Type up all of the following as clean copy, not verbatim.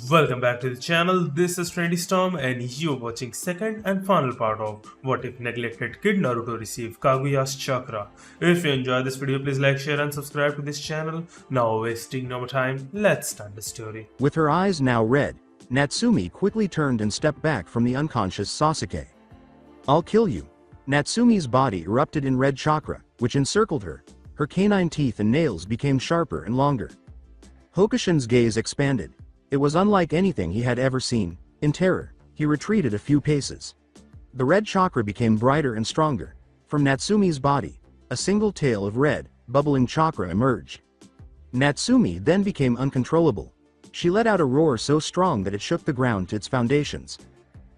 Welcome back to the channel. This is Trendy Storm and you're watching second and final part of What If Neglected Kid Naruto Received Kaguya's Chakra. If you enjoyed this video, please like, share and subscribe to this channel. Now wasting no more time, let's start the story. With her eyes now red, Natsumi quickly turned and stepped back from the unconscious Sasuke. "I'll kill you." Natsumi's body erupted in red chakra, which encircled her. Her canine teeth and nails became sharper and longer. Hokushin's gaze expanded. It was unlike anything he had ever seen. In terror, he retreated a few paces. The red chakra became brighter and stronger. From Natsumi's body, a single tail of red, bubbling chakra emerged. Natsumi then became uncontrollable. She let out a roar so strong that it shook the ground to its foundations.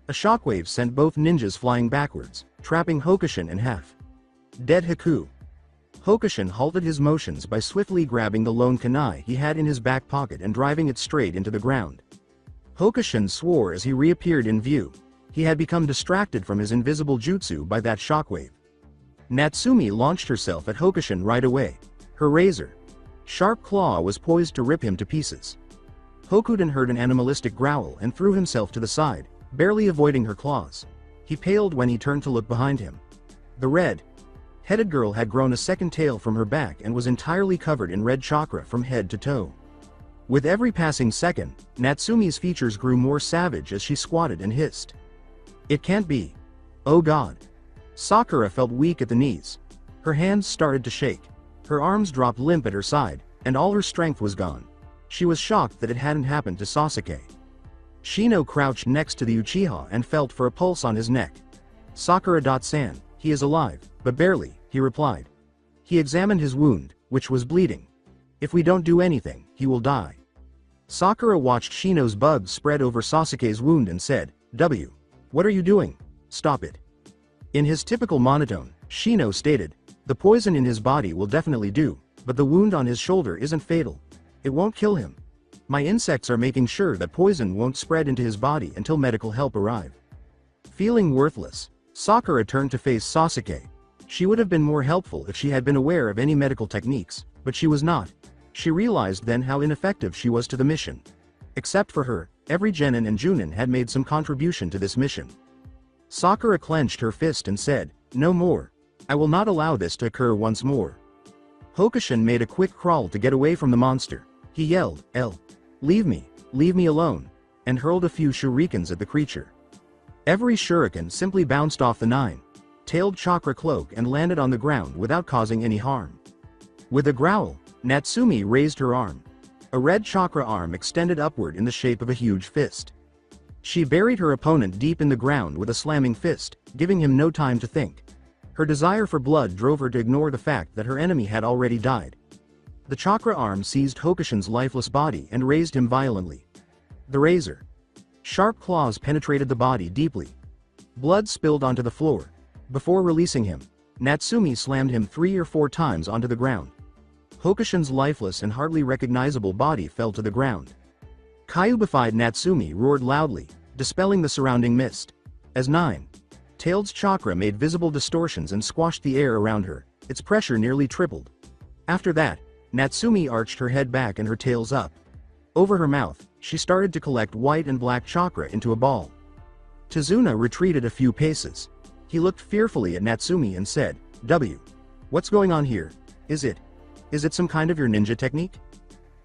A shockwave sent both ninjas flying backwards, trapping Hokushin in half. Dead Haku. Hokushin halted his motions by swiftly grabbing the lone kunai he had in his back pocket and driving it straight into the ground. Hokushin swore as he reappeared in view. He had become distracted from his invisible jutsu by that shockwave. Natsumi launched herself at Hokushin right away. Her razor sharp claw was poised to rip him to pieces. Hokushin heard an animalistic growl and threw himself to the side, barely avoiding her claws. He paled when he turned to look behind him. The red-headed girl had grown a second tail from her back and was entirely covered in red chakra from head to toe. With every passing second, Natsumi's features grew more savage as she squatted and hissed. "It can't be. Oh God." Sakura felt weak at the knees. Her hands started to shake. Her arms dropped limp at her side, and all her strength was gone. She was shocked that it hadn't happened to Sasuke. Shino crouched next to the Uchiha and felt for a pulse on his neck. "Sakura-san, he is alive, but barely," he replied. He examined his wound, which was bleeding. "If we don't do anything, he will die." Sakura watched Shino's bugs spread over Sasuke's wound and said, What are you doing? Stop it." In his typical monotone, Shino stated, "The poison in his body will definitely do, but the wound on his shoulder isn't fatal. It won't kill him. My insects are making sure that poison won't spread into his body until medical help arrive." Feeling worthless, Sakura turned to face Sasuke. She would have been more helpful if she had been aware of any medical techniques, but she was not. She realized then how ineffective she was to the mission. Except for her, every genin and junin had made some contribution to this mission. Sakura clenched her fist and said, "No more. I will not allow this to occur once more." Hokushin made a quick crawl to get away from the monster. He yelled, Leave me alone," and hurled a few shurikens at the creature. Every shuriken simply bounced off the nine-tailed chakra cloak and landed on the ground without causing any harm. With a growl, Natsumi raised her arm. A red chakra arm extended upward in the shape of a huge fist. She buried her opponent deep in the ground with a slamming fist, giving him no time to think. Her desire for blood drove her to ignore the fact that her enemy had already died. The chakra arm seized Hokushin's lifeless body and raised him violently. The razor sharp claws penetrated the body deeply. Blood spilled onto the floor. Before releasing him, Natsumi slammed him 3 or 4 times onto the ground. Hokushin's lifeless and hardly recognizable body fell to the ground. Kyubified Natsumi roared loudly, dispelling the surrounding mist. As nine-tailed chakra made visible distortions and squashed the air around her, its pressure nearly tripled. After that, Natsumi arched her head back and her tails up. Over her mouth, she started to collect white and black chakra into a ball. Tazuna retreated a few paces. He looked fearfully at Natsumi and said, What's going on here? Is it some kind of your ninja technique?"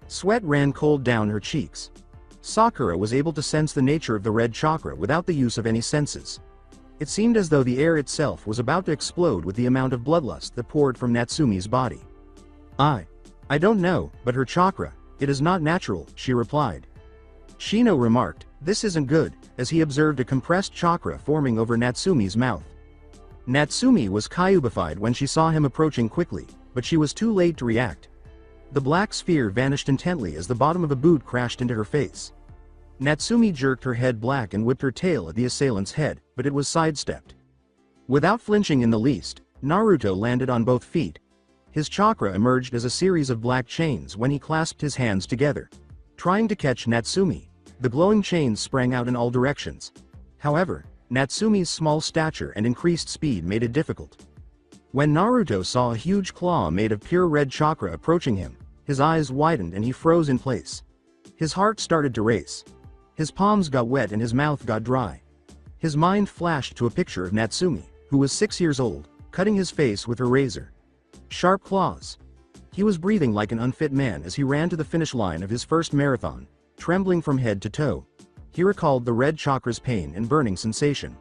Sweat ran cold down her cheeks. Sakura was able to sense the nature of the red chakra without the use of any senses. It seemed as though the air itself was about to explode with the amount of bloodlust that poured from Natsumi's body. I don't know, but her chakra, it is not natural," she replied. Shino remarked, "This isn't good," as he observed a compressed chakra forming over Natsumi's mouth. Natsumi was kyubified when she saw him approaching quickly, but she was too late to react. The black sphere vanished intently as the bottom of a boot crashed into her face. Natsumi jerked her head back and whipped her tail at the assailant's head, but it was sidestepped. Without flinching in the least, Naruto landed on both feet. His chakra emerged as a series of black chains when he clasped his hands together. Trying to catch Natsumi, the glowing chains sprang out in all directions. However, Natsumi's small stature and increased speed made it difficult. When Naruto saw a huge claw made of pure red chakra approaching him, his eyes widened and he froze in place. His heart started to race. His palms got wet and his mouth got dry. His mind flashed to a picture of Natsumi, who was 6 years old, cutting his face with her razor. Sharp claws. He was breathing like an unfit man as he ran to the finish line of his first marathon, trembling from head to toe. He recalled the red chakra's pain and burning sensation.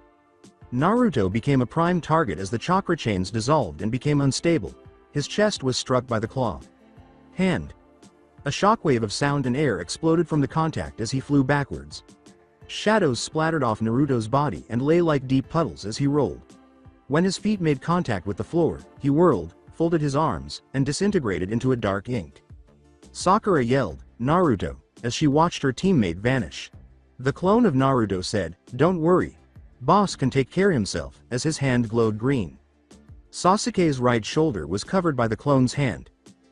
Naruto became a prime target as the chakra chains dissolved and became unstable. His chest was struck by the claw. Hand. A shockwave of sound and air exploded from the contact as he flew backwards. Shadows splattered off Naruto's body and lay like deep puddles as he rolled. When his feet made contact with the floor, he whirled, folded his arms, and disintegrated into a dark ink. Sakura yelled, "Naruto," as she watched her teammate vanish. The clone of Naruto said, "Don't worry. Boss can take care of himself," as his hand glowed green. Sasuke's right shoulder was covered by the clone's hand.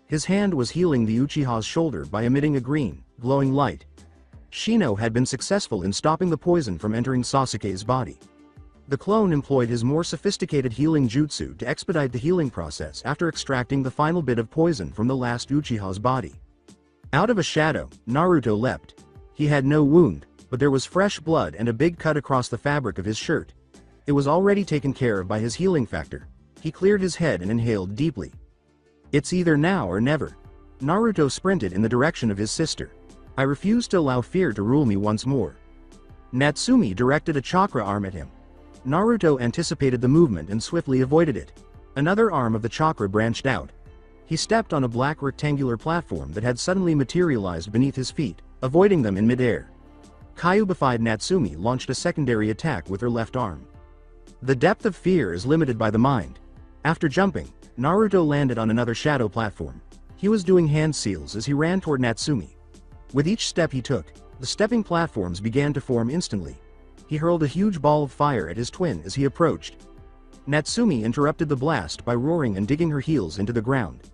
His hand was healing the Uchiha's shoulder by emitting a green, glowing light. Shino had been successful in stopping the poison from entering Sasuke's body. The clone employed his more sophisticated healing jutsu to expedite the healing process after extracting the final bit of poison from the last Uchiha's body. Out of a shadow, Naruto leapt. He had no wound, but there was fresh blood and a big cut across the fabric of his shirt. It was already taken care of by his healing factor. He cleared his head and inhaled deeply. It's either now or never. Naruto sprinted in the direction of his sister. I refuse to allow fear to rule me once more. Natsumi directed a chakra arm at him. Naruto anticipated the movement and swiftly avoided it. Another arm of the chakra branched out. He stepped on a black rectangular platform that had suddenly materialized beneath his feet, avoiding them in midair. Kyuubified Natsumi launched a secondary attack with her left arm. The depth of fear is limited by the mind. After jumping, Naruto landed on another shadow platform. He was doing hand seals as he ran toward Natsumi. With each step he took, the stepping platforms began to form instantly. He hurled a huge ball of fire at his twin as he approached. Natsumi interrupted the blast by roaring and digging her heels into the ground.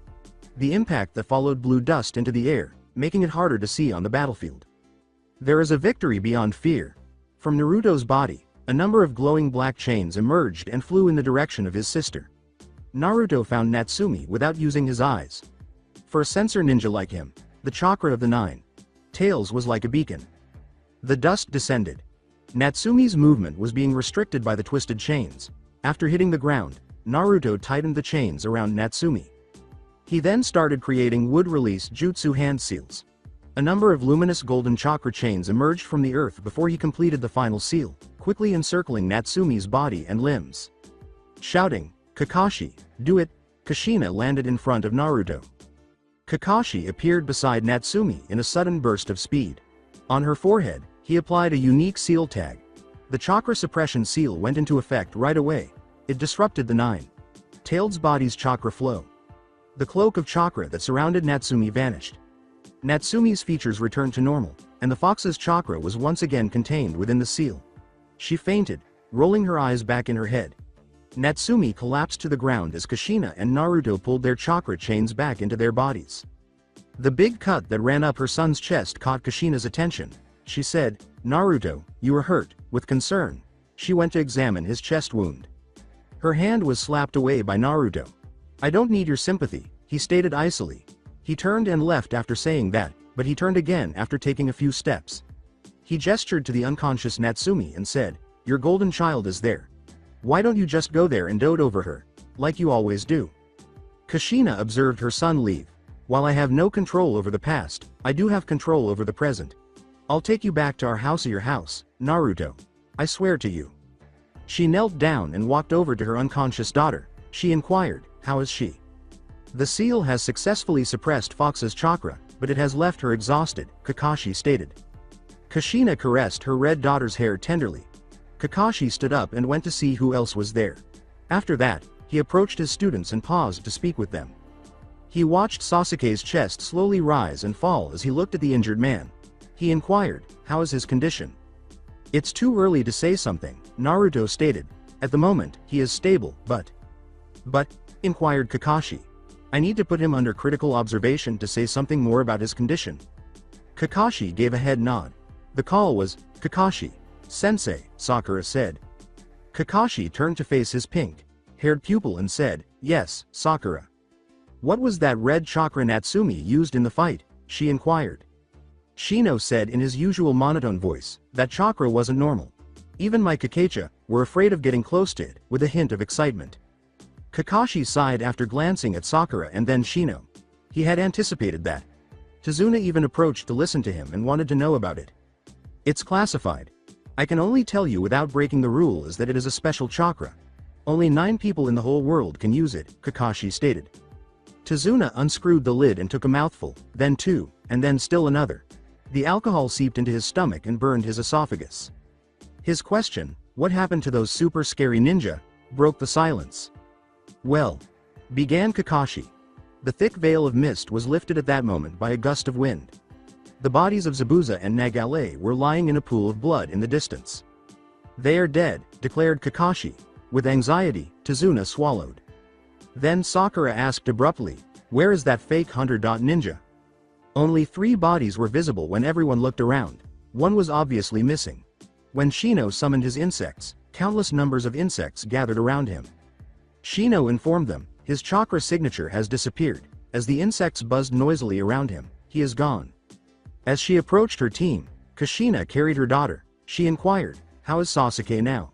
The impact that followed blew dust into the air, making it harder to see on the battlefield. There is a victory beyond fear. From Naruto's body, a number of glowing black chains emerged and flew in the direction of his sister. Naruto found Natsumi without using his eyes. For a sensor ninja like him, the chakra of the 9 tails was like a beacon. The dust descended. Natsumi's movement was being restricted by the twisted chains. After hitting the ground, Naruto tightened the chains around Natsumi. He then started creating wood-release jutsu hand seals. A number of luminous golden chakra chains emerged from the earth before he completed the final seal, quickly encircling Natsumi's body and limbs. Shouting, "Kakashi, do it!" Kushina landed in front of Naruto. Kakashi appeared beside Natsumi in a sudden burst of speed. On her forehead, he applied a unique seal tag. The chakra suppression seal went into effect right away. It disrupted the 9-tailed body's chakra flow. The cloak of chakra that surrounded Natsumi vanished. Natsumi's features returned to normal, and the fox's chakra was once again contained within the seal. She fainted, rolling her eyes back in her head. Natsumi collapsed to the ground as Kushina and Naruto pulled their chakra chains back into their bodies. The big cut that ran up her son's chest caught Kushina's attention. She said, "Naruto, you are hurt." With concern, she went to examine his chest wound. Her hand was slapped away by Naruto. "I don't need your sympathy," he stated icily. He turned and left after saying that, but he turned again after taking a few steps. He gestured to the unconscious Natsumi and said, "Your golden child is there. Why don't you just go there and dote over her, like you always do?" Kushina observed her son leave. "While I have no control over the past, I do have control over the present. I'll take you back to our house or your house, Naruto. I swear to you." She knelt down and walked over to her unconscious daughter. She inquired, "How is she?" "The seal has successfully suppressed Fox's chakra, but it has left her exhausted," Kakashi stated. Kushina caressed her red daughter's hair tenderly. Kakashi stood up and went to see who else was there. After that, he approached his students and paused to speak with them. He watched Sasuke's chest slowly rise and fall as he looked at the injured man. He inquired, "How is his condition?" "It's too early to say something," Naruto stated. "At the moment, he is stable, but..." "But?" inquired Kakashi. "I need to put him under critical observation to say something more about his condition." Kakashi gave a head nod. The call was, "Kakashi. Sensei," Sakura said. Kakashi turned to face his pink-haired pupil and said, "Yes, Sakura." "What was that red chakra Natsumi used in the fight?" she inquired. Shino said in his usual monotone voice that chakra wasn't normal. Even my Kakecha were afraid of getting close to it, with a hint of excitement. Kakashi sighed after glancing at Sakura and then Shino. He had anticipated that. Tazuna even approached to listen to him and wanted to know about it. It's classified. I can only tell you without breaking the rule is that it is a special chakra. Only 9 people in the whole world can use it, Kakashi stated. Tazuna unscrewed the lid and took a mouthful, then 2, and then still another. The alcohol seeped into his stomach and burned his esophagus. His question, what happened to those super scary ninja, broke the silence. Well, began Kakashi. The thick veil of mist was lifted at that moment by a gust of wind. The bodies of Zabuza and Nagale were lying in a pool of blood in the distance. They are dead, declared Kakashi. With anxiety, Tazuna swallowed. Then Sakura asked abruptly, where is that fake hunter? Ninja? Only 3 bodies were visible when everyone looked around. One was obviously missing. When Shino summoned his insects, countless numbers of insects gathered around him. Shino informed them, his chakra signature has disappeared. As the insects buzzed noisily around him, he is gone. As she approached her team, Kushina carried her daughter. She inquired, how is Sasuke now?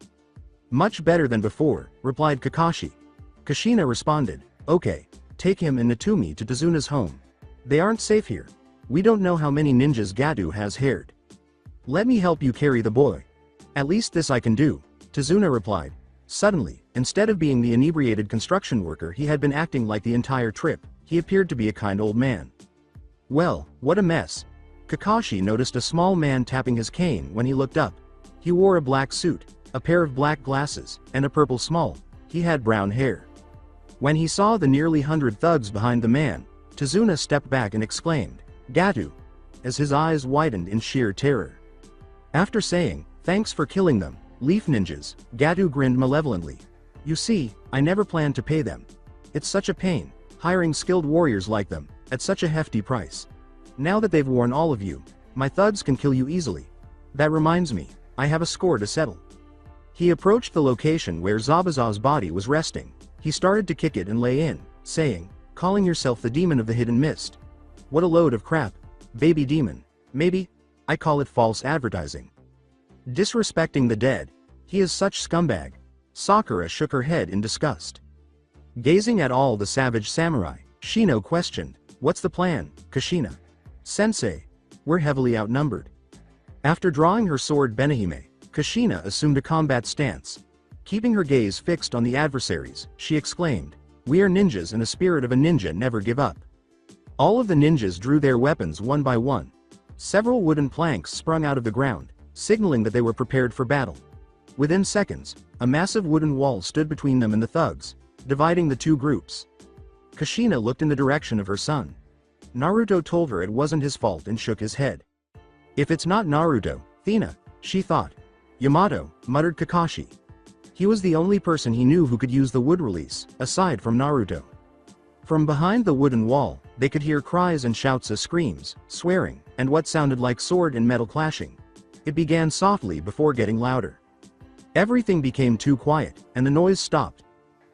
Much better than before, replied Kakashi. Kushina responded, okay, take him and Natsumi to Tazuna's home. They aren't safe here. We don't know how many ninjas Gato has hired. Let me help you carry the boy. At least this I can do, Tazuna replied. Suddenly, instead of being the inebriated construction worker he had been acting like the entire trip, he appeared to be a kind old man. Well, what a mess. Kakashi noticed a small man tapping his cane when he looked up. He wore a black suit, a pair of black glasses, and a purple small. He had brown hair. When he saw the nearly 100 thugs behind the man, Tazuna stepped back and exclaimed, Gato, as his eyes widened in sheer terror. After saying, thanks for killing them, Leaf Ninjas, Gato grinned malevolently. You see, I never planned to pay them. It's such a pain, hiring skilled warriors like them, at such a hefty price. Now that they've worn all of you, my thugs can kill you easily. That reminds me, I have a score to settle. He approached the location where Zabuza's body was resting. He started to kick it and lay in, saying, calling yourself the demon of the hidden mist. What a load of crap, baby demon. Maybe, I call it false advertising. Disrespecting the dead. He is such scumbag. Sakura shook her head in disgust. Gazing at all the savage samurai, Shino questioned, what's the plan, Kushina? Sensei, we're heavily outnumbered. After drawing her sword Benihime, Kushina assumed a combat stance. Keeping her gaze fixed on the adversaries, she exclaimed, we are ninjas and a spirit of a ninja never give up. All of the ninjas drew their weapons one by one. Several wooden planks sprung out of the ground, signaling that they were prepared for battle. Within seconds, a massive wooden wall stood between them and the thugs, dividing the 2 groups. Kushina looked in the direction of her son. Naruto told her it wasn't his fault and shook his head. If it's not Naruto, Thina, she thought. Yamato, muttered Kakashi. He was the only person he knew who could use the wood release, aside from Naruto. From behind the wooden wall, they could hear cries and shouts as screams, swearing, and what sounded like sword and metal clashing. It began softly before getting louder. Everything became too quiet, and the noise stopped.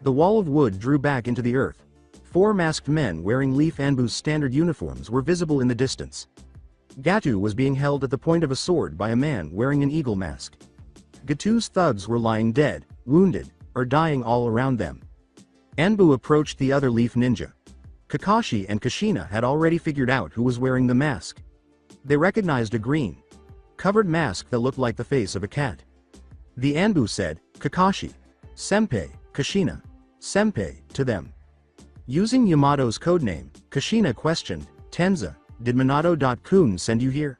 The wall of wood drew back into the earth. 4 masked men wearing Leaf Anbu's standard uniforms were visible in the distance. Gato was being held at the point of a sword by a man wearing an eagle mask. Gato's thugs were lying dead, wounded, or dying all around them. Anbu approached the other Leaf Ninja. Kakashi and Kushina had already figured out who was wearing the mask. They recognized a green, covered mask that looked like the face of a cat. The Anbu said, Kakashi, Senpai, Kushina, Senpai, to them. Using Yamato's codename, Kushina questioned, Tenza, did Minato-kun send you here?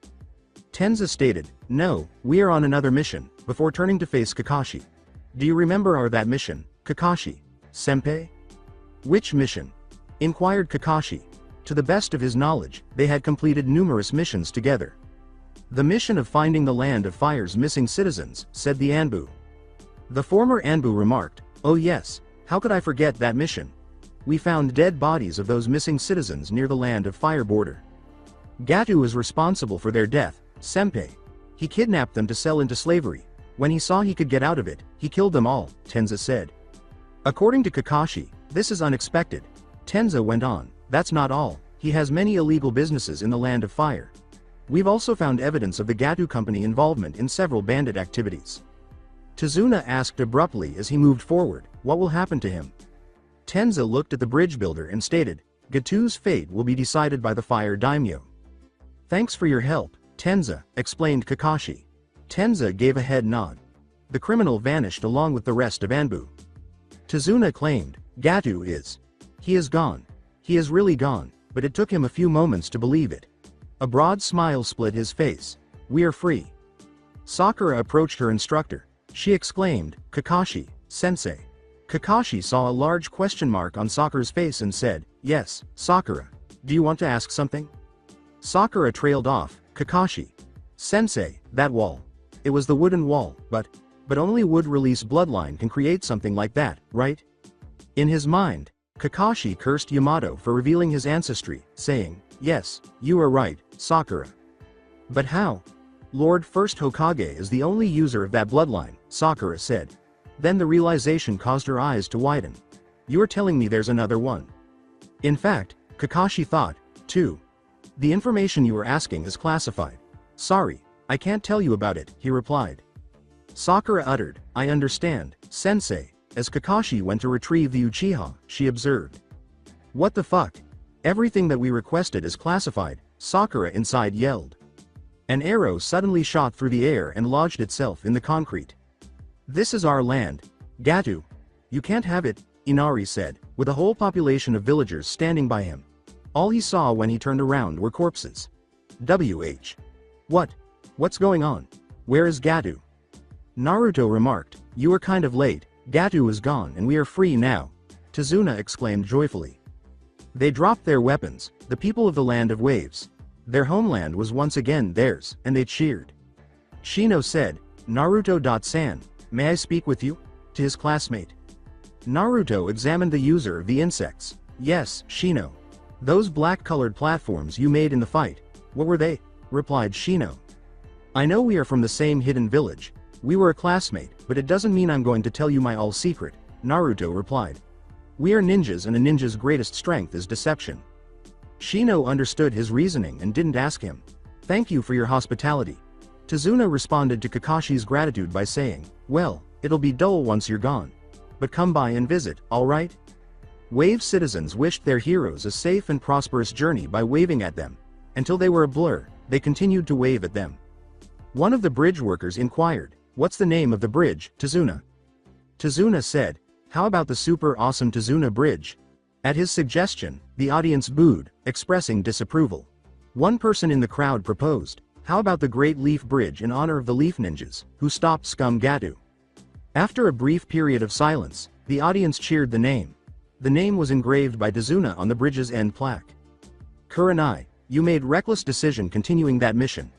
Tenza stated, no, we are on another mission, before turning to face Kakashi. Do you remember that mission, Kakashi? Senpai? Which mission? Inquired Kakashi. To the best of his knowledge, they had completed numerous missions together. The mission of finding the Land of Fire's missing citizens, said the Anbu. The former Anbu remarked, oh yes, how could I forget that mission? We found dead bodies of those missing citizens near the Land of Fire border. Gato is responsible for their death, Senpai. He kidnapped them to sell into slavery. When he saw he could get out of it, he killed them all, Tenza said. According to Kakashi, this is unexpected. Tenza went on, that's not all, he has many illegal businesses in the Land of Fire. We've also found evidence of the Gatu company involvement in several bandit activities. Tazuna asked abruptly as he moved forward, what will happen to him? Tenza looked at the bridge builder and stated, Gatu's fate will be decided by the fire daimyo. Thanks for your help, Tenza, explained Kakashi. Tenza gave a head nod. The criminal vanished along with the rest of Anbu. Tazuna claimed, Gatu is. He is gone. He is really gone, but it took him a few moments to believe it. A broad smile split his face. We are free. Sakura approached her instructor. She exclaimed, Kakashi, sensei. Kakashi saw a large question mark on Sakura's face and said, yes, Sakura. Do you want to ask something? Sakura trailed off, Kakashi. Sensei, that wall. It was the wooden wall, but only wood release bloodline can create something like that, right? In his mind, Kakashi cursed Yamato for revealing his ancestry, saying, yes, you are right, Sakura. But how? Lord First Hokage is the only user of that bloodline, Sakura said. Then the realization caused her eyes to widen. You're telling me there's another one. In fact, Kakashi thought, too. The information you are asking is classified. Sorry, I can't tell you about it, he replied. Sakura uttered, I understand, sensei. As Kakashi went to retrieve the Uchiha, she observed. What the fuck? Everything that we requested is classified, Sakura inside yelled. An arrow suddenly shot through the air and lodged itself in the concrete. This is our land, Gatu. You can't have it, Inari said, with a whole population of villagers standing by him. All he saw when he turned around were corpses. WH. What's going on? Where is Gatu? Naruto remarked, you were kind of late, Gatu is gone and we are free now. Tazuna exclaimed joyfully. They dropped their weapons, the people of the land of waves. Their homeland was once again theirs, and they cheered. Shino said, Naruto-san, may I speak with you? To his classmate. Naruto examined the user of the insects. Yes, Shino. Those black-colored platforms you made in the fight, what were they? Replied Shino. I know we are from the same hidden village. We were a classmate, but it doesn't mean I'm going to tell you my all-secret, Naruto replied. We are ninjas and a ninja's greatest strength is deception. Shino understood his reasoning and didn't ask him. Thank you for your hospitality. Tazuna responded to Kakashi's gratitude by saying, well, it'll be dull once you're gone. But come by and visit, alright? Wave citizens wished their heroes a safe and prosperous journey by waving at them. Until they were a blur, they continued to wave at them. One of the bridge workers inquired, what's the name of the bridge, Tazuna? Tazuna said, how about the super awesome Tazuna Bridge? At his suggestion, the audience booed, expressing disapproval. One person in the crowd proposed, how about the Great Leaf Bridge in honor of the Leaf Ninjas, who stopped Scum Gatu? After a brief period of silence, the audience cheered the name. The name was engraved by Tazuna on the bridge's end plaque. Kurenai, you made reckless decision continuing that mission.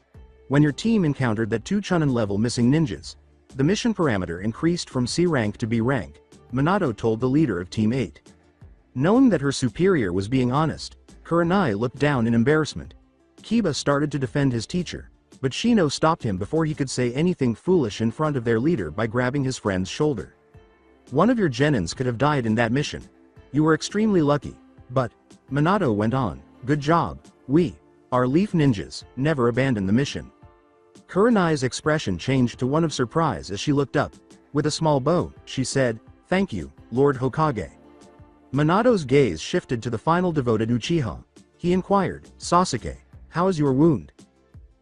When your team encountered that 2 Chunin level missing ninjas, the mission parameter increased from C rank to B rank, Minato told the leader of Team 8. Knowing that her superior was being honest, Kurenai looked down in embarrassment. Kiba started to defend his teacher, but Shino stopped him before he could say anything foolish in front of their leader by grabbing his friend's shoulder. One of your genins could have died in that mission. You were extremely lucky, but, Minato went on, good job, we, our Leaf Ninjas, never abandoned the mission. Kurenai's expression changed to one of surprise as she looked up. With a small bow, she said, thank you, Lord Hokage. Minato's gaze shifted to the final devoted Uchiha. He inquired, Sasuke, how is your wound?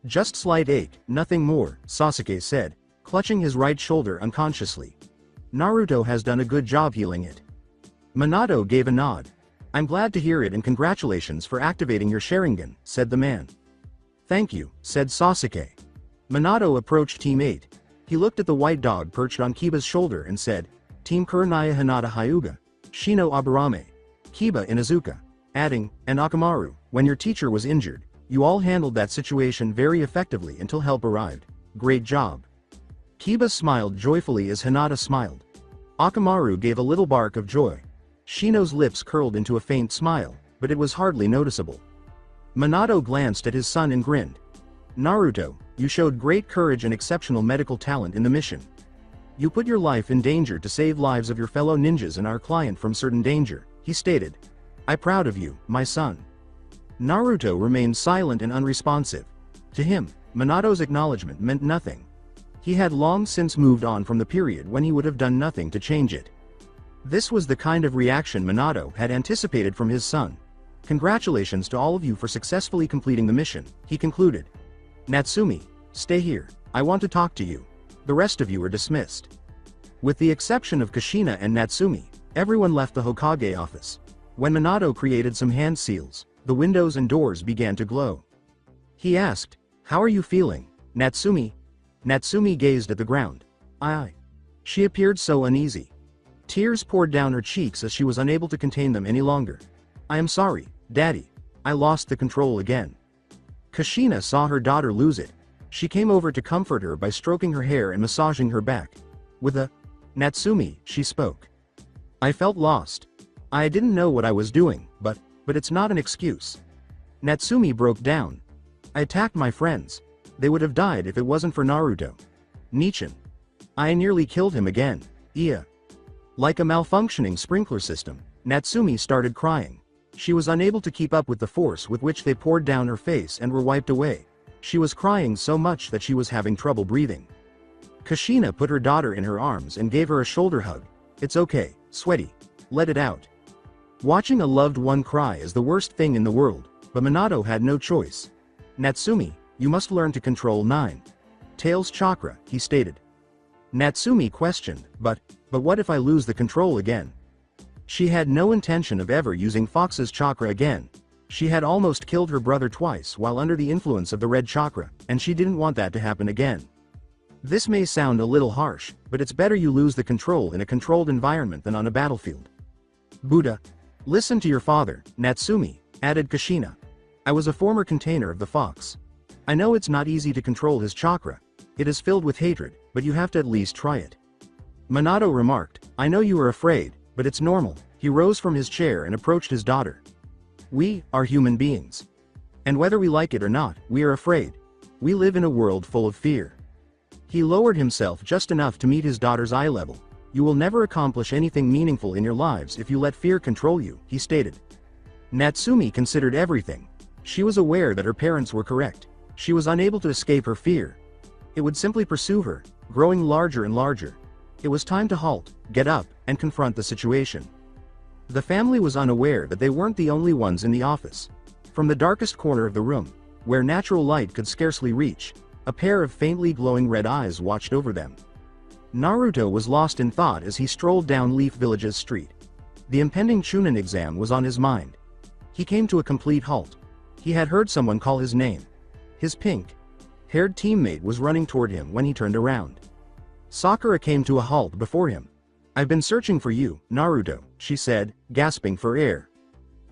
Just slight ache, nothing more, Sasuke said, clutching his right shoulder unconsciously. Naruto has done a good job healing it. Minato gave a nod. I'm glad to hear it and congratulations for activating your Sharingan, said the man. Thank you, said Sasuke. Minato approached Team 8. He looked at the white dog perched on Kiba's shoulder and said, Team Kurenai Hinata Hyuga, Shino Aburame, Kiba Inazuka, adding, and Akamaru, when your teacher was injured, you all handled that situation very effectively until help arrived. Great job. Kiba smiled joyfully as Hinata smiled. Akamaru gave a little bark of joy. Shino's lips curled into a faint smile, but it was hardly noticeable. Minato glanced at his son and grinned. Naruto, you showed great courage and exceptional medical talent in the mission. You put your life in danger to save lives of your fellow ninjas and our client from certain danger, he stated. I'm proud of you, my son. Naruto remained silent and unresponsive. To him, Minato's acknowledgement meant nothing. He had long since moved on from the period when he would have done nothing to change it. This was the kind of reaction Minato had anticipated from his son. Congratulations to all of you for successfully completing the mission, he concluded. Natsumi, stay here, I want to talk to you. The rest of you are dismissed. With the exception of Kushina and Natsumi, everyone left the Hokage office. When Minato created some hand seals, the windows and doors began to glow. He asked, how are you feeling, Natsumi? Natsumi gazed at the ground. She appeared so uneasy. Tears poured down her cheeks as she was unable to contain them any longer. I am sorry, Daddy. I lost the control again. Kushina saw her daughter lose it. She came over to comfort her by stroking her hair and massaging her back. With a Natsumi, she spoke. I felt lost. I didn't know what I was doing, but it's not an excuse. Natsumi broke down. I attacked my friends. They would have died if it wasn't for Naruto. Nichin. I nearly killed him again. Like a malfunctioning sprinkler system, Natsumi started crying. She was unable to keep up with the force with which they poured down her face and were wiped away. She was crying so much that she was having trouble breathing. Kushina put her daughter in her arms and gave her a shoulder hug. It's okay, sweaty. Let it out. Watching a loved one cry is the worst thing in the world, but Minato had no choice. Natsumi, you must learn to control 9 Tails chakra, he stated. Natsumi questioned, but what if I lose the control again? She had no intention of ever using Fox's chakra again. She had almost killed her brother twice while under the influence of the red chakra, and she didn't want that to happen again. This may sound a little harsh, but it's better you lose the control in a controlled environment than on a battlefield. Buddha. Listen to your father, Natsumi, added Kushina. I was a former container of the fox. I know it's not easy to control his chakra. It is filled with hatred, but you have to at least try it. Minato remarked, I know you are afraid, but it's normal. He rose from his chair and approached his daughter. We are human beings. And whether we like it or not, we are afraid. We live in a world full of fear. He lowered himself just enough to meet his daughter's eye level. You will never accomplish anything meaningful in your lives if you let fear control you, he stated. Natsumi considered everything. She was aware that her parents were correct. She was unable to escape her fear. It would simply pursue her, growing larger and larger. It was time to halt, get up, and confront the situation. The family was unaware that they weren't the only ones in the office. From the darkest corner of the room, where natural light could scarcely reach, a pair of faintly glowing red eyes watched over them. Naruto was lost in thought as he strolled down Leaf Village's street. The impending Chunin exam was on his mind. He came to a complete halt. He had heard someone call his name. His pink-haired teammate was running toward him when he turned around. Sakura came to a halt before him. I've been searching for you, Naruto, she said, gasping for air.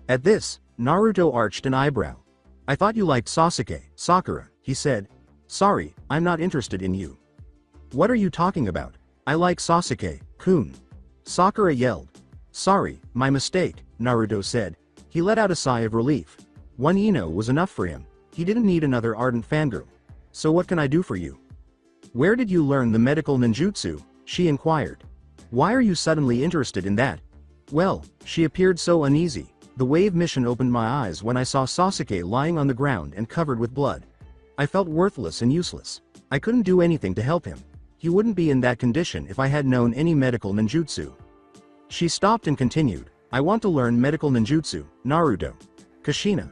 At this, Naruto arched an eyebrow. I thought you liked Sasuke, Sakura, he said. Sorry, I'm not interested in you. What are you talking about? I like Sasuke-kun. Sakura yelled. Sorry, my mistake, Naruto said. He let out a sigh of relief. One Ino was enough for him. He didn't need another ardent fangirl. So what can I do for you? Where did you learn the medical ninjutsu? She inquired. Why are you suddenly interested in that? Well, she appeared so uneasy. The wave mission opened my eyes when I saw Sasuke lying on the ground and covered with blood. I felt worthless and useless. I couldn't do anything to help him. He wouldn't be in that condition if I had known any medical ninjutsu. She stopped and continued. I want to learn medical ninjutsu, Naruto. Kushina.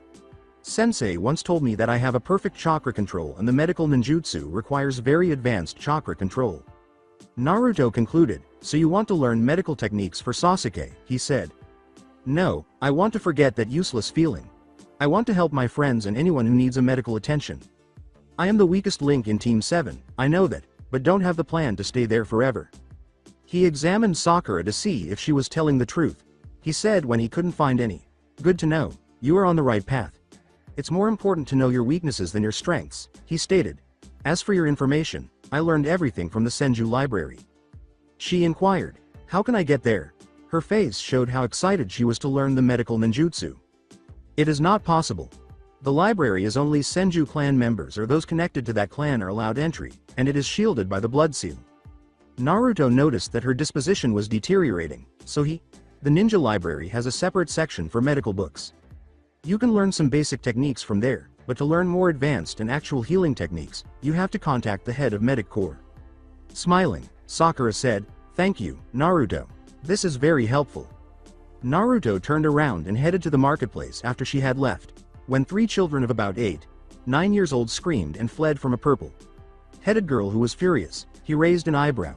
Sensei once told me that I have a perfect chakra control and the medical ninjutsu requires very advanced chakra control. Naruto concluded, so you want to learn medical techniques for Sasuke, he said. No, I want to forget that useless feeling. I want to help my friends and anyone who needs a medical attention. I am the weakest link in Team 7, I know that, but don't have the plan to stay there forever. He examined Sakura to see if she was telling the truth. He said when he couldn't find any. Good to know, you are on the right path. It's more important to know your weaknesses than your strengths, he stated. As for your information, I learned everything from the Senju library. She inquired, how can I get there? Her face showed how excited she was to learn the medical ninjutsu. It is not possible. The library is only Senju clan members or those connected to that clan are allowed entry, and it is shielded by the blood seal. Naruto noticed that her disposition was deteriorating, so the ninja library has a separate section for medical books. You can learn some basic techniques from there, but to learn more advanced and actual healing techniques, you have to contact the head of Medic Corps. Smiling, Sakura said, "Thank you, Naruto. This is very helpful." Naruto turned around and headed to the marketplace after she had left, when 3 children of about 8, 9 years old screamed and fled from a purple-headed girl who was furious. He raised an eyebrow.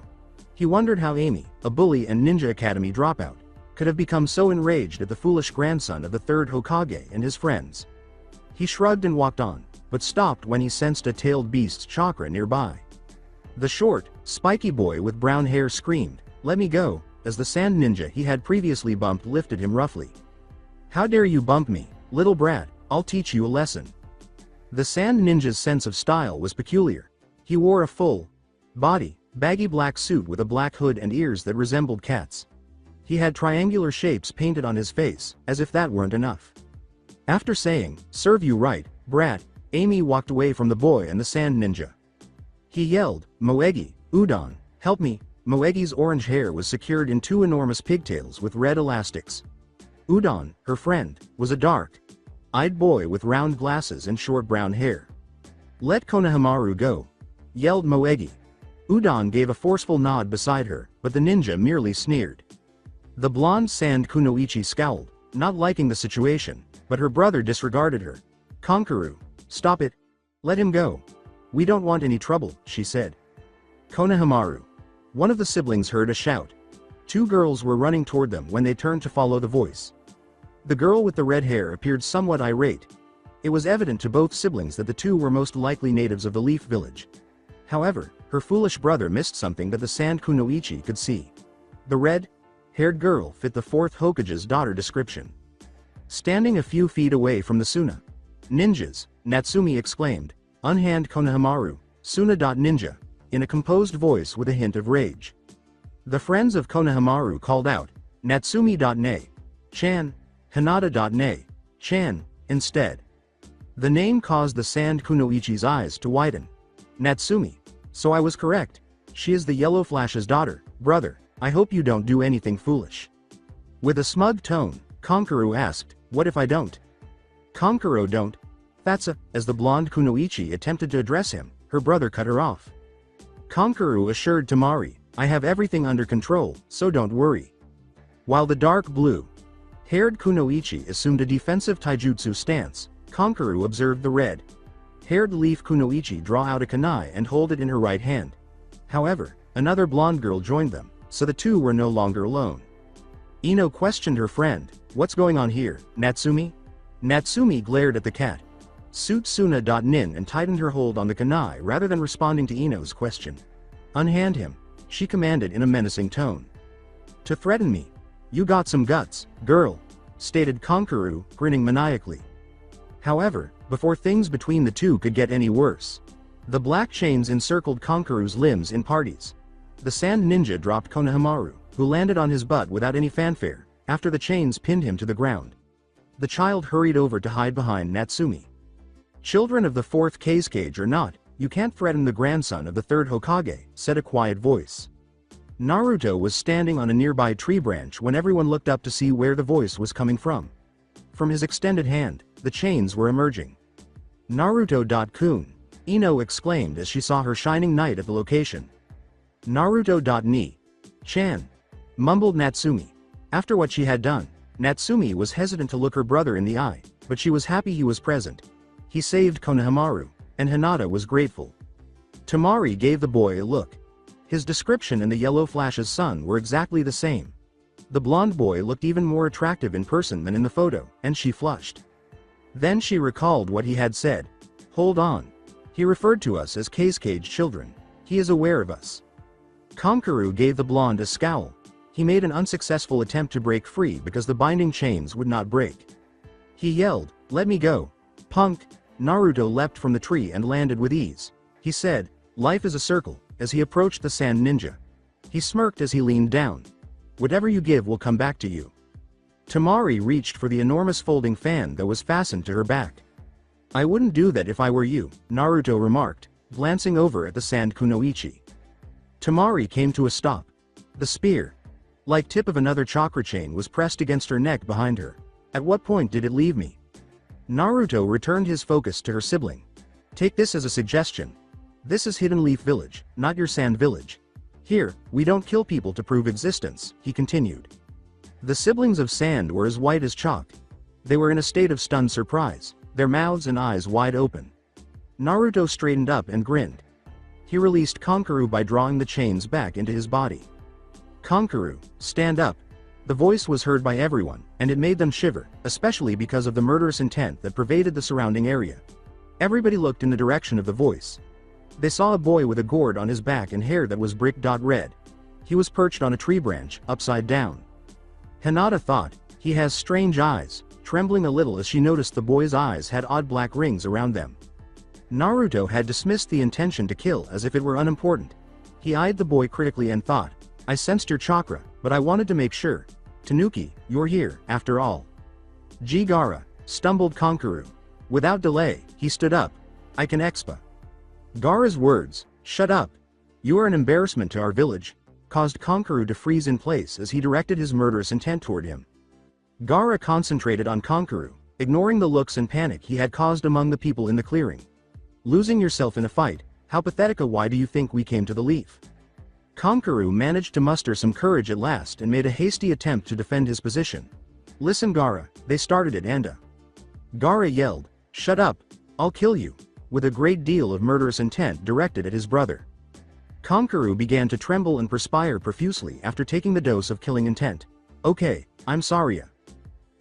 He wondered how Amy, a bully and Ninja Academy dropout, could have become so enraged at the foolish grandson of the 3rd Hokage and his friends. He shrugged and walked on, but stopped when he sensed a tailed beast's chakra nearby. The short, spiky boy with brown hair screamed, "Let me go," as the sand ninja he had previously bumped lifted him roughly. "How dare you bump me, little brat, I'll teach you a lesson." The sand ninja's sense of style was peculiar. He wore a full-body, baggy black suit with a black hood and ears that resembled cats'. He had triangular shapes painted on his face, as if that weren't enough. After saying, "Serve you right, brat," Amy walked away from the boy and the sand ninja. He yelled, "Moegi, Udon, help me." Moegi's orange hair was secured in 2 enormous pigtails with red elastics. Udon, her friend, was a dark-eyed boy with round glasses and short brown hair. "Let Konohamaru go," yelled Moegi. Udon gave a forceful nod beside her, but the ninja merely sneered. The blonde sand Kunoichi scowled, not liking the situation, but her brother disregarded her. "Konkaru, stop it. Let him go. We don't want any trouble," she said. "Konohamaru." One of the siblings heard a shout. 2 girls were running toward them when they turned to follow the voice. The girl with the red hair appeared somewhat irate. It was evident to both siblings that the 2 were most likely natives of the Leaf Village. However, her foolish brother missed something that the sand Kunoichi could see. The red-haired girl fit the 4th Hokage's daughter description. Standing a few feet away from the Suna ninjas, Natsumi exclaimed, "Unhand Konohamaru, Suna.ninja," in a composed voice with a hint of rage. The friends of Konohamaru called out, "Natsumi.ne, Chan, Hinata.ne, Chan," instead. The name caused the sand Kunoichi's eyes to widen. "Natsumi. So I was correct. She is the Yellow Flash's daughter, brother. I hope you don't do anything foolish." With a smug tone, Konkaru asked, "What if I don't?" "Konkaro don't. That's a," as the blonde Kunoichi attempted to address him, her brother cut her off. Konkaru assured Tamari, "I have everything under control, so don't worry." While the dark blue-haired Kunoichi assumed a defensive taijutsu stance, Konkaru observed the red-haired leaf Kunoichi draw out a kunai and hold it in her right hand. However, another blonde girl joined them, so the 2 were no longer alone. Ino questioned her friend, "What's going on here, Natsumi?" Natsumi glared at the cat suit Suna.nin and tightened her hold on the kunai rather than responding to Ino's question. "Unhand him," she commanded in a menacing tone. "To threaten me? You got some guts, girl," stated Konkaru, grinning maniacally. However, before things between the 2 could get any worse, the black chains encircled Konkaru's limbs in parties. The sand ninja dropped Konohamaru, who landed on his butt without any fanfare, after the chains pinned him to the ground. The child hurried over to hide behind Natsumi. "Children of the 4th Kazekage or not, you can't threaten the grandson of the 3rd Hokage," said a quiet voice. Naruto was standing on a nearby tree branch when everyone looked up to see where the voice was coming from. From his extended hand, the chains were emerging. "Naruto.kun," Ino exclaimed as she saw her shining knight at the location. "Naruto.ni, Chan," mumbled Natsumi. After what she had done, Natsumi was hesitant to look her brother in the eye, but she was happy he was present. He saved Konohamaru, and Hinata was grateful. Tamari gave the boy a look. His description and the Yellow Flash's son were exactly the same. The blonde boy looked even more attractive in person than in the photo, and she flushed. Then she recalled what he had said. "Hold on. He referred to us as Kazekage children. He is aware of us." Konkaru gave the blonde a scowl. He made an unsuccessful attempt to break free because the binding chains would not break. He yelled, "Let me go, punk!" Naruto leapt from the tree and landed with ease. He said, "Life is a circle," as he approached the sand ninja. He smirked as he leaned down. "Whatever you give will come back to you." Tamari reached for the enormous folding fan that was fastened to her back. "I wouldn't do that if I were you," Naruto remarked, glancing over at the sand Kunoichi. Tamari came to a stop. The spear-like tip of another chakra chain was pressed against her neck behind her. "At what point did it leave me?" Naruto returned his focus to her sibling. Take this as a suggestion. This is Hidden Leaf Village, not your Sand Village. Here, we don't kill people to prove existence, he continued. The siblings of Sand were as white as chalk. They were in a state of stunned surprise, their mouths and eyes wide open. Naruto straightened up and grinned. He released Kankuru by drawing the chains back into his body. Kankuru, stand up. The voice was heard by everyone, and it made them shiver, especially because of the murderous intent that pervaded the surrounding area. Everybody looked in the direction of the voice. They saw a boy with a gourd on his back and hair that was brick-red. He was perched on a tree branch, upside down. Hinata thought, he has strange eyes, trembling a little as she noticed the boy's eyes had odd black rings around them. Naruto had dismissed the intention to kill as if it were unimportant. He eyed the boy critically and thought, I sensed your chakra, but I wanted to make sure. Tanuki, you're here, after all. Gaara, stumbled Kankuru. Without delay, he stood up. I can expa. Gaara's words, shut up. You are an embarrassment to our village, caused Kankuru to freeze in place as he directed his murderous intent toward him. Gaara concentrated on Kankuru, ignoring the looks and panic he had caused among the people in the clearing. Losing yourself in a fight, how pathetic. Why do you think we came to the leaf? Kankuru managed to muster some courage at last and made a hasty attempt to defend his position. Listen Gaara, they started it and Gaara yelled, shut up, I'll kill you, with a great deal of murderous intent directed at his brother. Kankuru began to tremble and perspire profusely after taking the dose of killing intent. Okay, I'm sorry.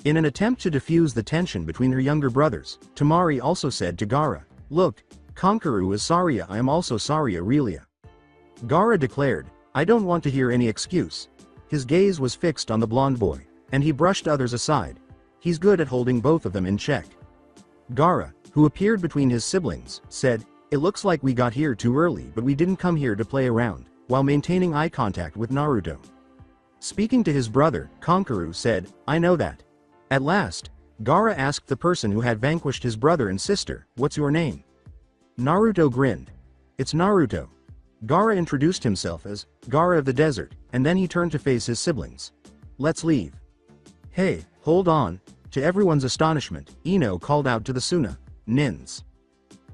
In an attempt to diffuse the tension between her younger brothers, Temari also said to Gaara, look, Kankuru is sorry, I am also sorry really. Gaara declared, I don't want to hear any excuse. His gaze was fixed on the blonde boy, and he brushed others aside. He's good at holding both of them in check. Gaara, who appeared between his siblings, said, it looks like we got here too early but we didn't come here to play around, while maintaining eye contact with Naruto. Speaking to his brother, Kankuru said, I know that. At last, Gaara asked the person who had vanquished his brother and sister, what's your name? Naruto grinned. It's Naruto. Gaara introduced himself as Gaara of the Desert, and then he turned to face his siblings. Let's leave. Hey, hold on. To everyone's astonishment, Ino called out to the Suna, Nins.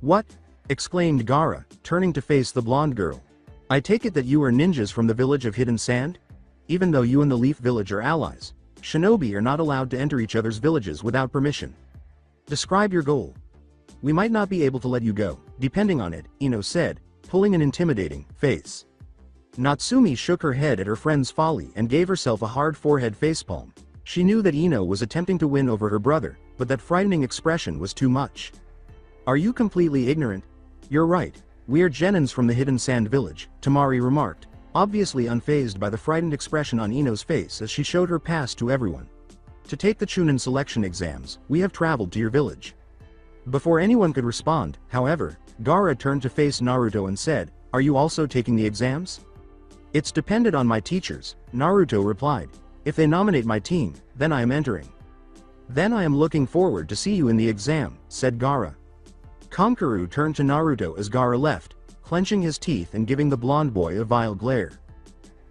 What? Exclaimed Gaara, turning to face the blonde girl. I take it that you are ninjas from the village of Hidden Sand? Even though you and the Leaf Village are allies, shinobi are not allowed to enter each other's villages without permission. Describe your goal. We might not be able to let you go, depending on it, Ino said, pulling an intimidating face. Natsumi shook her head at her friend's folly and gave herself a hard forehead facepalm. She knew that Ino was attempting to win over her brother, but that frightening expression was too much. Are you completely ignorant? You're right. We are Genins from the Hidden Sand Village, Temari remarked, obviously unfazed by the frightened expression on Ino's face as she showed her pass to everyone. To take the Chunin selection exams, we have traveled to your village. Before anyone could respond, however, Gaara turned to face Naruto and said, are you also taking the exams? It's dependent on my teachers, Naruto replied. If they nominate my team, then I am entering. Then I am looking forward to see you in the exam, said Gaara. Kankuru turned to Naruto as Gaara left, clenching his teeth and giving the blonde boy a vile glare.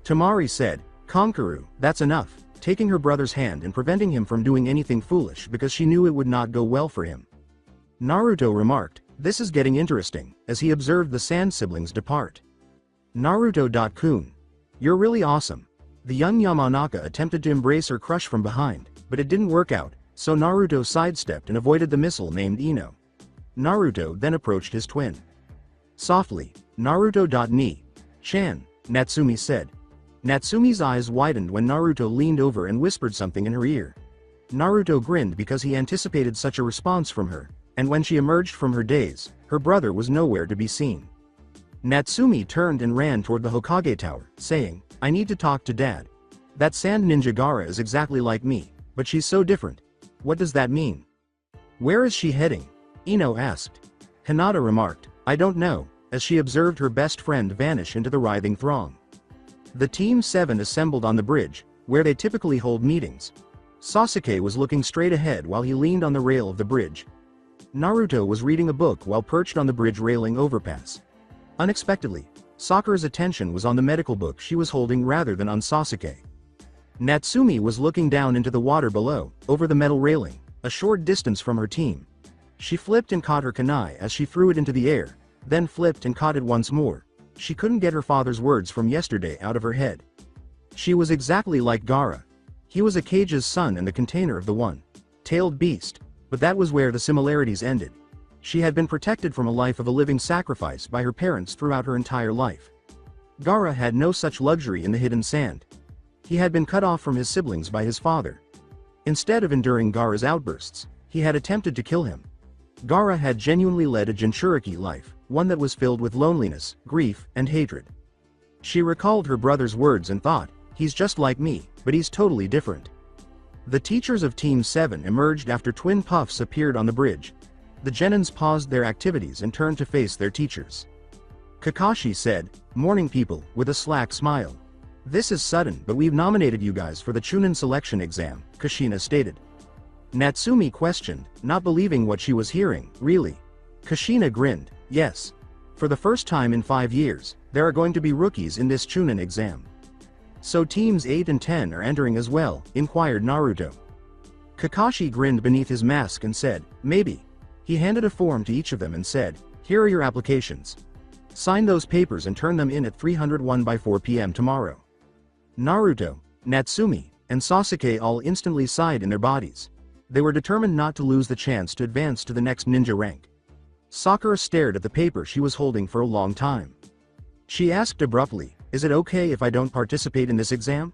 Temari said, Kankuru, that's enough, taking her brother's hand and preventing him from doing anything foolish because she knew it would not go well for him. Naruto remarked, this is getting interesting, as he observed the Sand siblings depart. Naruto.kun. You're really awesome. The young Yamanaka attempted to embrace her crush from behind, but it didn't work out, so Naruto sidestepped and avoided the missile named Ino. Naruto then approached his twin. Softly, Naruto.ni. Chan, Natsumi said. Natsumi's eyes widened when Naruto leaned over and whispered something in her ear. Naruto grinned because he anticipated such a response from her, and when she emerged from her daze, her brother was nowhere to be seen. Natsumi turned and ran toward the Hokage Tower, saying, I need to talk to Dad. That sand ninja Gaara is exactly like me, but she's so different. What does that mean? Where is she heading? Ino asked. Hinata remarked, I don't know, as she observed her best friend vanish into the writhing throng. The Team 7 assembled on the bridge, where they typically hold meetings. Sasuke was looking straight ahead while he leaned on the rail of the bridge. Naruto was reading a book while perched on the bridge railing overpass. Unexpectedly, Sakura's attention was on the medical book she was holding rather than on Sasuke. Natsumi was looking down into the water below, over the metal railing, a short distance from her team, She flipped and caught her kunai as she threw it into the air, then flipped and caught it once more. She couldn't get her father's words from yesterday out of her head. She was exactly like Gaara. He was Akage's son and the container of the one-tailed beast, but that was where the similarities ended. She had been protected from a life of a living sacrifice by her parents throughout her entire life. Gaara had no such luxury in the hidden sand. He had been cut off from his siblings by his father. Instead of enduring Gaara's outbursts, he had attempted to kill him. Gaara had genuinely led a Jinchuriki life, one that was filled with loneliness, grief, and hatred. She recalled her brother's words and thought, he's just like me, but he's totally different. The teachers of Team 7 emerged after twin puffs appeared on the bridge. The genins paused their activities and turned to face their teachers. Kakashi said, "Morning people," with a slack smile. "This is sudden, but we've nominated you guys for the Chunin selection exam," Kushina stated. Natsumi questioned, not believing what she was hearing. "Really?" Kushina grinned, "Yes. For the first time in 5 years, there are going to be rookies in this Chunin exam." "So teams 8 and 10 are entering as well?" inquired Naruto. Kakashi grinned beneath his mask and said, "Maybe." He handed a form to each of them and said, "Here are your applications. Sign those papers and turn them in at 301 by 4 p.m. tomorrow." Naruto, Natsumi, and Sasuke all instantly sighed in their bodies. They were determined not to lose the chance to advance to the next ninja rank. Sakura stared at the paper she was holding for a long time. She asked abruptly, "Is it okay if I don't participate in this exam?"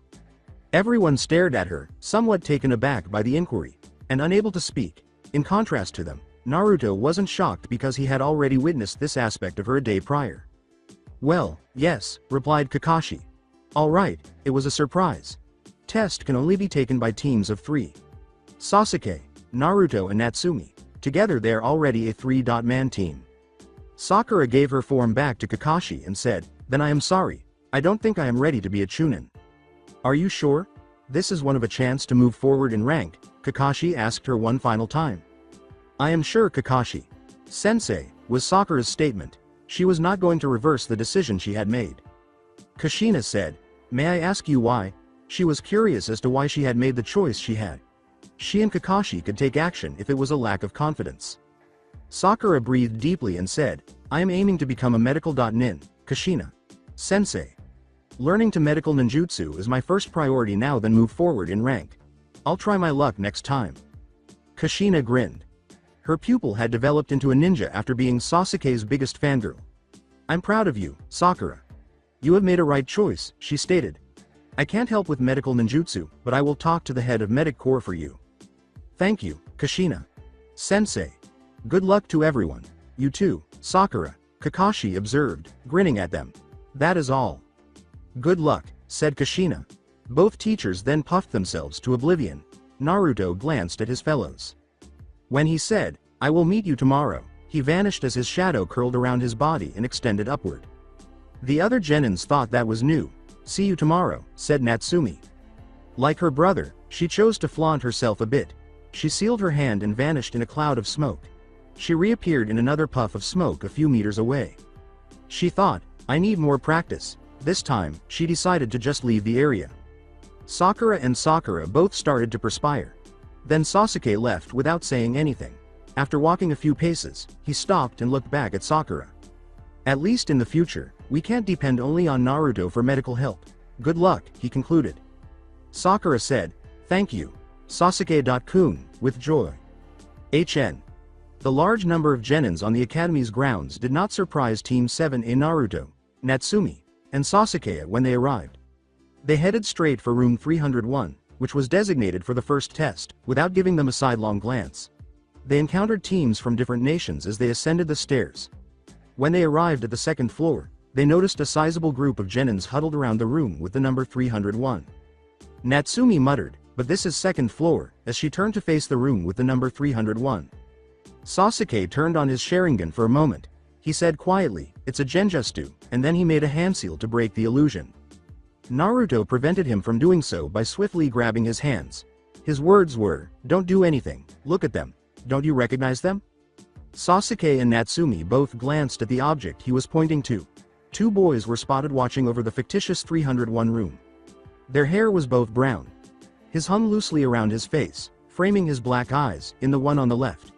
Everyone stared at her, somewhat taken aback by the inquiry, and unable to speak. In contrast to them, Naruto wasn't shocked because he had already witnessed this aspect of her a day prior. "Well, yes," replied Kakashi. "All right, it was a surprise. Test can only be taken by teams of 3. Sasuke, Naruto and Natsumi. Together they are already a 3-man team." Sakura gave her form back to Kakashi and said, "Then I am sorry. I don't think I am ready to be a Chunin." "Are you sure? This is one of a chance to move forward in rank," Kakashi asked her one final time. "I am sure, Kakashi. Sensei," was Sakura's statement. She was not going to reverse the decision she had made. Kushina said, "May I ask you why?" She was curious as to why she had made the choice she had. She and Kakashi could take action if it was a lack of confidence. Sakura breathed deeply and said, "I am aiming to become a medical nin, Kushina. Sensei. Learning to medical ninjutsu is my first priority now, then move forward in rank. I'll try my luck next time." Kushina grinned. Her pupil had developed into a ninja after being Sasuke's biggest fangirl. "I'm proud of you, Sakura. You have made a right choice," she stated. "I can't help with medical ninjutsu, but I will talk to the head of Medic Corps for you." "Thank you, Kushina. Sensei. Good luck to everyone. You too, Sakura," Kakashi observed, grinning at them. "That is all." "Good luck," said Kushina. Both teachers then puffed themselves to oblivion. Naruto glanced at his fellows. When he said, "I will meet you tomorrow," he vanished as his shadow curled around his body and extended upward. The other genins thought that was new. "See you tomorrow," said Natsumi. Like her brother, she chose to flaunt herself a bit. She sealed her hand and vanished in a cloud of smoke. She reappeared in another puff of smoke a few meters away. She thought, "I need more practice." This time, she decided to just leave the area. Sakura and Sakura both started to perspire. Then Sasuke left without saying anything. After walking a few paces, he stopped and looked back at Sakura. "At least in the future, we can't depend only on Naruto for medical help. Good luck," he concluded. Sakura said, "Thank you, Sasuke-kun," with joy. The large number of genins on the academy's grounds did not surprise Team 7A Naruto, Natsumi, and Sasuke when they arrived. They headed straight for room 301, which was designated for the first test, without giving them a sidelong glance. They encountered teams from different nations as they ascended the stairs. When they arrived at the second floor, they noticed a sizable group of genins huddled around the room with the number 301. Natsumi muttered, "But this is second floor," as she turned to face the room with the number 301. Sasuke turned on his Sharingan for a moment. He said quietly, "It's a genjutsu," and then he made a hand seal to break the illusion. Naruto prevented him from doing so by swiftly grabbing his hands. His words were, "Don't do anything, look at them. Don't you recognize them?" Sasuke and Natsumi both glanced at the object he was pointing to. 2 boys were spotted watching over the fictitious 301 room. Their hair was both brown. His hung loosely around his face, framing his black eyes, in the one on the left.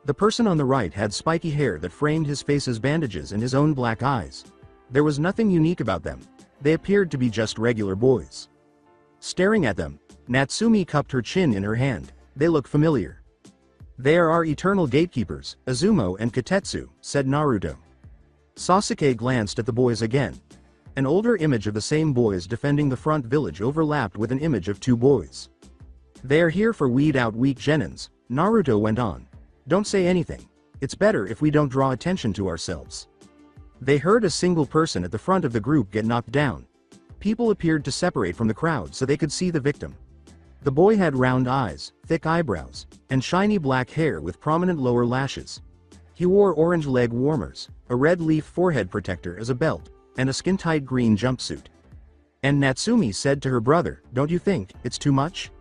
The person on the right had spiky hair that framed his face's bandages and his own black eyes. There was nothing unique about them. They appeared to be just regular boys. Staring at them, Natsumi cupped her chin in her hand. They look familiar. They are our eternal gatekeepers, Azumo and Katetsu, said Naruto. Sasuke glanced at the boys again. An older image of the same boys defending the front village overlapped with an image of two boys. They are here for weed out weak genins, Naruto went on. Don't say anything. It's better if we don't draw attention to ourselves. They heard a single person at the front of the group get knocked down. People appeared to separate from the crowd so they could see the victim. The boy had round eyes, thick eyebrows, and shiny black hair with prominent lower lashes. He wore orange leg warmers, a red leaf forehead protector as a belt, and a skin-tight green jumpsuit. And Natsumi said to her brother, "Don't you think it's too much?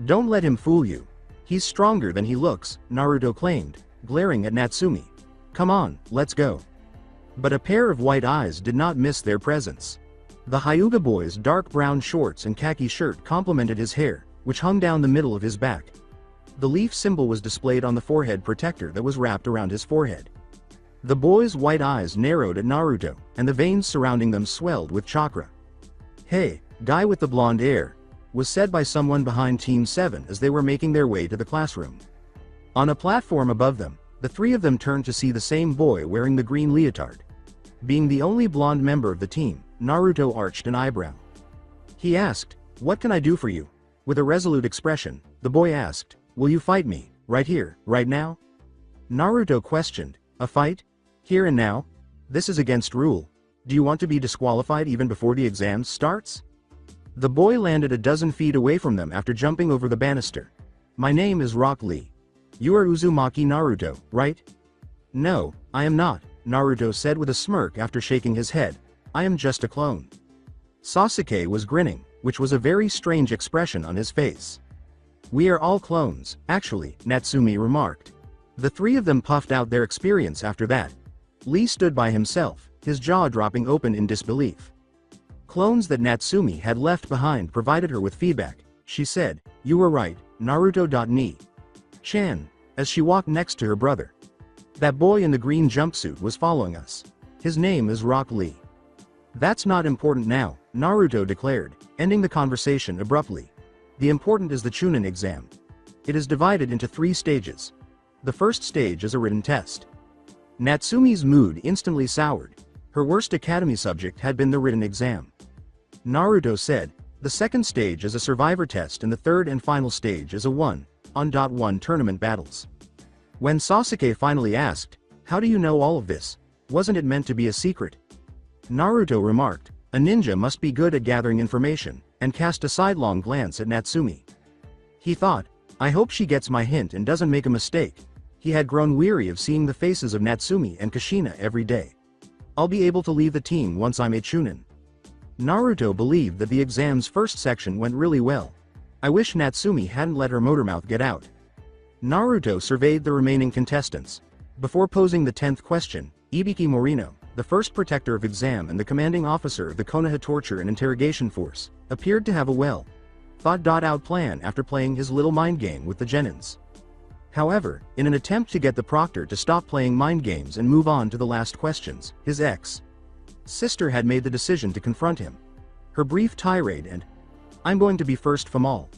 Don't let him fool you. He's stronger than he looks," Naruto claimed, glaring at Natsumi. "Come on, let's go." But a pair of white eyes did not miss their presence. The Hyuga boy's dark brown shorts and khaki shirt complemented his hair, which hung down the middle of his back. The leaf symbol was displayed on the forehead protector that was wrapped around his forehead. The boy's white eyes narrowed at Naruto, and the veins surrounding them swelled with chakra. "Hey, guy with the blonde hair," was said by someone behind Team 7 as they were making their way to the classroom. On a platform above them, the three of them turned to see the same boy wearing the green leotard. Being the only blonde member of the team, Naruto arched an eyebrow. He asked, "What can I do for you?" With a resolute expression, the boy asked, "Will you fight me, right here, right now?" Naruto questioned, "A fight? Here and now? This is against rule. Do you want to be disqualified even before the exam starts?" The boy landed a dozen feet away from them after jumping over the banister. "My name is Rock Lee. You are Uzumaki Naruto, right?" "No, I am not," Naruto said with a smirk after shaking his head. "I am just a clone." Sasuke was grinning, which was a very strange expression on his face. "We are all clones, actually," Natsumi remarked. The three of them puffed out their experience after that. Lee stood by himself, his jaw dropping open in disbelief. Clones that Natsumi had left behind provided her with feedback. She said, "You were right, Naruto.ni. Chan," as she walked next to her brother. "That boy in the green jumpsuit was following us. His name is Rock Lee." "That's not important now," Naruto declared, ending the conversation abruptly. "The important is the Chunin exam. It is divided into 3 stages. The first stage is a written test." Natsumi's mood instantly soured. Her worst academy subject had been the written exam. Naruto said, "The second stage is a survivor test and the third and final stage is a 1-on-1 tournament battles." When Sasuke finally asked, "How do you know all of this? Wasn't it meant to be a secret?" Naruto remarked, "A ninja must be good at gathering information," and cast a sidelong glance at Natsumi. He thought, "I hope she gets my hint and doesn't make a mistake." He had grown weary of seeing the faces of Natsumi and Kushina every day. "I'll be able to leave the team once I'm a Chunin." Naruto believed that the exam's first section went really well. I wish Natsumi hadn't let her motormouth get out. Naruto surveyed the remaining contestants. Before posing the 10th question, Ibiki Morino, the first protector of exam and the commanding officer of the Konoha Torture and Interrogation Force, appeared to have a well-thought-out plan after playing his little mind game with the genins. However, in an attempt to get the proctor to stop playing mind games and move on to the last questions, his ex-sister had made the decision to confront him. Her brief tirade and "I'm going to be first from all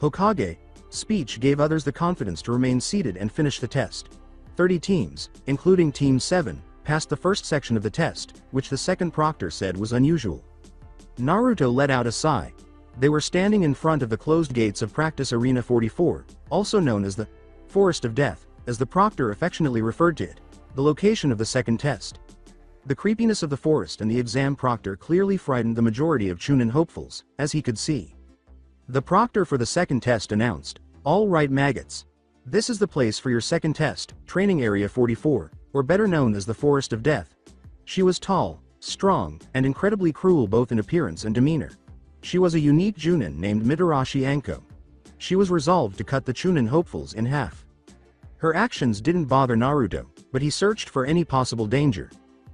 Hokage" speech gave others the confidence to remain seated and finish the test. 30 teams, including Team 7, passed the first section of the test, which the second proctor said was unusual. Naruto let out a sigh. They were standing in front of the closed gates of Practice Arena 44, also known as the Forest of Death, as the proctor affectionately referred to it, the location of the second test. The creepiness of the forest and the exam proctor clearly frightened the majority of Chunin hopefuls, as he could see. The proctor for the second test announced, "All right maggots. This is the place for your second test, Training Area 44, or better known as the Forest of Death." She was tall, strong, and incredibly cruel both in appearance and demeanor. She was a unique Junin named Mitarashi Anko. She was resolved to cut the Chunin hopefuls in half. Her actions didn't bother Naruto, but he searched for any possible danger.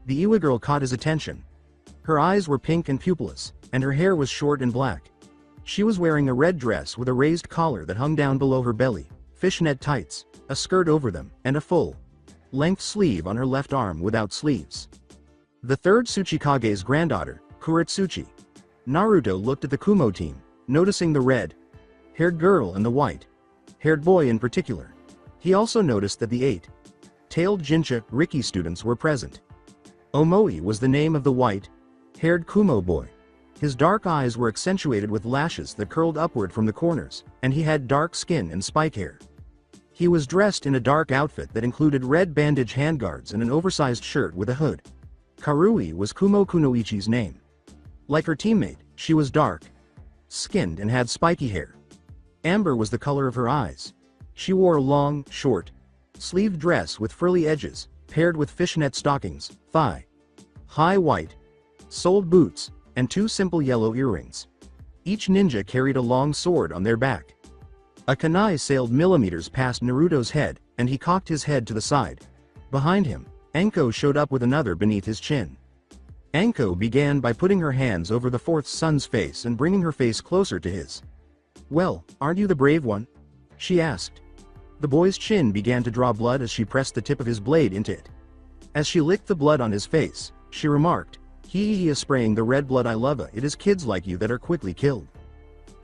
The Iwa girl caught his attention. Her eyes were pink and pupilless, and her hair was short and black. She was wearing a red dress with a raised collar that hung down below her belly, fishnet tights, a skirt over them, and a full-length sleeve on her left arm without sleeves. The third Tsuchikage's granddaughter, Kuretsuchi. Naruto looked at the Kumo team, noticing the red-haired girl and the white-haired boy in particular. He also noticed that the eight-tailed Jincha Riki students were present. Omoi was the name of the white-haired Kumo boy. His dark eyes were accentuated with lashes that curled upward from the corners, and he had dark skin and spike hair. He was dressed in a dark outfit that included red bandage handguards and an oversized shirt with a hood. Karui was Kumo Kunoichi's name. Like her teammate, she was dark-skinned and had spiky hair. Amber was the color of her eyes. She wore a long, short-sleeved dress with frilly edges, paired with fishnet stockings, thigh-high white-soled boots, and two simple yellow earrings. Each ninja carried a long sword on their back. A kunai sailed millimeters past Naruto's head, and he cocked his head to the side. Behind him, Anko showed up with another beneath his chin. Anko began by putting her hands over the fourth son's face and bringing her face closer to his. "Well, aren't you the brave one?" she asked. The boy's chin began to draw blood as she pressed the tip of his blade into it. As she licked the blood on his face, she remarked, "He is spraying the red blood I love. It is kids like you that are quickly killed."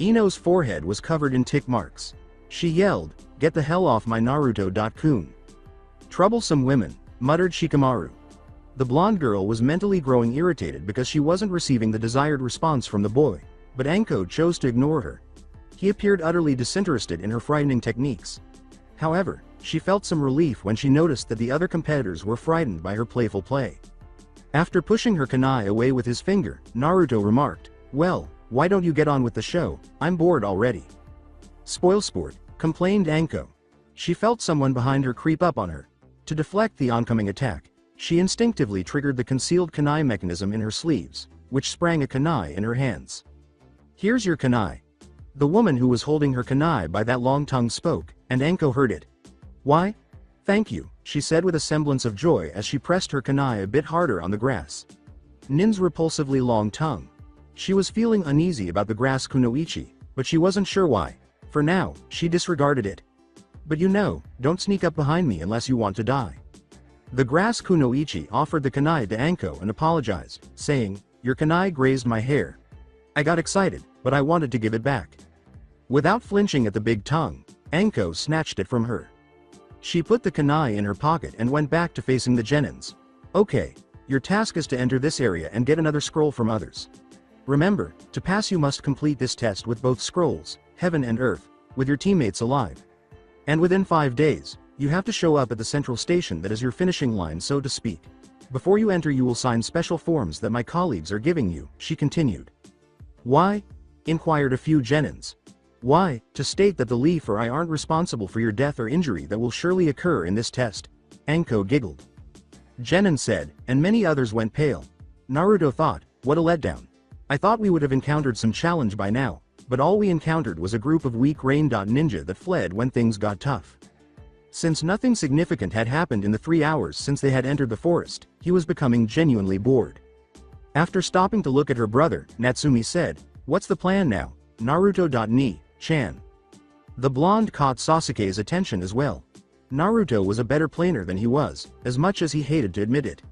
Ino's forehead was covered in tick marks. She yelled, "Get the hell off my Naruto-kun." "Troublesome women," muttered Shikamaru. The blonde girl was mentally growing irritated because she wasn't receiving the desired response from the boy, but Anko chose to ignore her. He appeared utterly disinterested in her frightening techniques. However, she felt some relief when she noticed that the other competitors were frightened by her playful play. After pushing her kunai away with his finger, Naruto remarked, "Well, why don't you get on with the show? I'm bored already." "Spoil sport," complained Anko. She felt someone behind her creep up on her. To deflect the oncoming attack, she instinctively triggered the concealed kunai mechanism in her sleeves, which sprang a kunai in her hands. "Here's your kunai." The woman who was holding her kunai by that long tongue spoke, and Anko heard it. "Why? Thank you," she said with a semblance of joy as she pressed her kunai a bit harder on the grass. Nin's repulsively long tongue. She was feeling uneasy about the grass kunoichi, but she wasn't sure why. For now, she disregarded it. "But you know, don't sneak up behind me unless you want to die." The grass kunoichi offered the kunai to Anko and apologized, saying, "Your kunai grazed my hair. I got excited, but I wanted to give it back." Without flinching at the big tongue, Anko snatched it from her. She put the kunai in her pocket and went back to facing the genins. "Okay, your task is to enter this area and get another scroll from others. Remember, to pass you must complete this test with both scrolls, heaven and earth, with your teammates alive. And within 5 days, you have to show up at the central station that is your finishing line, so to speak. Before you enter you will sign special forms that my colleagues are giving you," she continued. "Why?" inquired a few genins. "Why, to state that the Leaf or I aren't responsible for your death or injury that will surely occur in this test." Anko giggled. Genin said, and many others went pale. Naruto thought, what a letdown. I thought we would have encountered some challenge by now, but all we encountered was a group of weak rain ninja that fled when things got tough. Since nothing significant had happened in the 3 hours since they had entered the forest, he was becoming genuinely bored. After stopping to look at her brother, Natsumi said, "What's the plan now, Naruto.ni-chan?" The blonde caught Sasuke's attention as well. Naruto was a better planer than he was, as much as he hated to admit it.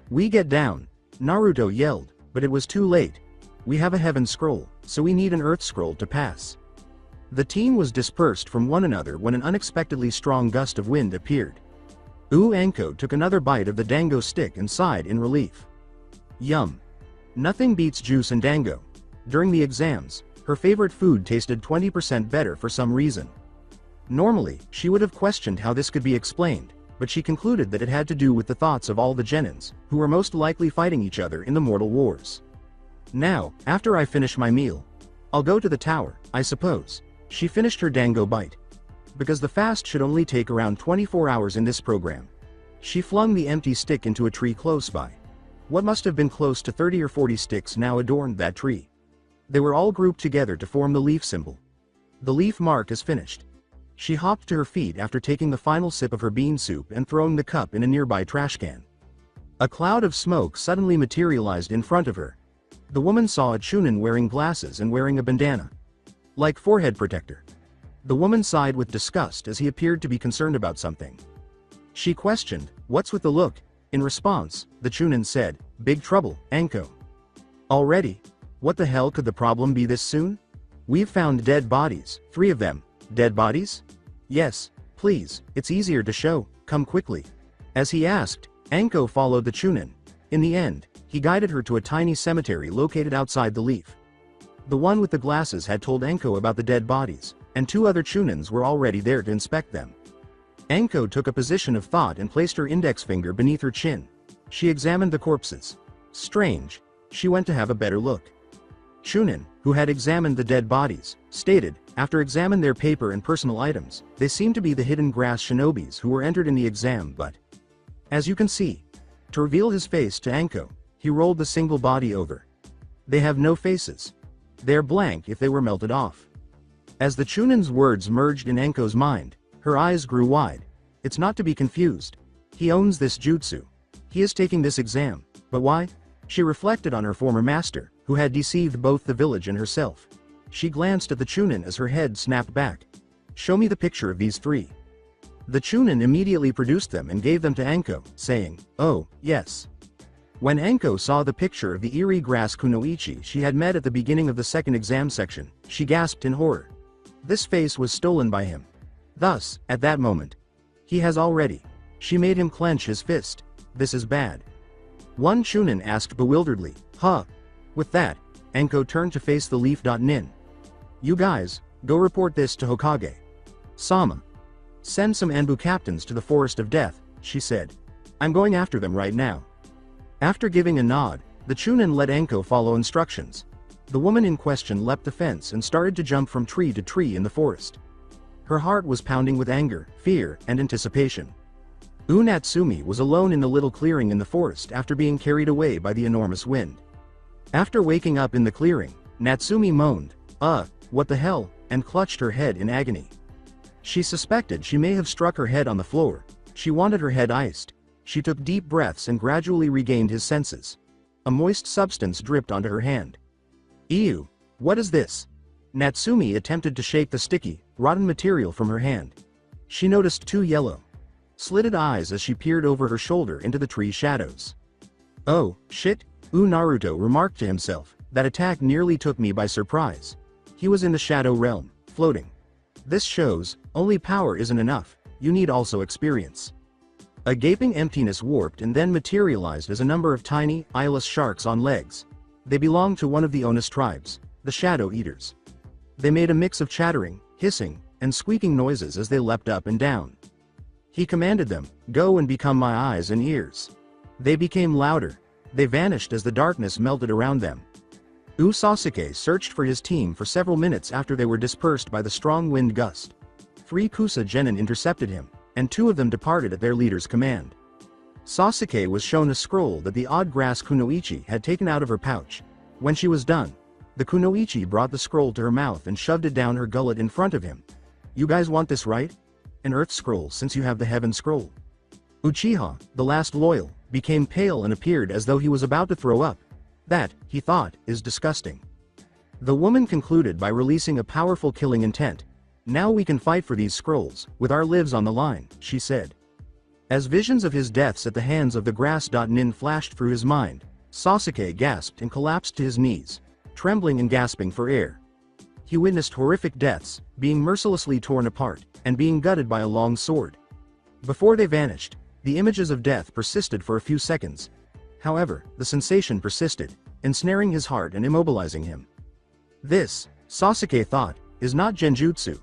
"We get down," Naruto yelled, but it was too late. "We have a heaven scroll, so we need an earth scroll to pass." The team was dispersed from one another when an unexpectedly strong gust of wind appeared. Anko took another bite of the dango stick and sighed in relief. Yum. Nothing beats juice and dango. During the exams, her favorite food tasted 20% better for some reason. Normally, she would have questioned how this could be explained, but she concluded that it had to do with the thoughts of all the genins, who were most likely fighting each other in the mortal wars. "Now, after I finish my meal, I'll go to the tower, I suppose." She finished her dango bite. Because the fast should only take around 24 hours in this program. She flung the empty stick into a tree close by. What must have been close to 30 or 40 sticks now adorned that tree. They were all grouped together to form the leaf symbol. The leaf mark is finished. She hopped to her feet after taking the final sip of her bean soup and throwing the cup in a nearby trash can. A cloud of smoke suddenly materialized in front of her. The woman saw a chunin wearing glasses and wearing a bandana. Like forehead protector. The woman sighed with disgust as he appeared to be concerned about something. She questioned, "What's with the look?" In response, the Chunin said, "Big trouble, Anko." "Already? What the hell could the problem be this soon? We've found dead bodies, 3 of them." "Dead bodies?" "Yes, please, it's easier to show, come quickly." As he asked, Anko followed the Chunin. In the end, he guided her to a tiny cemetery located outside the leaf. The one with the glasses had told Anko about the dead bodies, and 2 other Chunins were already there to inspect them. Anko took a position of thought and placed her index finger beneath her chin. She examined the corpses. Strange. She went to have a better look. Chunin, who had examined the dead bodies, stated, after examining their paper and personal items, they seemed to be the hidden grass shinobis who were entered in the exam, but as you can see, to reveal his face to Anko, he rolled the single body over. They have no faces. They're blank if they were melted off. As the Chunin's words merged in Anko's mind, her eyes grew wide. It's not to be confused. He owns this jutsu. He is taking this exam, but why? She reflected on her former master, who had deceived both the village and herself. She glanced at the Chunin as her head snapped back. "Show me the picture of these 3. The Chunin immediately produced them and gave them to Anko, saying, "Oh, yes." When Anko saw the picture of the eerie grass kunoichi she had met at the beginning of the second exam section, she gasped in horror. This face was stolen by him. Thus, at that moment, he has already. She made him clench his fist. This is bad. One Chunin asked bewilderedly, "Huh?" With that, Anko turned to face the leaf.nin. "You guys, go report this to Hokage. Sama. Send some Anbu captains to the Forest of Death," she said. "I'm going after them right now." After giving a nod, the Chunin let Anko follow instructions. The woman in question leapt the fence and started to jump from tree to tree in the forest. Her heart was pounding with anger, fear, and anticipation. Natsumi was alone in the little clearing in the forest after being carried away by the enormous wind. After waking up in the clearing, Natsumi moaned, what the hell?" and clutched her head in agony. She suspected she may have struck her head on the floor. She wanted her head iced. She took deep breaths and gradually regained his senses. A moist substance dripped onto her hand. "Ew, what is this?" Natsumi attempted to shake the sticky, rotten material from her hand. She noticed 2 yellow, slitted eyes as she peered over her shoulder into the tree shadows. "Oh, shit," Naruto remarked to himself, "that attack nearly took me by surprise." He was in the shadow realm, floating. This shows, only power isn't enough, you need also experience. A gaping emptiness warped and then materialized as a number of tiny, eyeless sharks on legs. They belonged to one of the Onus tribes, the Shadow Eaters. They made a mix of chattering, hissing, and squeaking noises as they leapt up and down. He commanded them, "Go and become my eyes and ears." They became louder. They vanished as the darkness melted around them. Sasuke searched for his team for several minutes after they were dispersed by the strong wind gust. 3 Kusa genin intercepted him, and 2 of them departed at their leader's command. Sasuke was shown a scroll that the odd grass kunoichi had taken out of her pouch. When she was done, the kunoichi brought the scroll to her mouth and shoved it down her gullet in front of him. "You guys want this, right? An earth scroll since you have the heaven scroll." Uchiha, the last loyal, became pale and appeared as though he was about to throw up. That, he thought, is disgusting. The woman concluded by releasing a powerful killing intent. "Now we can fight for these scrolls, with our lives on the line," she said. As visions of his deaths at the hands of the grass.nin flashed through his mind, Sasuke gasped and collapsed to his knees, trembling and gasping for air. He witnessed horrific deaths, being mercilessly torn apart, and being gutted by a long sword. Before they vanished, the images of death persisted for a few seconds. However, the sensation persisted, ensnaring his heart and immobilizing him. This, Sasuke thought, is not genjutsu.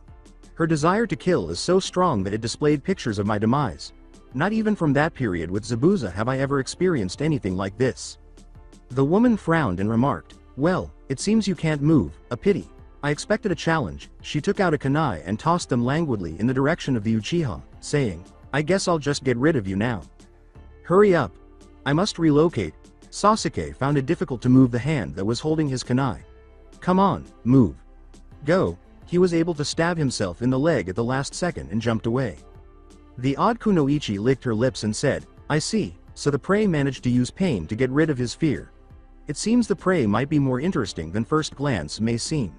Her desire to kill is so strong that it displayed pictures of my demise. Not even from that period with Zabuza have I ever experienced anything like this. The woman frowned and remarked, "Well, it seems you can't move, a pity. I expected a challenge." She took out a kunai and tossed them languidly in the direction of the Uchiha, saying, "I guess I'll just get rid of you now. Hurry up. I must relocate." Sasuke found it difficult to move the hand that was holding his kunai. "Come on, move. Go." He was able to stab himself in the leg at the last second and jumped away. The odd kunoichi licked her lips and said, "I see, so the prey managed to use pain to get rid of his fear. It seems the prey might be more interesting than first glance may seem."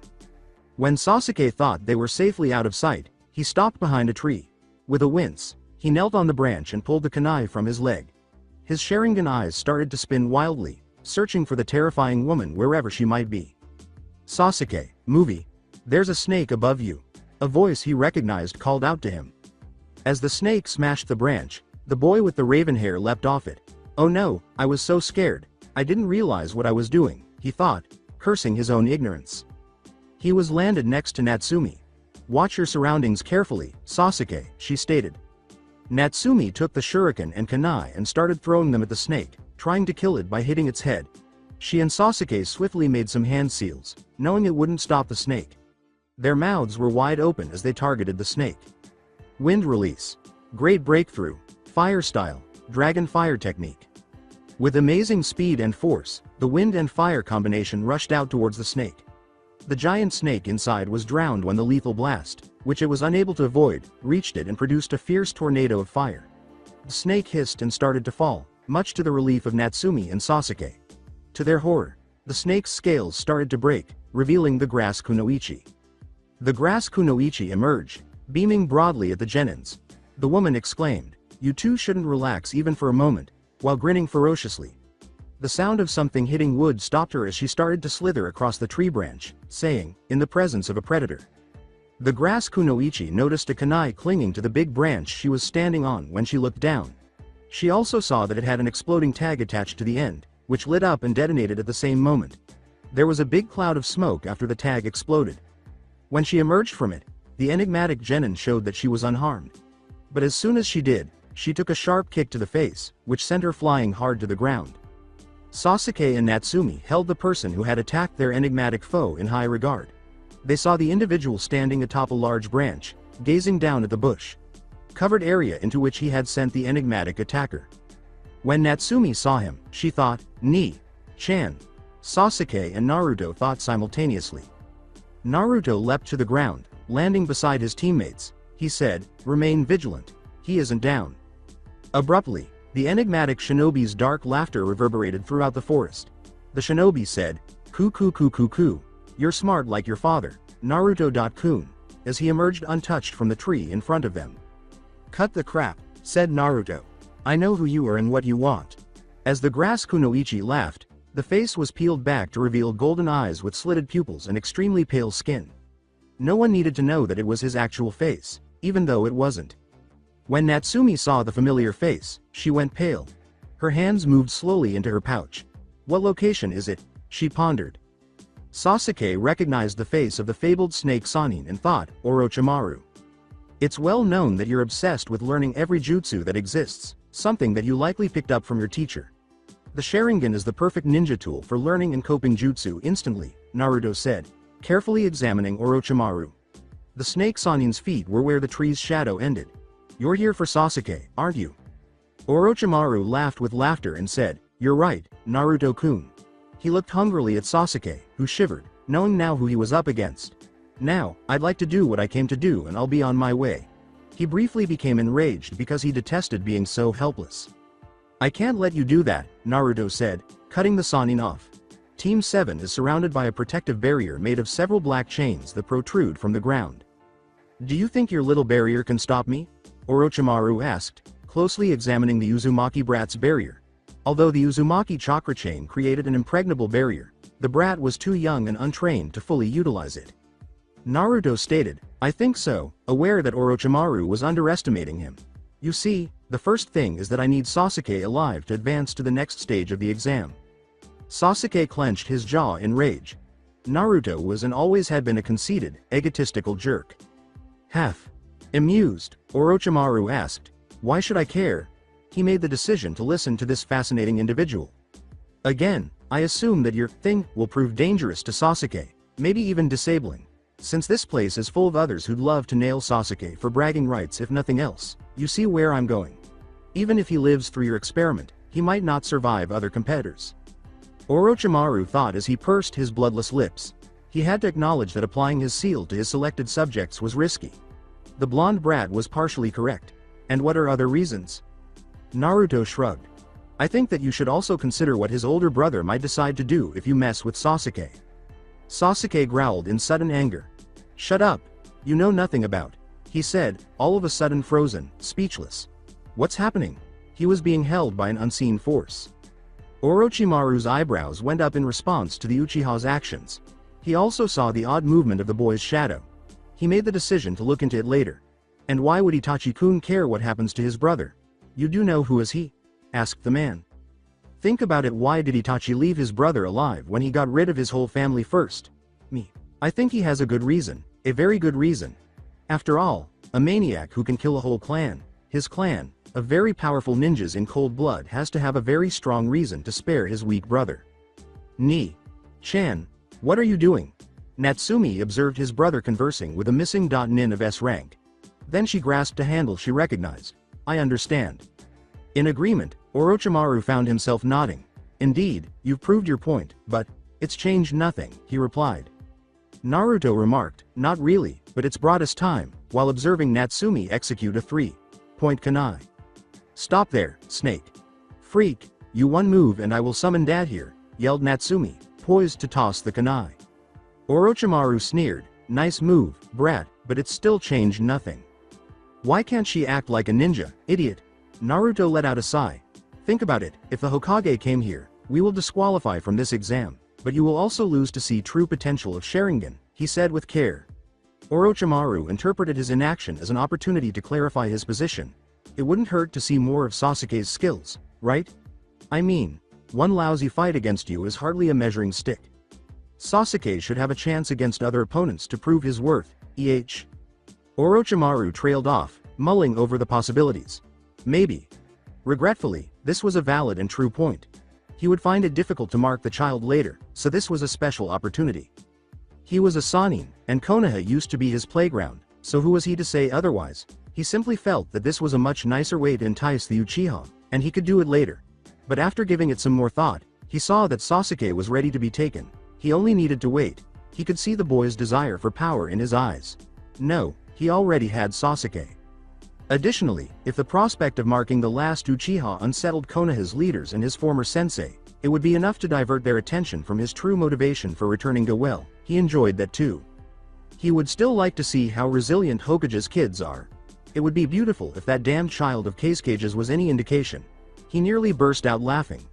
When Sasuke thought they were safely out of sight, he stopped behind a tree. With a wince, he knelt on the branch and pulled the kunai from his leg. His Sharingan eyes started to spin wildly, searching for the terrifying woman wherever she might be. "Sasuke, movie. There's a snake above you." A voice he recognized called out to him. As the snake smashed the branch, the boy with the raven hair leapt off it. "Oh no, I was so scared. I didn't realize what I was doing," he thought, cursing his own ignorance. He was landed next to Natsumi. "Watch your surroundings carefully, Sasuke," she stated. Natsumi took the shuriken and kunai and started throwing them at the snake, trying to kill it by hitting its head. She and Sasuke swiftly made some hand seals, knowing it wouldn't stop the snake. Their mouths were wide open as they targeted the snake. Wind release. Great breakthrough. Fire style. Dragon fire technique. With amazing speed and force, the wind and fire combination rushed out towards the snake. The giant snake inside was drowned when the lethal blast, which it was unable to avoid, reached it and produced a fierce tornado of fire. The snake hissed and started to fall, much to the relief of Natsumi and Sasuke. To their horror, the snake's scales started to break, revealing the grass kunoichi. The grass kunoichi emerged, beaming broadly at the genins. The woman exclaimed, "You two shouldn't relax even for a moment," while grinning ferociously. The sound of something hitting wood stopped her as she started to slither across the tree branch, saying, "In the presence of a predator." The grass kunoichi noticed a kunai clinging to the big branch she was standing on when she looked down. She also saw that it had an exploding tag attached to the end, which lit up and detonated at the same moment. There was a big cloud of smoke after the tag exploded. When she emerged from it, the enigmatic genin showed that she was unharmed. But as soon as she did, she took a sharp kick to the face, which sent her flying hard to the ground. Sasuke and Natsumi held the person who had attacked their enigmatic foe in high regard. They saw the individual standing atop a large branch, gazing down at the bush covered area into which he had sent the enigmatic attacker. When Natsumi saw him, she thought, "Ni-chan." Sasuke and Naruto thought simultaneously. Naruto leapt to the ground, landing beside his teammates. He said, "Remain vigilant. He isn't down." Abruptly, the enigmatic shinobi's dark laughter reverberated throughout the forest. The shinobi said, "Ku, you're smart like your father, Naruto-kun," as he emerged untouched from the tree in front of them. "Cut the crap," said Naruto. "I know who you are and what you want." As the grass kunoichi laughed, the face was peeled back to reveal golden eyes with slitted pupils and extremely pale skin. No one needed to know that it was his actual face, even though it wasn't. When Natsumi saw the familiar face, she went pale. Her hands moved slowly into her pouch. "What location is it?" she pondered. Sasuke recognized the face of the fabled snake Sannin and thought, "Orochimaru. It's well known that you're obsessed with learning every jutsu that exists, something that you likely picked up from your teacher. The Sharingan is the perfect ninja tool for learning and coping jutsu instantly," Naruto said, carefully examining Orochimaru. The snake Sannin's feet were where the tree's shadow ended. "You're here for Sasuke, aren't you?" Orochimaru laughed with laughter and said, "You're right, Naruto-kun." He looked hungrily at Sasuke, who shivered, knowing now who he was up against. "Now, I'd like to do what I came to do and I'll be on my way." He briefly became enraged because he detested being so helpless. "I can't let you do that," Naruto said, cutting the Sannin off. Team 7 is surrounded by a protective barrier made of several black chains that protrude from the ground. "Do you think your little barrier can stop me?" Orochimaru asked, closely examining the Uzumaki brat's barrier. Although the Uzumaki chakra chain created an impregnable barrier, the brat was too young and untrained to fully utilize it. Naruto stated, "I think so," aware that Orochimaru was underestimating him. "You see, the first thing is that I need Sasuke alive to advance to the next stage of the exam." Sasuke clenched his jaw in rage. Naruto was and always had been a conceited, egotistical jerk. Half amused, Orochimaru asked, "Why should I care?" He made the decision to listen to this fascinating individual. "Again, I assume that your thing will prove dangerous to Sasuke, maybe even disabling. Since this place is full of others who'd love to nail Sasuke for bragging rights if nothing else, you see where I'm going. Even if he lives through your experiment, he might not survive other competitors." Orochimaru thought as he pursed his bloodless lips. He had to acknowledge that applying his seal to his selected subjects was risky. The blonde brat was partially correct. And what are other reasons? Naruto shrugged. "I think that you should also consider what his older brother might decide to do if you mess with Sasuke." Sasuke growled in sudden anger. Shut up. You know nothing about, he said, all of a sudden frozen, speechless. What's happening? He was being held by an unseen force. Orochimaru's eyebrows went up in response to the Uchiha's actions. He also saw the odd movement of the boy's shadow. He made the decision to look into it later. And why would Itachi-kun care what happens to his brother? You do know who is he? Asked the man. Think about it, why did Itachi leave his brother alive when he got rid of his whole family first? Me. I think he has a good reason, a very good reason. After all, a maniac who can kill a whole clan, his clan, of very powerful ninjas in cold blood has to have a very strong reason to spare his weak brother. Chan, what are you doing? Natsumi observed his brother conversing with a missing nin of S rank. Then she grasped a handle she recognized. I understand. In agreement, Orochimaru found himself nodding. Indeed, you've proved your point, but it's changed nothing, he replied. Naruto remarked, not really, but it's brought us time, while observing Natsumi execute a 3-point kunai. Stop there, Snake. Freak, you one move and I will summon Dad here, yelled Natsumi, poised to toss the kunai. Orochimaru sneered, nice move, brat, but it's still changed nothing. Why can't she act like a ninja, idiot? Naruto let out a sigh. Think about it, if the Hokage came here, we will disqualify from this exam, but you will also lose to see true potential of Sharingan, he said with care. Orochimaru interpreted his inaction as an opportunity to clarify his position. It wouldn't hurt to see more of Sasuke's skills, right? I mean, one lousy fight against you is hardly a measuring stick. Sasuke should have a chance against other opponents to prove his worth, Orochimaru trailed off, mulling over the possibilities. Maybe. Regretfully, this was a valid and true point. He would find it difficult to mark the child later, so this was a special opportunity. He was a Sannin, and Konoha used to be his playground, so who was he to say otherwise? He simply felt that this was a much nicer way to entice the Uchiha, and he could do it later. But after giving it some more thought, he saw that Sasuke was ready to be taken. He only needed to wait. He could see the boy's desire for power in his eyes. No, he already had Sasuke. Additionally, if the prospect of marking the last Uchiha unsettled Konoha's leaders and his former sensei, it would be enough to divert their attention from his true motivation for returning to well. He enjoyed that too. He would still like to see how resilient Hokage's kids are. It would be beautiful if that damned child of Kage's was any indication. He nearly burst out laughing.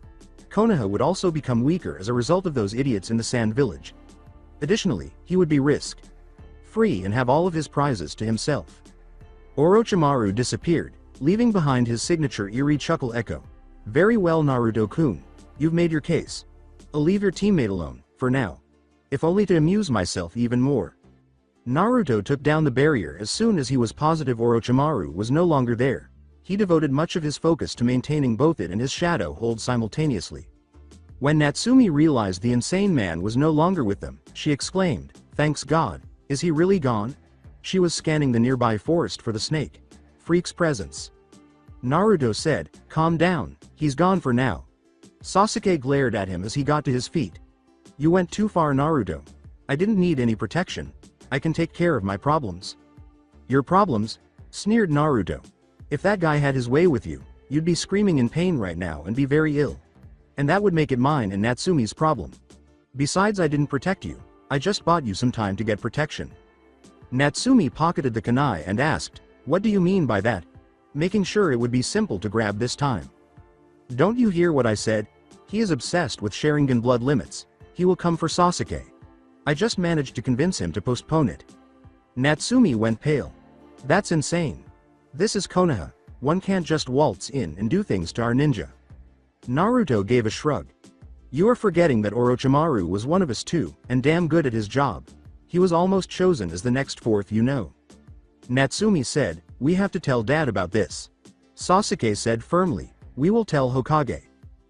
Konoha would also become weaker as a result of those idiots in the Sand Village. Additionally, he would be risk-free and have all of his prizes to himself. Orochimaru disappeared, leaving behind his signature eerie chuckle echo. Very well, Naruto-kun. You've made your case. I'll leave your teammate alone, for now. If only to amuse myself even more. Naruto took down the barrier as soon as he was positive Orochimaru was no longer there. He devoted much of his focus to maintaining both it and his shadow hold simultaneously. When Natsumi realized the insane man was no longer with them, she exclaimed, "Thanks God, is he really gone?" She was scanning the nearby forest for the snake. Freak's presence. Naruto said, "Calm down, he's gone for now." Sasuke glared at him as he got to his feet. "You went too far, Naruto. I didn't need any protection. I can take care of my problems." "Your problems?" sneered Naruto. "If that guy had his way with you, you'd be screaming in pain right now and be very ill. And that would make it mine and Natsumi's problem. Besides, I didn't protect you, I just bought you some time to get protection." Natsumi pocketed the kunai and asked, "What do you mean by that?" making sure it would be simple to grab this time. "Don't you hear what I said? He is obsessed with Sharingan blood limits. He will come for Sasuke. I just managed to convince him to postpone it." Natsumi went pale. "That's insane. This is Konoha. One can't just waltz in and do things to our ninja." Naruto gave a shrug. "You are forgetting that Orochimaru was one of us too, and damn good at his job. He was almost chosen as the next fourth, you know." Natsumi said, "We have to tell Dad about this." Sasuke said firmly, "We will tell Hokage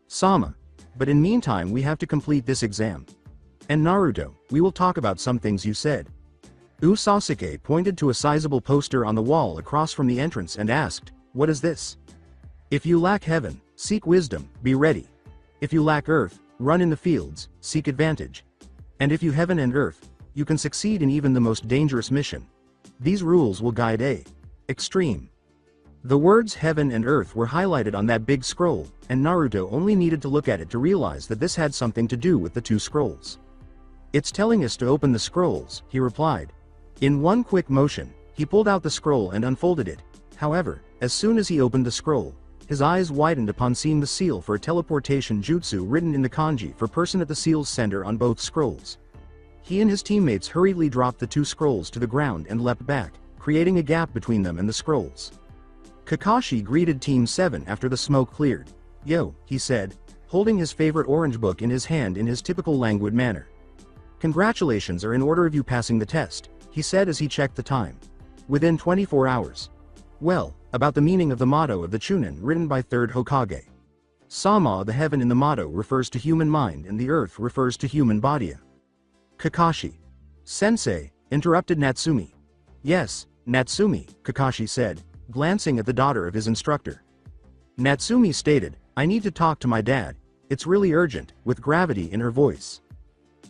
Sama. But in meantime we have to complete this exam. And Naruto, we will talk about some things you said." Sasuke pointed to a sizable poster on the wall across from the entrance and asked, "What is this?" "If you lack heaven, seek wisdom, be ready. If you lack earth, run in the fields, seek advantage. And if you heaven and earth, you can succeed in even the most dangerous mission. These rules will guide extreme." The words heaven and earth were highlighted on that big scroll, and Naruto only needed to look at it to realize that this had something to do with the two scrolls. "It's telling us to open the scrolls," he replied. In one quick motion, he pulled out the scroll and unfolded it. However, as soon as he opened the scroll, his eyes widened upon seeing the seal for a teleportation jutsu written in the kanji for person at the seal's center on both scrolls. He and his teammates hurriedly dropped the two scrolls to the ground and leapt back, creating a gap between them and the scrolls. Kakashi greeted Team 7 after the smoke cleared. "Yo," he said, holding his favorite orange book in his hand in his typical languid manner. "Congratulations are in order of you passing the test," he said as he checked the time. "Within 24 hours. Well, about the meaning of the motto of the Chunin written by 3rd Hokage. Sama, the heaven in the motto refers to human mind and the earth refers to human body." Kakashi. "Sensei," interrupted Natsumi. "Yes, Natsumi," Kakashi said, glancing at the daughter of his instructor. Natsumi stated, "I need to talk to my dad. It's really urgent," with gravity in her voice.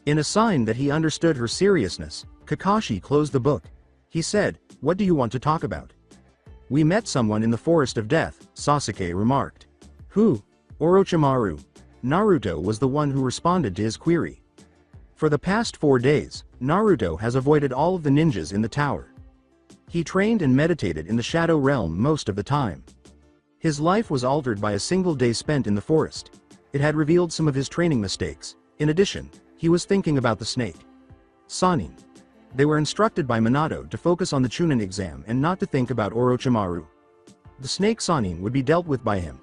In a sign that he understood her seriousness, Kakashi closed the book. He said, "What do you want to talk about?" "We met someone in the Forest of Death," Sasuke remarked. "Who?" "Orochimaru." Naruto was the one who responded to his query. "For the past 4 days, Naruto has avoided all of the ninjas in the tower. He trained and meditated in the Shadow Realm most of the time. His life was altered by a single day spent in the forest. It had revealed some of his training mistakes. In addition, he was thinking about the snake Sanin. They were instructed by Minato to focus on the Chunin exam and not to think about Orochimaru. The snake Sanin would be dealt with by him.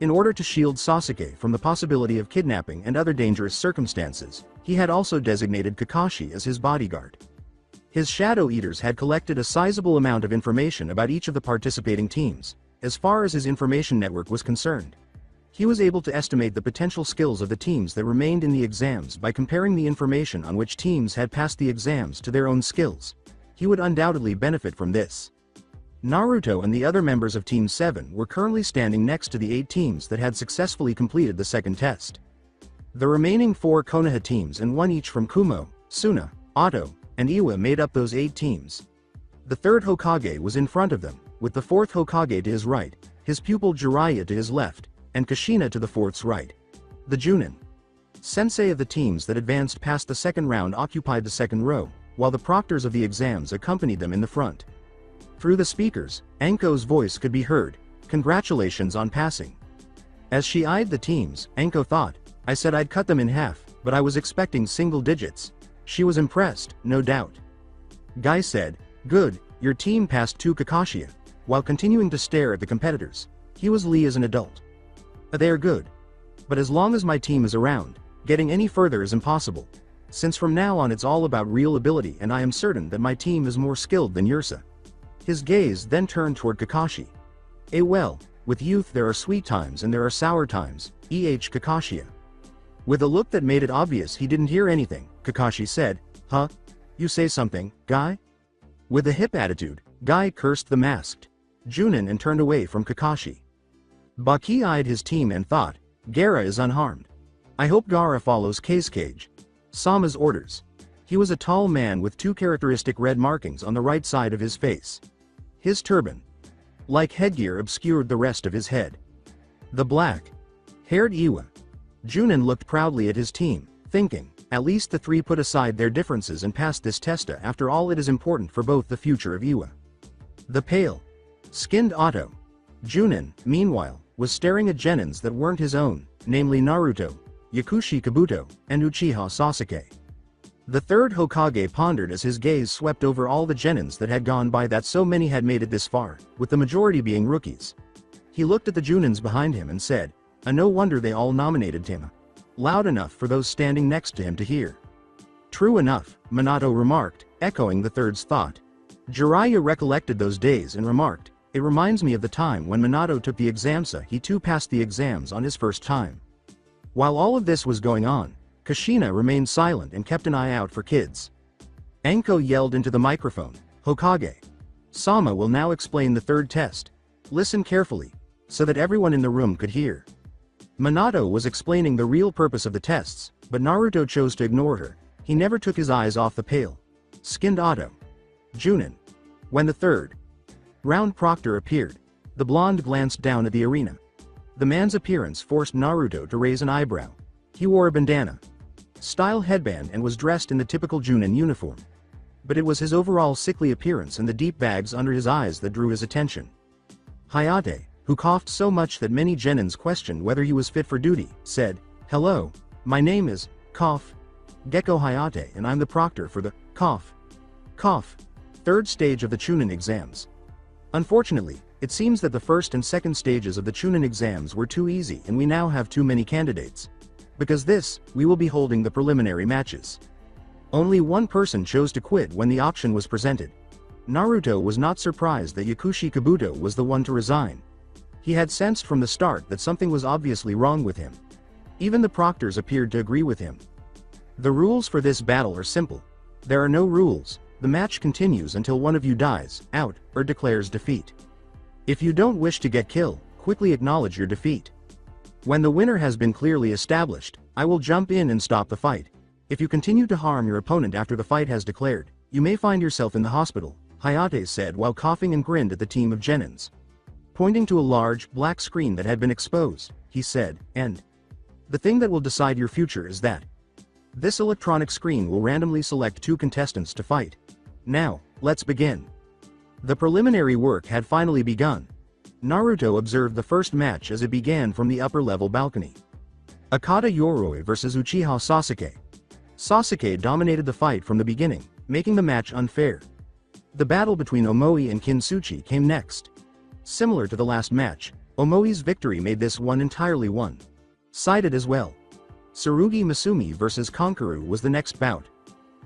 In order to shield Sasuke from the possibility of kidnapping and other dangerous circumstances, he had also designated Kakashi as his bodyguard. His Shadow Eaters had collected a sizable amount of information about each of the participating teams. As far as his information network was concerned, he was able to estimate the potential skills of the teams that remained in the exams by comparing the information on which teams had passed the exams to their own skills. He would undoubtedly benefit from this. Naruto and the other members of Team 7 were currently standing next to the 8 teams that had successfully completed the second test. The remaining 4 Konoha teams and 1 each from Kumo, Suna, Otto, and Iwa made up those 8 teams. The 3rd Hokage was in front of them, with the 4th Hokage to his right, his pupil Jiraiya to his left, and Kushina to the 4th's right. The Junin Sensei of the teams that advanced past the second round occupied the second row, while the proctors of the exams accompanied them in the front. Through the speakers, Anko's voice could be heard, "Congratulations on passing." As she eyed the teams, Anko thought, "I said I'd cut them in half, but I was expecting single digits." She was impressed, no doubt. Guy said, "Good, your team passed 2 Kakashi," while continuing to stare at the competitors. He was Lee as an adult. "They're good. But as long as my team is around, getting any further is impossible. Since from now on it's all about real ability and I am certain that my team is more skilled than Ursa." His gaze then turned toward Kakashi. Well, with youth there are sweet times and there are sour times, Kakashi." With a look that made it obvious he didn't hear anything, Kakashi said, "Huh? You say something, Guy?" With a hip attitude, Guy cursed the masked Junin and turned away from Kakashi. Baki eyed his team and thought, "Gaara is unharmed. I hope Gaara follows Kage Sama's orders." He was a tall man with 2 characteristic red markings on the right side of his face. His turban, like headgear, obscured the rest of his head. The black-haired Iwa Junin looked proudly at his team, thinking, "At least the 3 put aside their differences and passed this testa. After all, it is important for both the future of Iwa." The pale-skinned Otto Junin, meanwhile, was staring at genins that weren't his own, namely Naruto, Yakushi Kabuto, and Uchiha Sasuke. The 3rd Hokage pondered as his gaze swept over all the genins that had gone by, that so many had made it this far, with the majority being rookies. He looked at the Junins behind him and said, No wonder they all nominated him." Loud enough for those standing next to him to hear. "True enough," Minato remarked, echoing the 3rd's thought. Jiraiya recollected those days and remarked, "It reminds me of the time when Minato took the examsa. He too passed the exams on his first time." While all of this was going on, Kushina remained silent and kept an eye out for kids. Anko yelled into the microphone, "Hokage Sama will now explain the 3rd test. Listen carefully," so that everyone in the room could hear. Minato was explaining the real purpose of the tests, but Naruto chose to ignore her. He never took his eyes off the pale-skinned Otto Junin. When the 3rd round proctor appeared, the blonde glanced down at the arena. The man's appearance forced Naruto to raise an eyebrow. He wore a bandana style headband and was dressed in the typical Junin uniform. but it was his overall sickly appearance and the deep bags under his eyes that drew his attention. Hayate, who coughed so much that many genins questioned whether he was fit for duty, said, "Hello, my name is, cough, Gecko Hayate and I'm the proctor for the, cough, third stage of the Chunin exams. Unfortunately, it seems that the first and second stages of the Chunin exams were too easy and we now have too many candidates. Because this, we will be holding the preliminary matches." Only one person chose to quit when the option was presented. Naruto was not surprised that Yakushi Kabuto was the one to resign. He had sensed from the start that something was obviously wrong with him. Even the proctors appeared to agree with him. The rules for this battle are simple. There are no rules, the match continues until one of you dies, out, or declares defeat. If you don't wish to get killed, quickly acknowledge your defeat. When the winner has been clearly established, I will jump in and stop the fight. If you continue to harm your opponent after the fight has declared, you may find yourself in the hospital, Hayate said while coughing and grinned at the team of genins. Pointing to a large, black screen that had been exposed, he said, "And the thing that will decide your future is that this electronic screen will randomly select 2 contestants to fight. Now, let's begin." The preliminary work had finally begun. Naruto observed the first match as it began from the upper-level balcony. Akata Yoroi vs Uchiha Sasuke. Sasuke dominated the fight from the beginning, making the match unfair. The battle between Omoi and Kintsuchi came next. Similar to the last match, Omoi's victory made this one entirely one-sided as well. Tsurugi Masumi vs Konkaru was the next bout.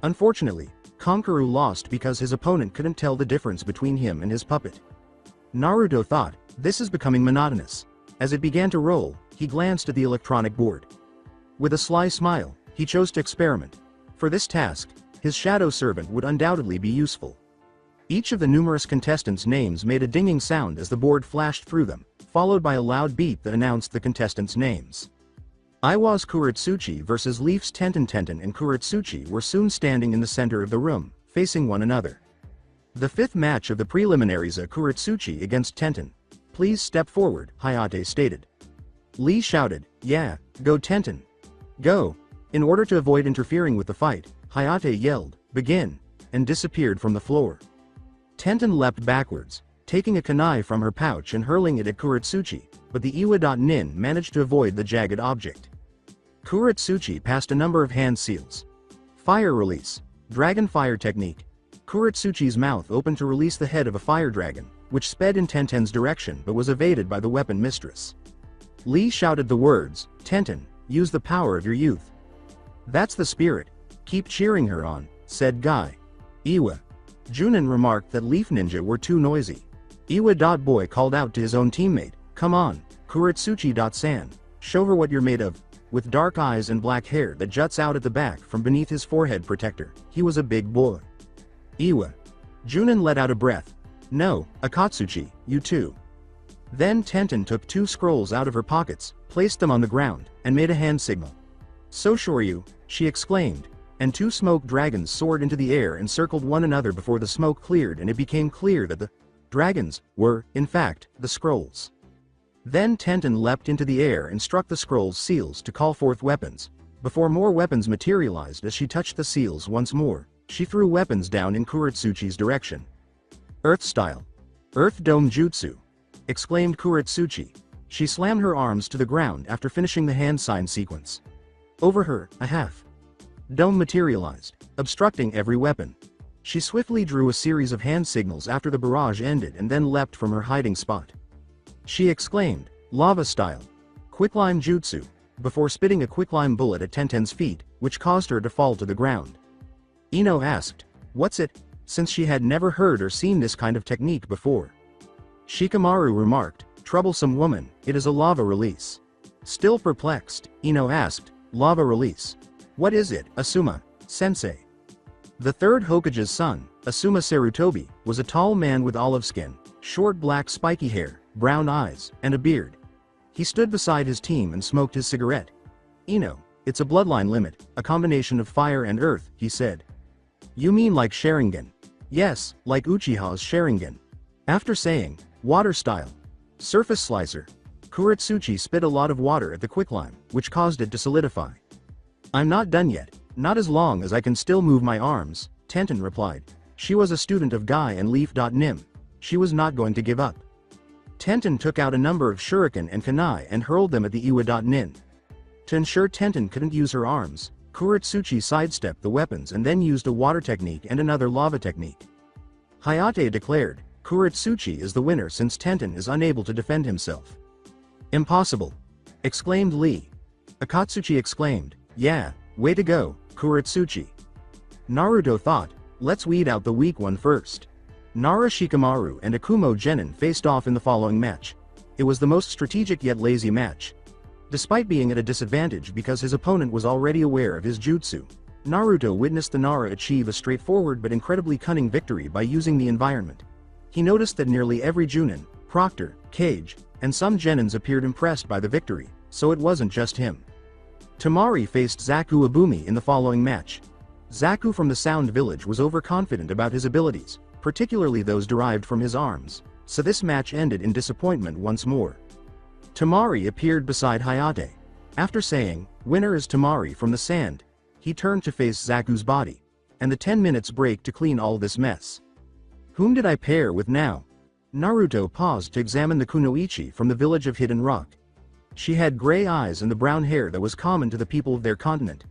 Unfortunately, Konkaru lost because his opponent couldn't tell the difference between him and his puppet. Naruto thought, this is becoming monotonous. As it began to roll, he glanced at the electronic board. With a sly smile, he chose to experiment. For this task, his shadow servant would undoubtedly be useful. Each of the numerous contestants' names made a dinging sound as the board flashed through them, followed by a loud beep that announced the contestants' names. Iwa's Kuretsuchi vs Leaf's Tenten and Kuretsuchi were soon standing in the center of the room, facing one another. The fifth match of the preliminaries, Kuretsuchi against Tenten. "Please step forward," Hayate stated. Lee shouted, "Yeah, go Tenten. Go." In order to avoid interfering with the fight, Hayate yelled, "Begin," and disappeared from the floor. Tenten leapt backwards, taking a kunai from her pouch and hurling it at Kuretsuchi, but the Iwa.Nin managed to avoid the jagged object. Kuretsuchi passed a number of hand seals. Fire release. Dragon fire technique. Kuretsuchi's mouth opened to release the head of a fire dragon, which sped in Tenten's direction but was evaded by the weapon mistress. Lee shouted the words, "Tenten, use the power of your youth." "That's the spirit. Keep cheering her on," said Guy. Iwa. Junin remarked that Leaf Ninja were too noisy. Iwa.Boy called out to his own teammate, "Come on, Kuretsuchi.San, show her what you're made of." With dark eyes and black hair that juts out at the back from beneath his forehead protector, he was a big boy. Iwa. Junin let out a breath. "No, Akatsuchi, you too." Then Tenten took 2 scrolls out of her pockets, placed them on the ground, and made a hand signal. "So Shoryu," she exclaimed, and 2 smoke dragons soared into the air and circled one another before the smoke cleared and it became clear that the dragons were, in fact, the scrolls. Then Tenten leapt into the air and struck the scroll's seals to call forth weapons. Before more weapons materialized as she touched the seals once more, she threw weapons down in Kuretsuchi's direction. "Earth style. Earth Dome Jutsu," exclaimed Kuretsuchi. She slammed her arms to the ground after finishing the hand sign sequence. Over her, a half dome materialized, obstructing every weapon. She swiftly drew a series of hand signals after the barrage ended and then leapt from her hiding spot. She exclaimed, "Lava style. Quicklime Jutsu," before spitting a quicklime bullet at Tenten's feet, which caused her to fall to the ground. Ino asked, "What's it?" since she had never heard or seen this kind of technique before. Shikamaru remarked, "Troublesome woman, it is a lava release." Still perplexed, Ino asked, "Lava release? What is it, Asuma, sensei?" The third Hokage's son, Asuma Sarutobi, was a tall man with olive skin, short black spiky hair, brown eyes, and a beard. He stood beside his team and smoked his cigarette. "Ino, it's a bloodline limit, a combination of fire and earth," he said. "You mean like Sharingan?" "Yes, like Uchiha's Sharingan." After saying, "Water style. Surface slicer," Kuretsuchi spit a lot of water at the quicklime, which caused it to solidify. "I'm not done yet, not as long as I can still move my arms," Tenten replied. She was a student of Guy and Leaf.nim. She was not going to give up. Tenten took out a number of shuriken and kunai and hurled them at the Iwa.nin. To ensure Tenten couldn't use her arms, Kuretsuchi sidestepped the weapons and then used a water technique and another lava technique. Hayate declared, Kuretsuchi is the winner since Tenten is unable to defend himself. Impossible! Exclaimed Lee. Akatsuchi exclaimed, yeah, way to go, Kuretsuchi. Naruto thought, let's weed out the weak one first. Nara Shikamaru and Akumo Genin faced off in the following match. It was the most strategic yet lazy match. Despite being at a disadvantage because his opponent was already aware of his jutsu, Naruto witnessed the Nara achieve a straightforward but incredibly cunning victory by using the environment. He noticed that nearly every Junin, Proctor, Cage, and some Genins appeared impressed by the victory, so it wasn't just him. Tamari faced Zaku Abumi in the following match. Zaku from the Sound Village was overconfident about his abilities, particularly those derived from his arms, so this match ended in disappointment once more. Tamari appeared beside Hayate. After saying, winner is Tamari from the sand, he turned to face Zaku's body, and the 10 minutes break to clean all this mess. Whom did I pair with now? Naruto paused to examine the kunoichi from the village of Hidden Rock. She had gray eyes and the brown hair that was common to the people of their continent.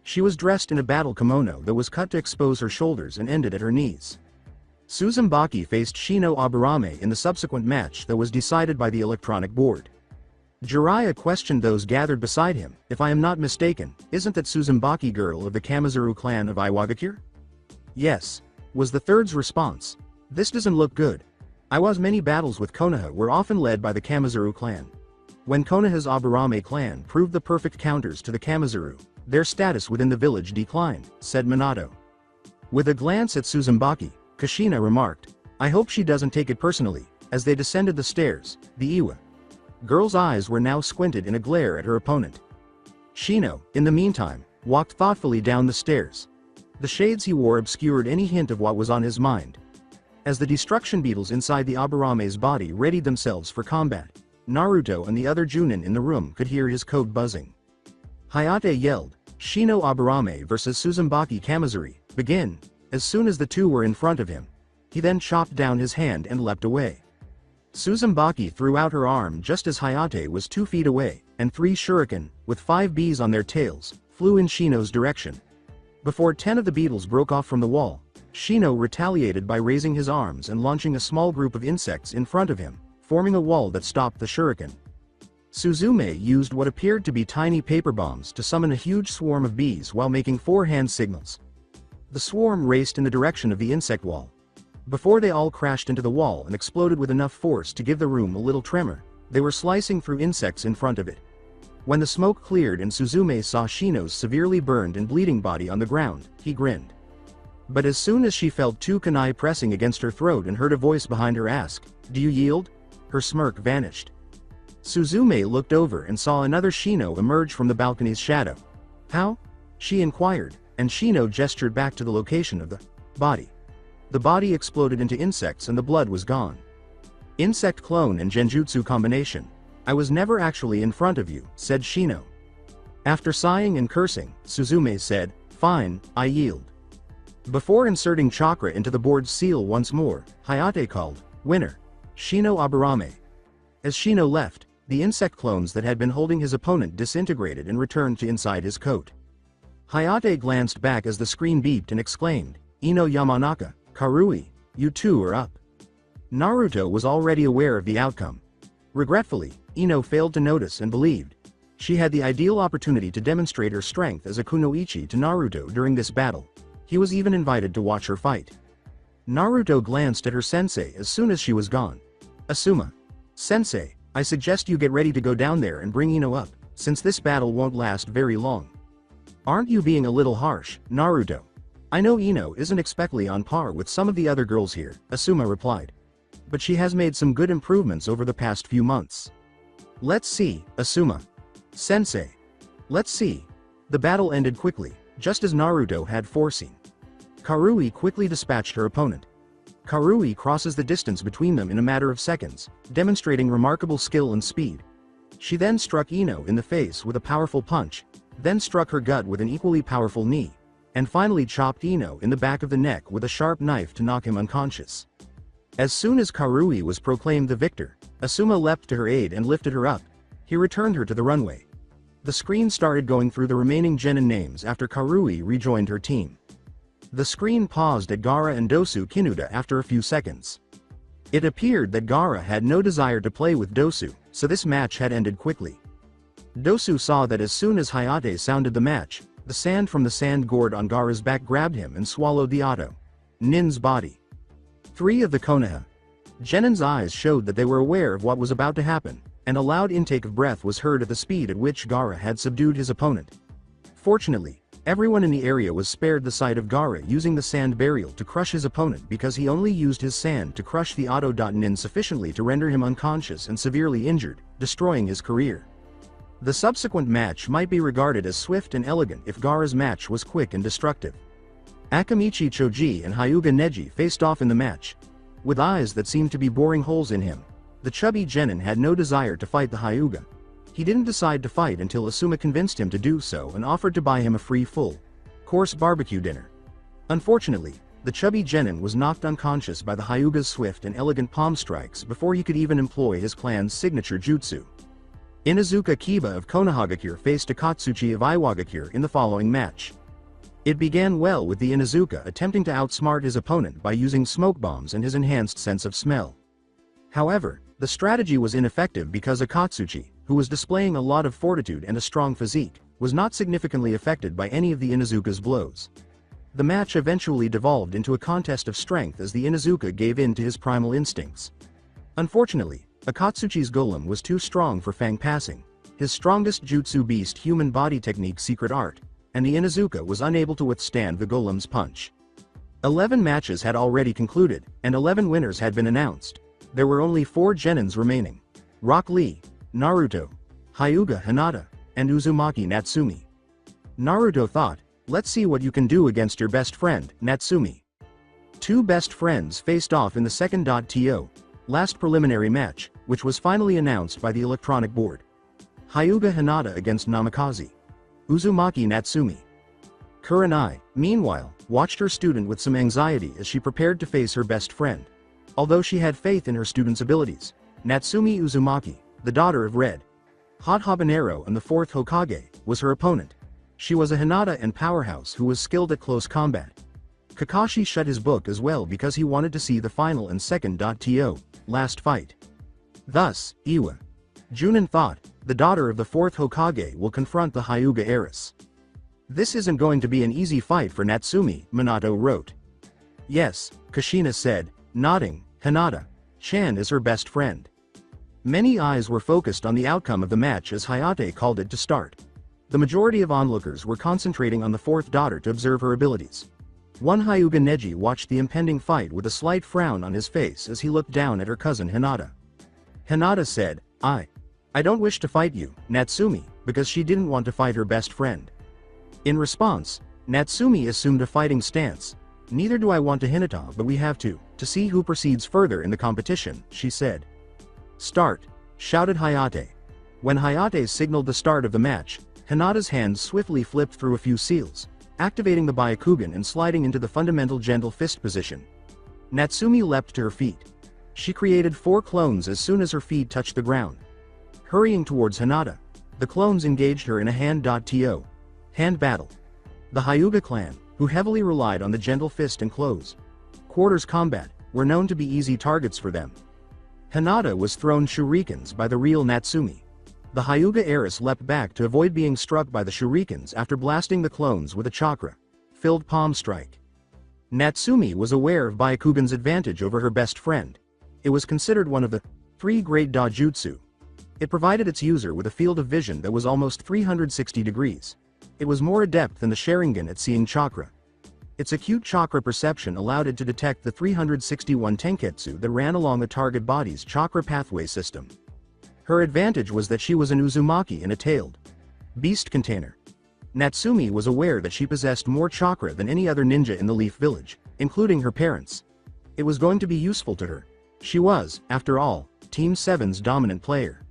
She was dressed in a battle kimono that was cut to expose her shoulders and ended at her knees. Suzumaki faced Shino Aburame in the subsequent match that was decided by the electronic board. Jiraiya questioned those gathered beside him, if I am not mistaken, isn't that Suzumaki girl of the Kamizuru clan of Iwagakure? Yes, was the third's response. This doesn't look good. Iwa's many battles with Konoha were often led by the Kamizuru clan. When Konoha's Aburame clan proved the perfect counters to the Kamizuru, their status within the village declined, said Minato. With a glance at Suzumaki, Kushina remarked, I hope she doesn't take it personally. As they descended the stairs, the Iwa girl's eyes were now squinted in a glare at her opponent. Shino, in the meantime, walked thoughtfully down the stairs. The shades he wore obscured any hint of what was on his mind. As the destruction beetles inside the Aburame's body readied themselves for combat, Naruto and the other Junin in the room could hear his code buzzing. Hayate yelled, Shino Aburame vs Suzumaki Kamizuri, begin, as soon as the two were in front of him. He then chopped down his hand and leapt away. Suzumaki threw out her arm just as Hayate was 2 feet away, and 3 shuriken, with 5 bees on their tails, flew in Shino's direction. Before 10 of the beetles broke off from the wall, Shino retaliated by raising his arms and launching a small group of insects in front of him, forming a wall that stopped the shuriken. Suzume used what appeared to be tiny paper bombs to summon a huge swarm of bees while making 4 hand signals. The swarm raced in the direction of the insect wall. Before they all crashed into the wall and exploded with enough force to give the room a little tremor, they were slicing through insects in front of it. When the smoke cleared and Suzume saw Shino's severely burned and bleeding body on the ground, he grinned. But as soon as she felt 2 kunai pressing against her throat and heard a voice behind her ask, Do you yield? Her smirk vanished. Suzume looked over and saw another Shino emerge from the balcony's shadow. How? She inquired, and Shino gestured back to the location of the body. The body exploded into insects and the blood was gone. Insect clone and genjutsu combination. I was never actually in front of you, said Shino. After sighing and cursing, Suzume said, Fine, I yield. Before inserting Chakra into the board's seal once more, Hayate called, Winner. Shino Aburame. As Shino left, the insect clones that had been holding his opponent disintegrated and returned to inside his coat. Hayate glanced back as the screen beeped and exclaimed, Ino Yamanaka, Karui, you two are up. Naruto was already aware of the outcome. Regretfully, Ino failed to notice and believed. She had the ideal opportunity to demonstrate her strength as a kunoichi to Naruto during this battle. He was even invited to watch her fight. Naruto glanced at her sensei as soon as she was gone. Asuma. Sensei, I suggest you get ready to go down there and bring Ino up, since this battle won't last very long. Aren't you being a little harsh, Naruto? I know Ino isn't exactly on par with some of the other girls here, Asuma replied. But she has made some good improvements over the past few months. Let's see, Asuma. Sensei. Let's see. The battle ended quickly, just as Naruto had foreseen. Karui quickly dispatched her opponent. Karui crosses the distance between them in a matter of seconds, demonstrating remarkable skill and speed. She then struck Ino in the face with a powerful punch, then struck her gut with an equally powerful knee, and finally chopped Ino in the back of the neck with a sharp knife to knock him unconscious. As soon as Karui was proclaimed the victor, Asuma leapt to her aid and lifted her up. He returned her to the runway. The screen started going through the remaining genin names after Karui rejoined her team. The screen paused at Gaara and Dosu Kinuda after a few seconds. It appeared that Gaara had no desire to play with Dosu, so this match had ended quickly. Dosu saw that as soon as Hayate sounded the match, the sand from the sand gourd on Gaara's back grabbed him and swallowed the Auto Nin's body. 3 of the Konoha Genin's eyes showed that they were aware of what was about to happen, and a loud intake of breath was heard at the speed at which Gaara had subdued his opponent. Fortunately, everyone in the area was spared the sight of Gaara using the sand burial to crush his opponent because he only used his sand to crush the Auto Nin sufficiently to render him unconscious and severely injured, destroying his career. The subsequent match might be regarded as swift and elegant if Gaara's match was quick and destructive. Akamichi Choji and Hyuga Neji faced off in the match. With eyes that seemed to be boring holes in him, the chubby genin had no desire to fight the Hyuga. He didn't decide to fight until Asuma convinced him to do so and offered to buy him a free full-course barbecue dinner. Unfortunately, the chubby genin was knocked unconscious by the Hyuga's swift and elegant palm strikes before he could even employ his clan's signature jutsu. Inazuka Kiba of Konohagakure faced Akatsuchi of Iwagakure in the following match. It began well with the Inazuka attempting to outsmart his opponent by using smoke bombs and his enhanced sense of smell. However, the strategy was ineffective because Akatsuchi, who was displaying a lot of fortitude and a strong physique, was not significantly affected by any of the Inazuka's blows. The match eventually devolved into a contest of strength as the Inazuka gave in to his primal instincts. Unfortunately, Akatsuchi's golem was too strong for Fang passing, his strongest jutsu beast human body technique secret art, and the Inazuka was unable to withstand the golem's punch. 11 matches had already concluded, and 11 winners had been announced. There were only 4 genins remaining: Rock Lee, Naruto, Hyuga Hinata, and Uzumaki Natsumi. Naruto thought, "Let's see what you can do against your best friend, Natsumi." 2 best friends faced off in the second.to last preliminary match, which was finally announced by the electronic board. Hyuga Hinata against Namikaze. Uzumaki Natsumi. Kurenai, meanwhile, watched her student with some anxiety as she prepared to face her best friend. Although she had faith in her student's abilities, Natsumi Uzumaki, the daughter of Red Hot Habanero and the 4th Hokage, was her opponent. She was a Hinata and powerhouse who was skilled at close combat. Kakashi shut his book as well because he wanted to see the final and second.to last fight. Thus, Iwa Junin thought, the daughter of the 4th Hokage will confront the Hyuga heiress. This isn't going to be an easy fight for Natsumi, Minato wrote. Yes, Kushina said, nodding. Hinata-chan is her best friend. Many eyes were focused on the outcome of the match as Hayate called it to start. The majority of onlookers were concentrating on the 4th daughter to observe her abilities. One Hyuga Neji watched the impending fight with a slight frown on his face as he looked down at her cousin Hinata. Hinata said, I don't wish to fight you, Natsumi, because she didn't want to fight her best friend. In response, Natsumi assumed a fighting stance. Neither do I want to Hinata, but we have to see who proceeds further in the competition, she said. Start, shouted Hayate. When Hayate signaled the start of the match, Hinata's hands swiftly flipped through a few seals, activating the Byakugan and sliding into the fundamental gentle fist position. Natsumi leapt to her feet. She created 4 clones as soon as her feet touched the ground. Hurrying towards Hinata, the clones engaged her in a hand battle. The Hyuga clan, who heavily relied on the gentle fist and close quarters combat, were known to be easy targets for them. Hinata was thrown shurikens by the real Natsumi. The Hyuga heiress leapt back to avoid being struck by the shurikens after blasting the clones with a chakra-filled palm strike. Natsumi was aware of Byakugan's advantage over her best friend. It was considered one of the 3 great dojutsu. It provided its user with a field of vision that was almost 360 degrees. It was more adept than the Sharingan at seeing chakra. Its acute chakra perception allowed it to detect the 361 tenketsu that ran along a target body's chakra pathway system. Her advantage was that she was an Uzumaki in a tailed beast container. Natsumi was aware that she possessed more chakra than any other ninja in the Leaf Village, including her parents. It was going to be useful to her. She was, after all, Team 7's dominant player.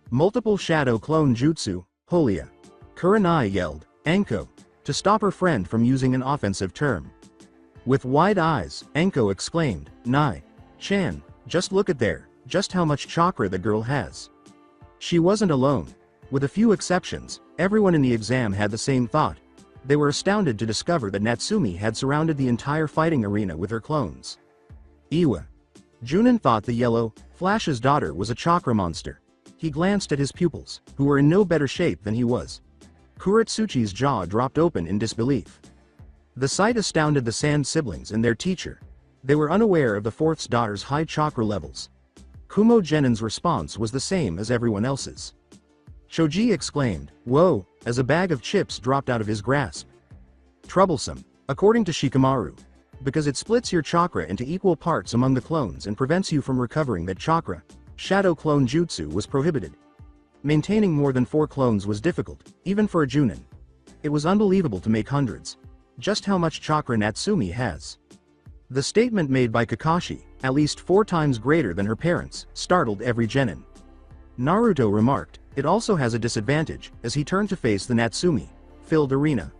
Multiple shadow clone jutsu, Holia. Kurenai yelled, Anko. to stop her friend from using an offensive term. With wide eyes, Enko exclaimed, Nai-chan, just look at there, just how much chakra the girl has. She wasn't alone. With a few exceptions, everyone in the exam had the same thought. They were astounded to discover that Natsumi had surrounded the entire fighting arena with her clones. Iwa. Junin thought the yellow, Flash's daughter was a chakra monster. He glanced at his pupils, who were in no better shape than he was. Kuretsuchi's jaw dropped open in disbelief. The sight astounded the Sand siblings and their teacher. They were unaware of the fourth's daughter's high chakra levels. Kumo Genin's response was the same as everyone else's. Choji exclaimed, "Whoa," as a bag of chips dropped out of his grasp. Troublesome, according to Shikamaru, because it splits your chakra into equal parts among the clones and prevents you from recovering that chakra. Shadow clone jutsu was prohibited. Maintaining more than 4 clones was difficult, even for a Junin. It was unbelievable to make hundreds. Just how much chakra Natsumi has. The statement made by Kakashi, at least 4 times greater than her parents, startled every genin. Naruto remarked, it also has a disadvantage, as he turned to face the Natsumi-filled arena.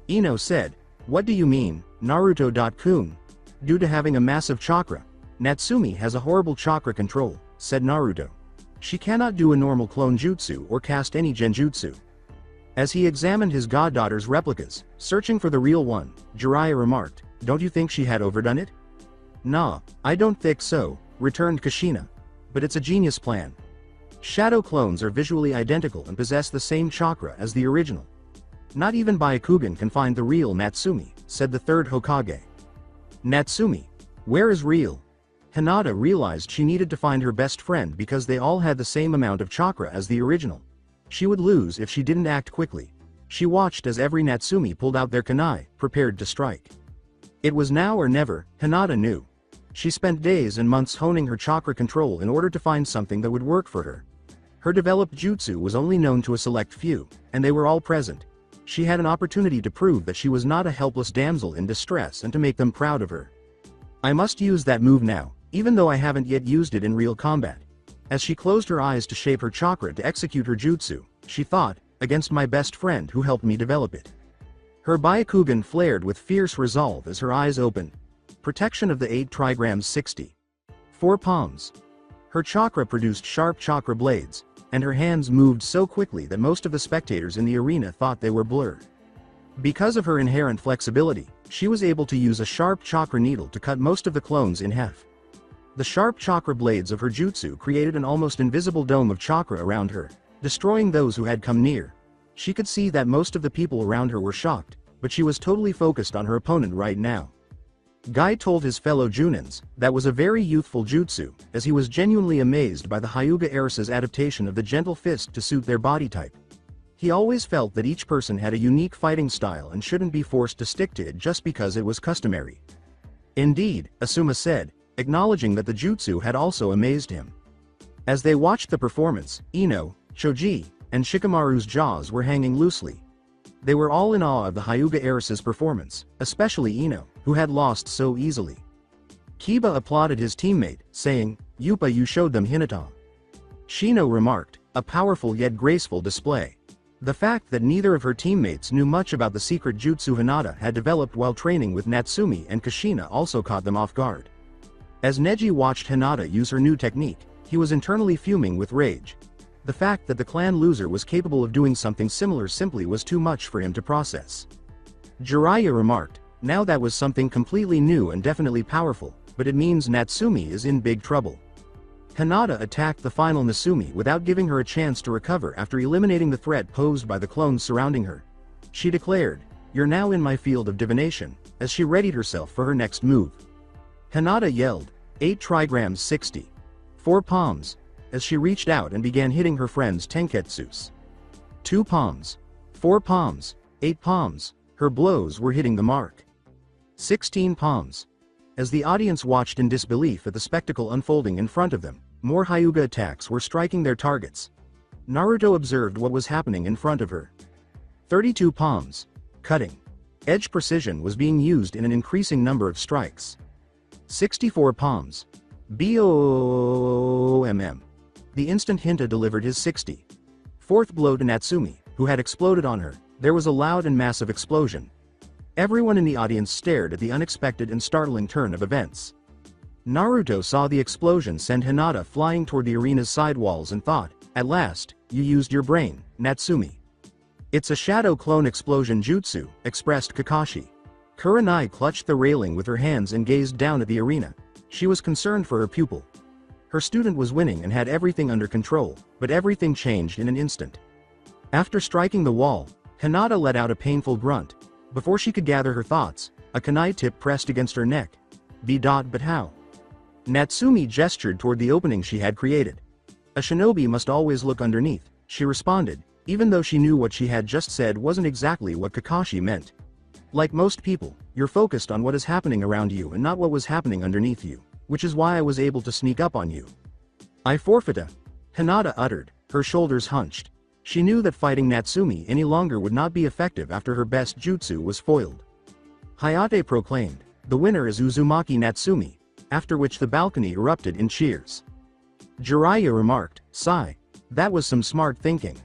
Ino said, what do you mean, Naruto-kun? Due to having a massive chakra, Natsumi has a horrible chakra control, said Naruto. She cannot do a normal clone jutsu or cast any genjutsu. As he examined his goddaughter's replicas, searching for the real one, Jiraiya remarked, don't you think she had overdone it? Nah, I don't think so, returned Kushina. But it's a genius plan. Shadow clones are visually identical and possess the same chakra as the original. Not even Byakugan can find the real Natsumi, said the third Hokage. Natsumi? Where is real? Hinata realized she needed to find her best friend because they all had the same amount of chakra as the original. She would lose if she didn't act quickly. She watched as every Natsumi pulled out their kunai, prepared to strike. It was now or never, Hinata knew. She spent days and months honing her chakra control in order to find something that would work for her. Her developed jutsu was only known to a select few, and they were all present. She had an opportunity to prove that she was not a helpless damsel in distress and to make them proud of her. I must use that move now, even though I haven't yet used it in real combat. As she closed her eyes to shape her chakra to execute her jutsu, she thought, against my best friend who helped me develop it. Her Byakugan flared with fierce resolve as her eyes opened. Protection of the 8 trigrams 60. 4 palms. Her chakra produced sharp chakra blades, and her hands moved so quickly that most of the spectators in the arena thought they were blurred. Because of her inherent flexibility, she was able to use a sharp chakra needle to cut most of the clones in half. The sharp chakra blades of her jutsu created an almost invisible dome of chakra around her, destroying those who had come near. She could see that most of the people around her were shocked, but she was totally focused on her opponent right now. Guy told his fellow Junins, that was a very youthful jutsu, as he was genuinely amazed by the Hyuga Eris's adaptation of the gentle fist to suit their body type. He always felt that each person had a unique fighting style and shouldn't be forced to stick to it just because it was customary. Indeed, Asuma said, acknowledging that the jutsu had also amazed him. As they watched the performance, Ino, Choji, and Shikamaru's jaws were hanging loosely. They were all in awe of the Hyuga Eris's performance, especially Ino, who had lost so easily. Kiba applauded his teammate, saying, Yupa, you showed them Hinata. Shino remarked, a powerful yet graceful display. The fact that neither of her teammates knew much about the secret jutsu Hinata had developed while training with Natsumi and Kushina also caught them off guard. As Neji watched Hinata use her new technique, he was internally fuming with rage. The fact that the clan loser was capable of doing something similar simply was too much for him to process. Jiraiya remarked, now that was something completely new and definitely powerful, but it means Natsumi is in big trouble. Hinata attacked the final Natsumi without giving her a chance to recover after eliminating the threat posed by the clones surrounding her. She declared, you're now in my field of divination, as she readied herself for her next move. Hinata yelled, 8 trigrams 60. 4 palms, as she reached out and began hitting her friends Tenketsus. 2 palms. 4 palms. 8 palms, her blows were hitting the mark. 16 palms. As the audience watched in disbelief at the spectacle unfolding in front of them, more Hyuga attacks were striking their targets. Naruto observed what was happening in front of her. 32 palms. Cutting. Edge precision was being used in an increasing number of strikes. 64 palms. BOMM. The instant Hinta delivered his 64th blow to Natsumi, who had exploded on her. There was a loud and massive explosion. Everyone in the audience stared at the unexpected and startling turn of events. Naruto saw the explosion send Hinata flying toward the arena's side walls and thought, "At last, you used your brain, Natsumi." "It's a shadow clone explosion jutsu," expressed Kakashi. Kurenai clutched the railing with her hands and gazed down at the arena. She was concerned for her pupil. Her student was winning and had everything under control, but everything changed in an instant. After striking the wall, Hinata let out a painful grunt. Before she could gather her thoughts, a kunai tip pressed against her neck. But how? Natsumi gestured toward the opening she had created. "A shinobi must always look underneath," she responded, even though she knew what she had just said wasn't exactly what Kakashi meant. "Like most people, you're focused on what is happening around you and not what was happening underneath you, which is why I was able to sneak up on you." "I forfeit," Hinata uttered, her shoulders hunched. She knew that fighting Natsumi any longer would not be effective after her best jutsu was foiled. Hayate proclaimed, "The winner is Uzumaki Natsumi," after which the balcony erupted in cheers. Jiraiya remarked, "Sigh. That was some smart thinking."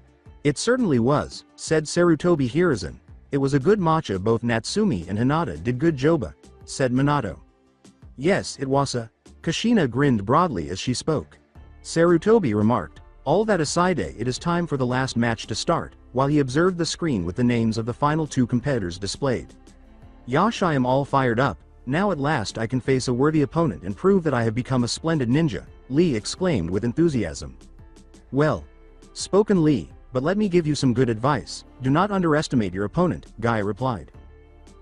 "It certainly was," said Sarutobi Hiruzen. "It was a good matcha. Both Natsumi and Hinata did good joba," said Minato. "Yes, it was a..." Kushina grinned broadly as she spoke. Sarutobi remarked, "All that aside, it is time for the last match to start," while he observed the screen with the names of the final two competitors displayed. "Yash, I am all fired up. Now at last I can face a worthy opponent and prove that I have become a splendid ninja," Lee exclaimed with enthusiasm. "Well spoken, Lee, but let me give you some good advice. Do not underestimate your opponent," Guy replied.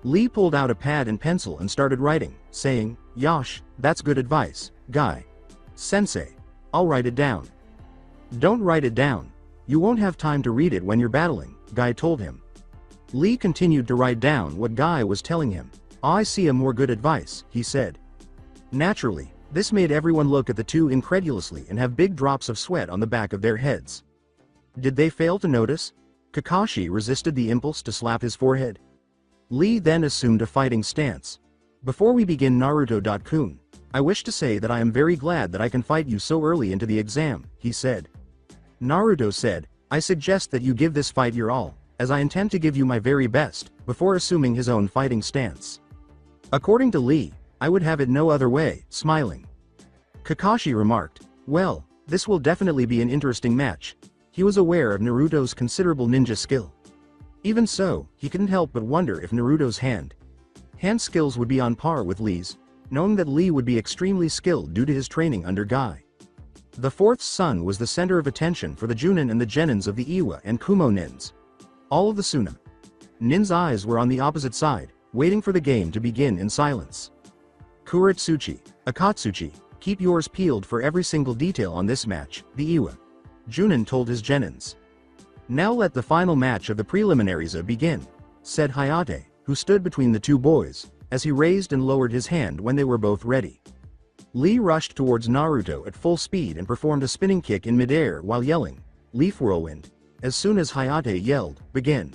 Lee pulled out a pad and pencil and started writing, saying, "Yash, that's good advice, Guy. Sensei. I'll write it down." "Don't write it down. You won't have time to read it when you're battling," Guy told him. Lee continued to write down what Guy was telling him. "I see a more good advice," he said. Naturally, this made everyone look at the two incredulously and have big drops of sweat on the back of their heads. Did they fail to notice? Kakashi resisted the impulse to slap his forehead. Lee then assumed a fighting stance. "Before we begin, Naruto-kun, I wish to say that I am very glad that I can fight you so early into the exam," he said. Naruto said, "I suggest that you give this fight your all, as I intend to give you my very best," before assuming his own fighting stance. According to Lee, "I would have it no other way," smiling. Kakashi remarked, "Well, this will definitely be an interesting match." He was aware of Naruto's considerable ninja skill. Even so, he couldn't help but wonder if Naruto's hand skills would be on par with Lee's, knowing that Lee would be extremely skilled due to his training under Guy. The fourth sun was the center of attention for the Junin and the Genins of the Iwa and Kumo nins. All of the Suna nins' eyes were on the opposite side, waiting for the game to begin in silence. "Kuretsuchi, Akatsuchi, keep yours peeled for every single detail on this match," the Iwa Junin told his Genins. "Now let the final match of the preliminaries begin," said Hayate, who stood between the two boys, as he raised and lowered his hand when they were both ready. Lee rushed towards Naruto at full speed and performed a spinning kick in midair while yelling, "Leaf Whirlwind," as soon as Hayate yelled, "Begin."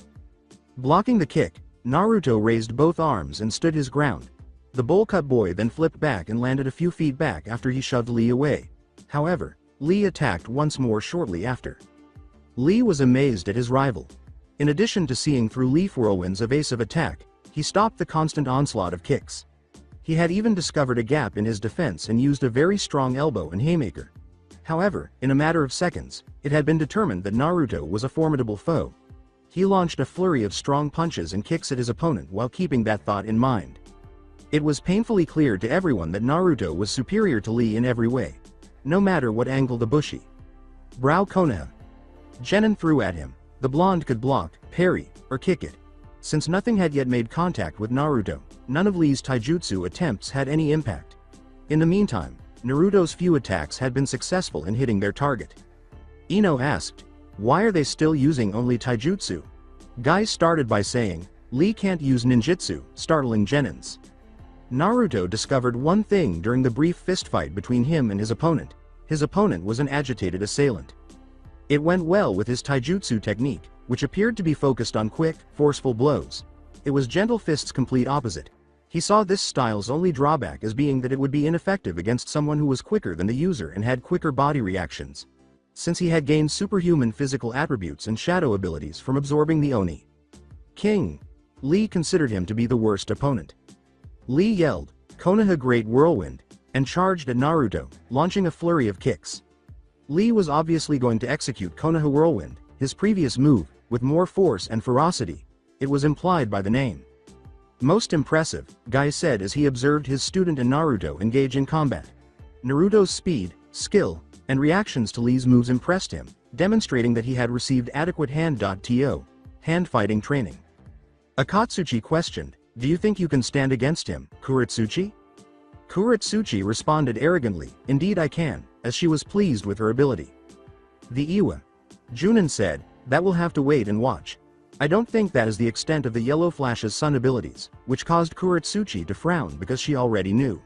Blocking the kick, Naruto raised both arms and stood his ground. The bowl-cut boy then flipped back and landed a few feet back after he shoved Lee away. However, Lee attacked once more shortly after. Lee was amazed at his rival. In addition to seeing through Leaf Whirlwind's evasive attack, he stopped the constant onslaught of kicks. He had even discovered a gap in his defense and used a very strong elbow and haymaker. However, in a matter of seconds, it had been determined that Naruto was a formidable foe. He launched a flurry of strong punches and kicks at his opponent while keeping that thought in mind. It was painfully clear to everyone that Naruto was superior to Lee in every way, no matter what angle the bushy brow Konoha Genin threw at him. The blonde could block, parry, or kick it. Since nothing had yet made contact with Naruto, none of Lee's taijutsu attempts had any impact. In the meantime, Naruto's few attacks had been successful in hitting their target. Ino asked, "Why are they still using only taijutsu?" Guy started by saying, "Lee can't use ninjutsu," startling Genins. Naruto discovered one thing during the brief fistfight between him and his opponent. His opponent was an agitated assailant. It went well with his taijutsu technique, which appeared to be focused on quick, forceful blows. It was Gentle Fist's complete opposite. He saw this style's only drawback as being that it would be ineffective against someone who was quicker than the user and had quicker body reactions, since he had gained superhuman physical attributes and shadow abilities from absorbing the Oni. King. Lee considered him to be the worst opponent. Lee yelled, "Konoha Great Whirlwind," and charged at Naruto, launching a flurry of kicks. Lee was obviously going to execute Konoha Whirlwind, his previous move, with more force and ferocity. It was implied by the name. Most impressive, Guy said as he observed his student and Naruto engage in combat. Naruto's speed, skill, and reactions to Lee's moves impressed him, demonstrating that he had received adequate hand fighting training. Akatsuchi questioned, "Do you think you can stand against him, Kuretsuchi?" Kuretsuchi responded arrogantly, "Indeed I can," as she was pleased with her ability. The Iwa. Junin said, "That will have to wait and watch. I don't think that is the extent of the Yellow Flash's sun abilities," which caused Kuretsuchi to frown because she already knew.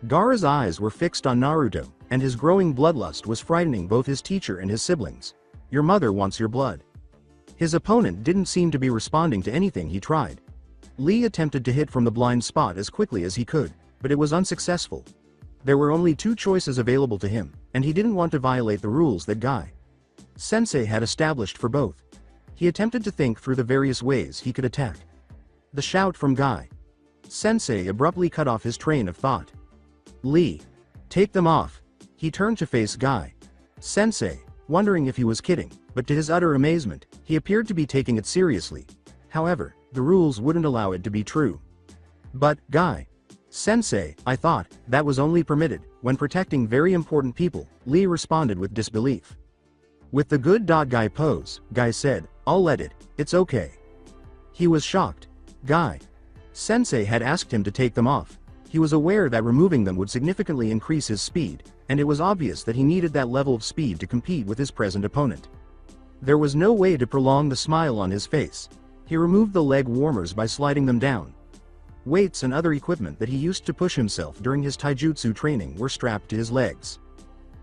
Gaara's eyes were fixed on Naruto, and his growing bloodlust was frightening both his teacher and his siblings. "Your mother wants your blood." His opponent didn't seem to be responding to anything he tried. Lee attempted to hit from the blind spot as quickly as he could, but it was unsuccessful. There were only two choices available to him, and he didn't want to violate the rules that Guy Sensei had established for both. He attempted to think through the various ways he could attack. The shout from Guy Sensei abruptly cut off his train of thought. "Lee, take them off." He turned to face Guy Sensei, wondering if he was kidding, but to his utter amazement, he appeared to be taking it seriously. However, the rules wouldn't allow it to be true. "But, Guy Sensei, I thought that was only permitted when protecting very important people," Lee responded with disbelief. With the good Guy pose, Guy said, "I'll let it, it's okay." He was shocked. Guy Sensei had asked him to take them off. He was aware that removing them would significantly increase his speed, and it was obvious that he needed that level of speed to compete with his present opponent. There was no way to prolong the smile on his face. He removed the leg warmers by sliding them down. Weights and other equipment that he used to push himself during his taijutsu training were strapped to his legs.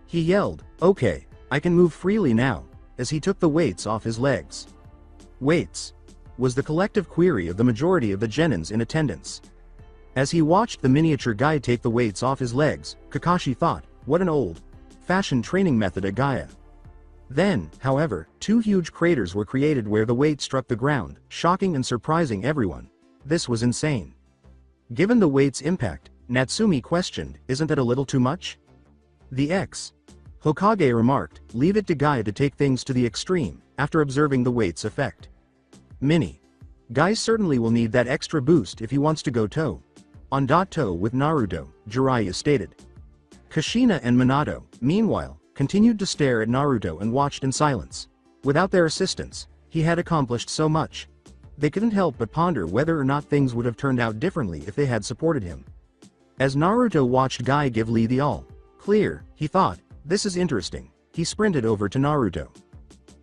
He yelled, "Okay, I can move freely now," as he took the weights off his legs. "Weights?" was the collective query of the majority of the genins in attendance. As he watched the miniature guy take the weights off his legs, Kakashi thought, what an old-fashioned training method at Gaia. Then, however, two huge craters were created where the weight struck the ground, shocking and surprising everyone. This was insane. Given the weight's impact, Natsumi questioned, "Isn't that a little too much?" The Hokage remarked, "Leave it to Guy to take things to the extreme," after observing the weight's effect. Guy certainly will need that extra boost if he wants to go toe-on-toe with Naruto, Jiraiya stated. Kushina and Minato, meanwhile, continued to stare at Naruto and watched in silence. Without their assistance, he had accomplished so much. They couldn't help but ponder whether or not things would have turned out differently if they had supported him. As Naruto watched Guy give Lee the all-clear, he thought, "This is interesting." He sprinted over to Naruto.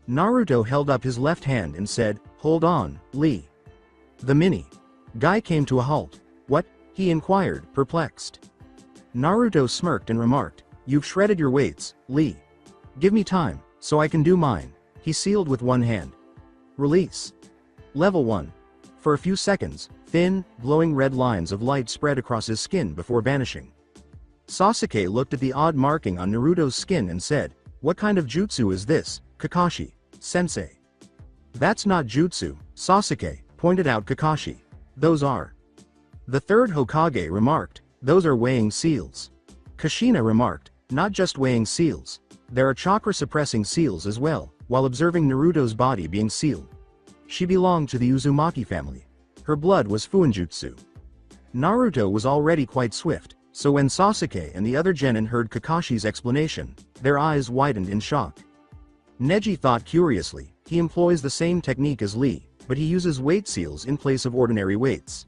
Naruto held up his left hand and said, "Hold on, Lee." The Guy came to a halt. "What?" he inquired, perplexed. Naruto smirked and remarked, "You've shredded your weights, Lee. Give me time, so I can do mine." He sealed with one hand. Release. Level 1. For a few seconds, thin, glowing red lines of light spread across his skin before vanishing. Sasuke looked at the odd marking on Naruto's skin and said, "What kind of jutsu is this, Kakashi Sensei?" "That's not jutsu," Sasuke pointed out Kakashi. "Those are." The third Hokage remarked, "Those are weighing seals." Kushina remarked, "Not just weighing seals. There are chakra-suppressing seals as well," while observing Naruto's body being sealed. She belonged to the Uzumaki family. Her blood was Fuinjutsu. Naruto was already quite swift, so when Sasuke and the other genin heard Kakashi's explanation, their eyes widened in shock. Neji thought curiously, he employs the same technique as Lee, but he uses weight seals in place of ordinary weights.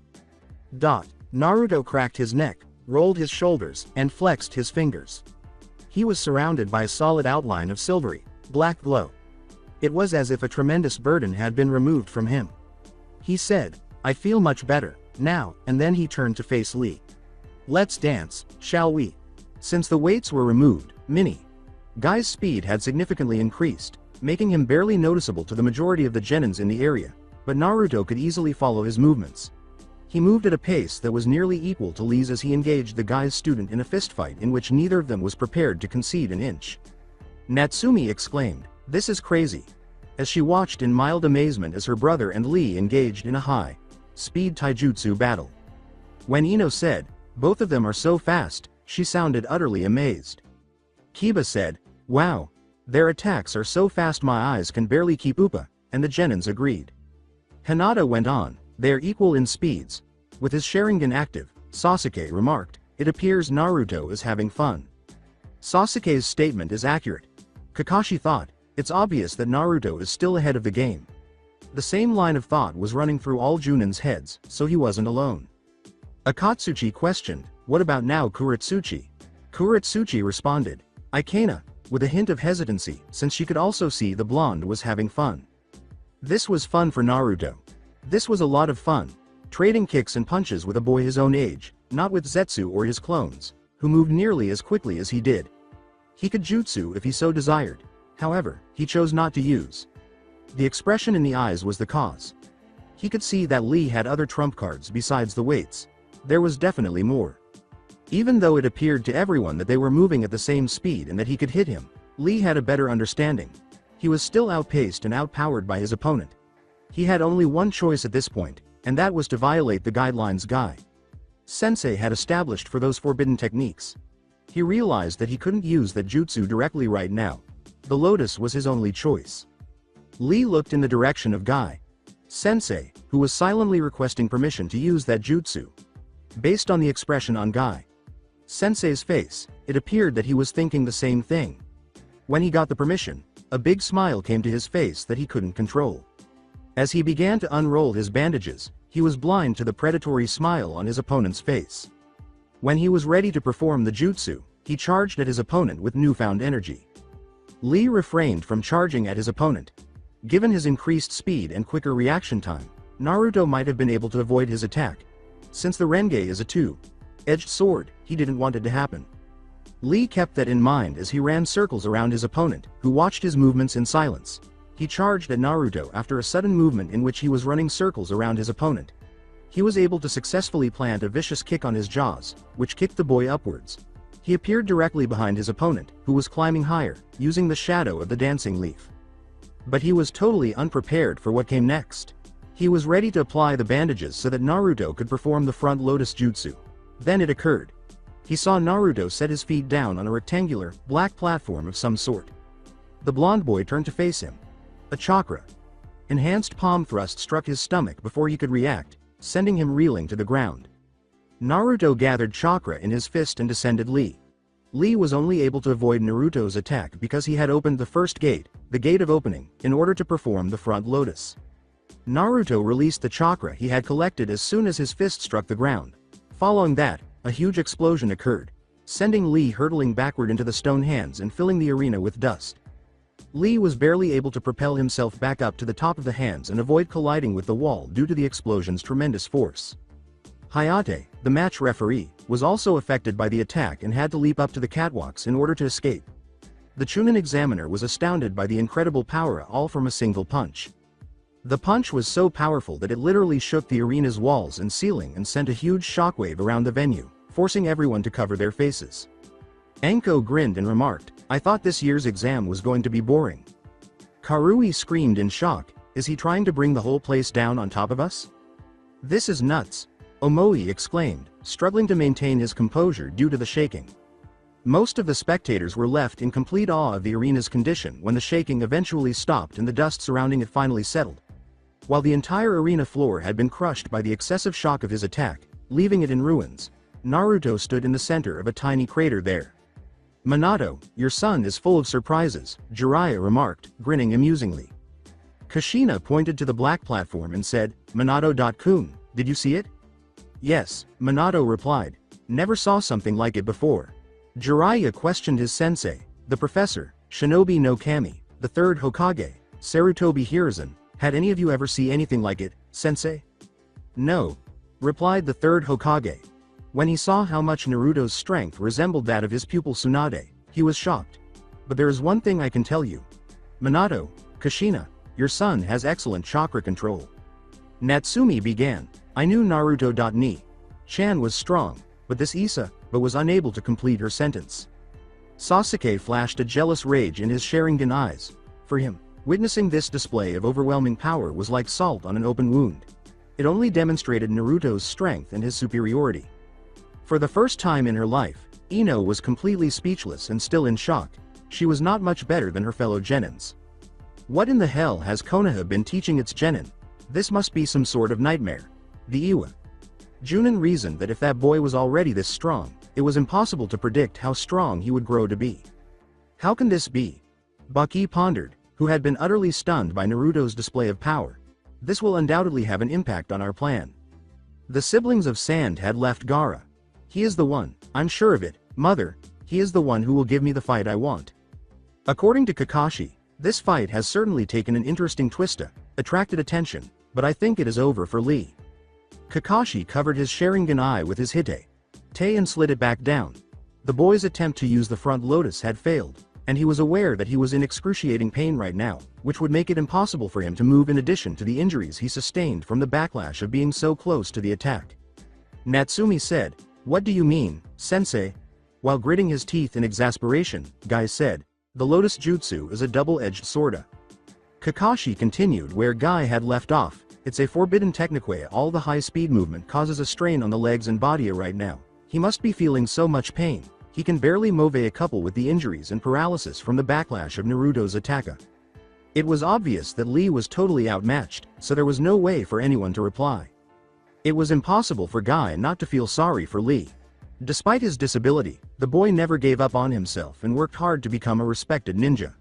Naruto cracked his neck, rolled his shoulders, and flexed his fingers. He was surrounded by a solid outline of silvery, black glow. It was as if a tremendous burden had been removed from him. He said, "I feel much better now," and then he turned to face Lee. "Let's dance, shall we?" Since the weights were removed, Guy's speed had significantly increased, making him barely noticeable to the majority of the genins in the area, but Naruto could easily follow his movements. He moved at a pace that was nearly equal to Lee's as he engaged the Guy's student in a fistfight in which neither of them was prepared to concede an inch. Natsumi exclaimed, "This is crazy." as she watched in mild amazement as her brother and Lee engaged in a high-speed taijutsu battle. When Ino said, "Both of them are so fast," she sounded utterly amazed. Kiba said, "Wow, their attacks are so fast my eyes can barely keep up," and the Genins agreed. Hinata went on, "They are equal in speeds." With his Sharingan active, Sasuke remarked, "It appears Naruto is having fun." Sasuke's statement is accurate. Kakashi thought, "It's obvious that Naruto is still ahead of the game." The same line of thought was running through all Junin's heads, so he wasn't alone. Akatsuchi questioned, "What about now Kuretsuchi?" Kuretsuchi responded, "Ikena," with a hint of hesitancy, since she could also see the blonde was having fun. This was fun for Naruto. This was a lot of fun, trading kicks and punches with a boy his own age, not with Zetsu or his clones, who moved nearly as quickly as he did. He could jutsu if he so desired, however, he chose not to use. The expression in the eyes was the cause. He could see that Lee had other trump cards besides the weights. There was definitely more. Even though it appeared to everyone that they were moving at the same speed and that he could hit him, Lee had a better understanding. He was still outpaced and outpowered by his opponent. He had only one choice at this point, and that was to violate the guidelines Guy Sensei had established for those forbidden techniques. He realized that he couldn't use that jutsu directly right now. The lotus was his only choice. Lee looked in the direction of Guy Sensei, who was silently requesting permission to use that jutsu. Based on the expression on Guy Sensei's face, it appeared that he was thinking the same thing. When he got the permission, a big smile came to his face that he couldn't control. As he began to unroll his bandages, he was blind to the predatory smile on his opponent's face. When he was ready to perform the jutsu, he charged at his opponent with newfound energy. Lee refrained from charging at his opponent. Given his increased speed and quicker reaction time, Naruto might have been able to avoid his attack. Since the Renge is a two-edged sword, he didn't want it to happen. Lee kept that in mind as he ran circles around his opponent, who watched his movements in silence. He charged at Naruto after a sudden movement in which he was running circles around his opponent. He was able to successfully plant a vicious kick on his jaws, which kicked the boy upwards. He appeared directly behind his opponent, who was climbing higher, using the shadow of the dancing leaf. But he was totally unprepared for what came next. He was ready to apply the bandages so that Naruto could perform the front lotus jutsu. Then it occurred. He saw Naruto set his feet down on a rectangular, black platform of some sort. The blonde boy turned to face him. A chakra enhanced palm thrust struck his stomach before he could react, sending him reeling to the ground. Naruto gathered chakra in his fist and descended Lee. Lee was only able to avoid Naruto's attack because he had opened the first gate, the gate of opening, in order to perform the front lotus. Naruto released the chakra he had collected as soon as his fist struck the ground. Following that, a huge explosion occurred, sending Lee hurtling backward into the stone hands and filling the arena with dust. Lee was barely able to propel himself back up to the top of the hands and avoid colliding with the wall due to the explosion's tremendous force. Hayate, the match referee, was also affected by the attack and had to leap up to the catwalks in order to escape. The Chunin examiner was astounded by the incredible power all from a single punch. The punch was so powerful that it literally shook the arena's walls and ceiling and sent a huge shockwave around the venue, forcing everyone to cover their faces. Anko grinned and remarked, "I thought this year's exam was going to be boring." Karui screamed in shock, "Is he trying to bring the whole place down on top of us?" "This is nuts," Omoi exclaimed, struggling to maintain his composure due to the shaking. Most of the spectators were left in complete awe of the arena's condition when the shaking eventually stopped and the dust surrounding it finally settled. While the entire arena floor had been crushed by the excessive shock of his attack, leaving it in ruins, Naruto stood in the center of a tiny crater there. "Minato, your son is full of surprises," Jiraiya remarked, grinning amusingly. Kushina pointed to the black platform and said, "Minato-kun, did you see it?" "Yes," Minato replied. "Never saw something like it before." Jiraiya questioned his sensei, the professor, Shinobi no Kami, the third Hokage, Sarutobi Hiruzen. "Had any of you ever see anything like it, sensei?" "No," replied the third Hokage. When he saw how much Naruto's strength resembled that of his pupil Tsunade, he was shocked. "But there is one thing I can tell you. Minato, Kushina, your son has excellent chakra control." Natsumi began. "I knew Naruto. Chan was strong, but this Issa, but was unable to complete her sentence." Sasuke flashed a jealous rage in his Sharingan eyes. "For him, Witnessing this display of overwhelming power was like salt on an open wound. It only demonstrated Naruto's strength and his superiority. For the first time in her life, Ino was completely speechless and still in shock. She was not much better than her fellow genins. What in the hell has Konoha been teaching its genin? This must be some sort of nightmare. The Iwa. Junin reasoned that if that boy was already this strong, it was impossible to predict how strong he would grow to be. How can this be? Baki pondered, who had been utterly stunned by Naruto's display of power. This will undoubtedly have an impact on our plan. The siblings of Sand had left Gaara. He is the one, I'm sure of it, mother, he is the one who will give me the fight I want. According to Kakashi, this fight has certainly taken an interesting twist, attracted attention, but I think it is over for Lee. Kakashi covered his Sharingan eye with his Hite. And slid it back down. The boy's attempt to use the front lotus had failed, and he was aware that he was in excruciating pain right now, which would make it impossible for him to move in addition to the injuries he sustained from the backlash of being so close to the attack. Natsumi said, "What do you mean, sensei?" While gritting his teeth in exasperation, Guy said, "The lotus jutsu is a double-edged sword." Kakashi continued where Guy had left off, "It's a forbidden technique. All the high-speed movement causes a strain on the legs and body right now. He must be feeling so much pain. He can barely move a couple with the injuries and paralysis from the backlash of Naruto's attack." It was obvious that Lee was totally outmatched, so there was no way for anyone to reply. It was impossible for Guy not to feel sorry for Lee. Despite his disability, the boy never gave up on himself and worked hard to become a respected ninja.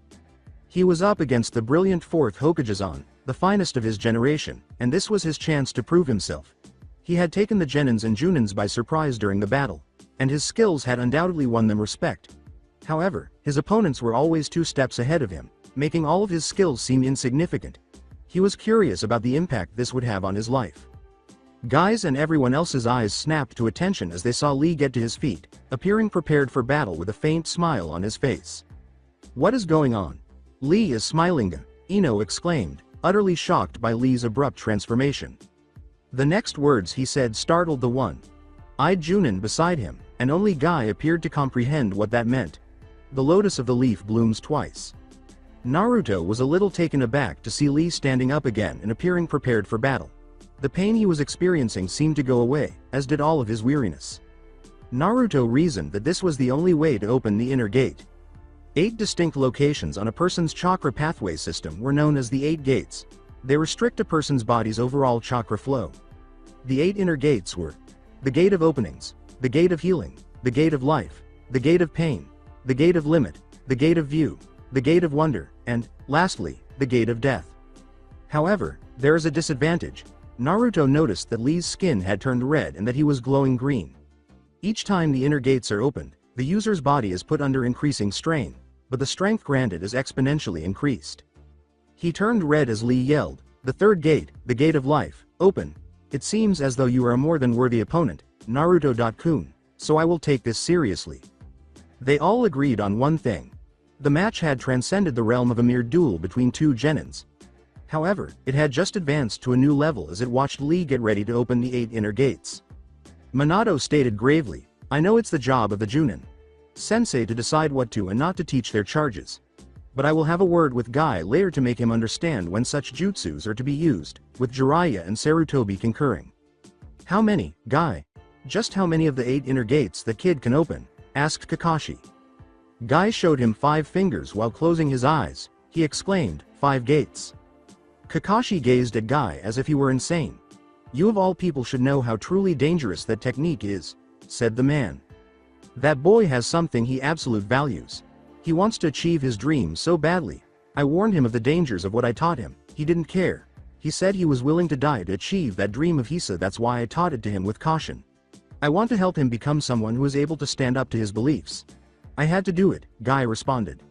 He was up against the brilliant fourth Hokugezan, the finest of his generation, and this was his chance to prove himself. He had taken the Genins and Junins by surprise during the battle, and his skills had undoubtedly won them respect. However, his opponents were always 2 steps ahead of him, making all of his skills seem insignificant. He was curious about the impact this would have on his life. Guy's and everyone else's eyes snapped to attention as they saw Lee get to his feet, appearing prepared for battle with a faint smile on his face. "What is going on?" "Lee is smiling," Ino exclaimed, utterly shocked by Lee's abrupt transformation. The next words he said startled the one-eyed Junin beside him, and only Guy appeared to comprehend what that meant. The lotus of the leaf blooms twice. Naruto was a little taken aback to see Lee standing up again and appearing prepared for battle. The pain he was experiencing seemed to go away, as did all of his weariness. Naruto reasoned that this was the only way to open the inner gate. 8 distinct locations on a person's chakra pathway system were known as the 8 gates. They restrict a person's body's overall chakra flow. The 8 inner gates were the gate of openings, the gate of healing, the gate of life, the gate of pain, the gate of limit, the gate of view, the gate of wonder, and, lastly, the gate of death. However, there is a disadvantage. Naruto noticed that Lee's skin had turned red and that he was glowing green. Each time the inner gates are opened, the user's body is put under increasing strain, but the strength granted is exponentially increased. He turned red as Lee yelled, "The third gate, the gate of life, open. It seems as though you are a more than worthy opponent, Naruto-kun, so I will take this seriously." They all agreed on one thing. The match had transcended the realm of a mere duel between 2 genins. However, it had just advanced to a new level as it watched Lee get ready to open the 8 inner gates. Minato stated gravely, "I know it's the job of the Junin Sensei to decide what to and not to teach their charges. But I will have a word with Guy later to make him understand when such jutsus are to be used, with Jiraiya and Sarutobi concurring." "How many, Guy? Just how many of the 8 inner gates that kid can open?" asked Kakashi. Guy showed him 5 fingers while closing his eyes. He exclaimed, "5 gates." Kakashi gazed at Guy as if he were insane. "You of all people should know how truly dangerous that technique is," said the man. "That boy has something he absolutely values. He wants to achieve his dream so badly. I warned him of the dangers of what I taught him. He didn't care. He said he was willing to die to achieve that dream of Hisa. That's why I taught it to him with caution. I want to help him become someone who is able to stand up to his beliefs. I had to do it," Guy responded.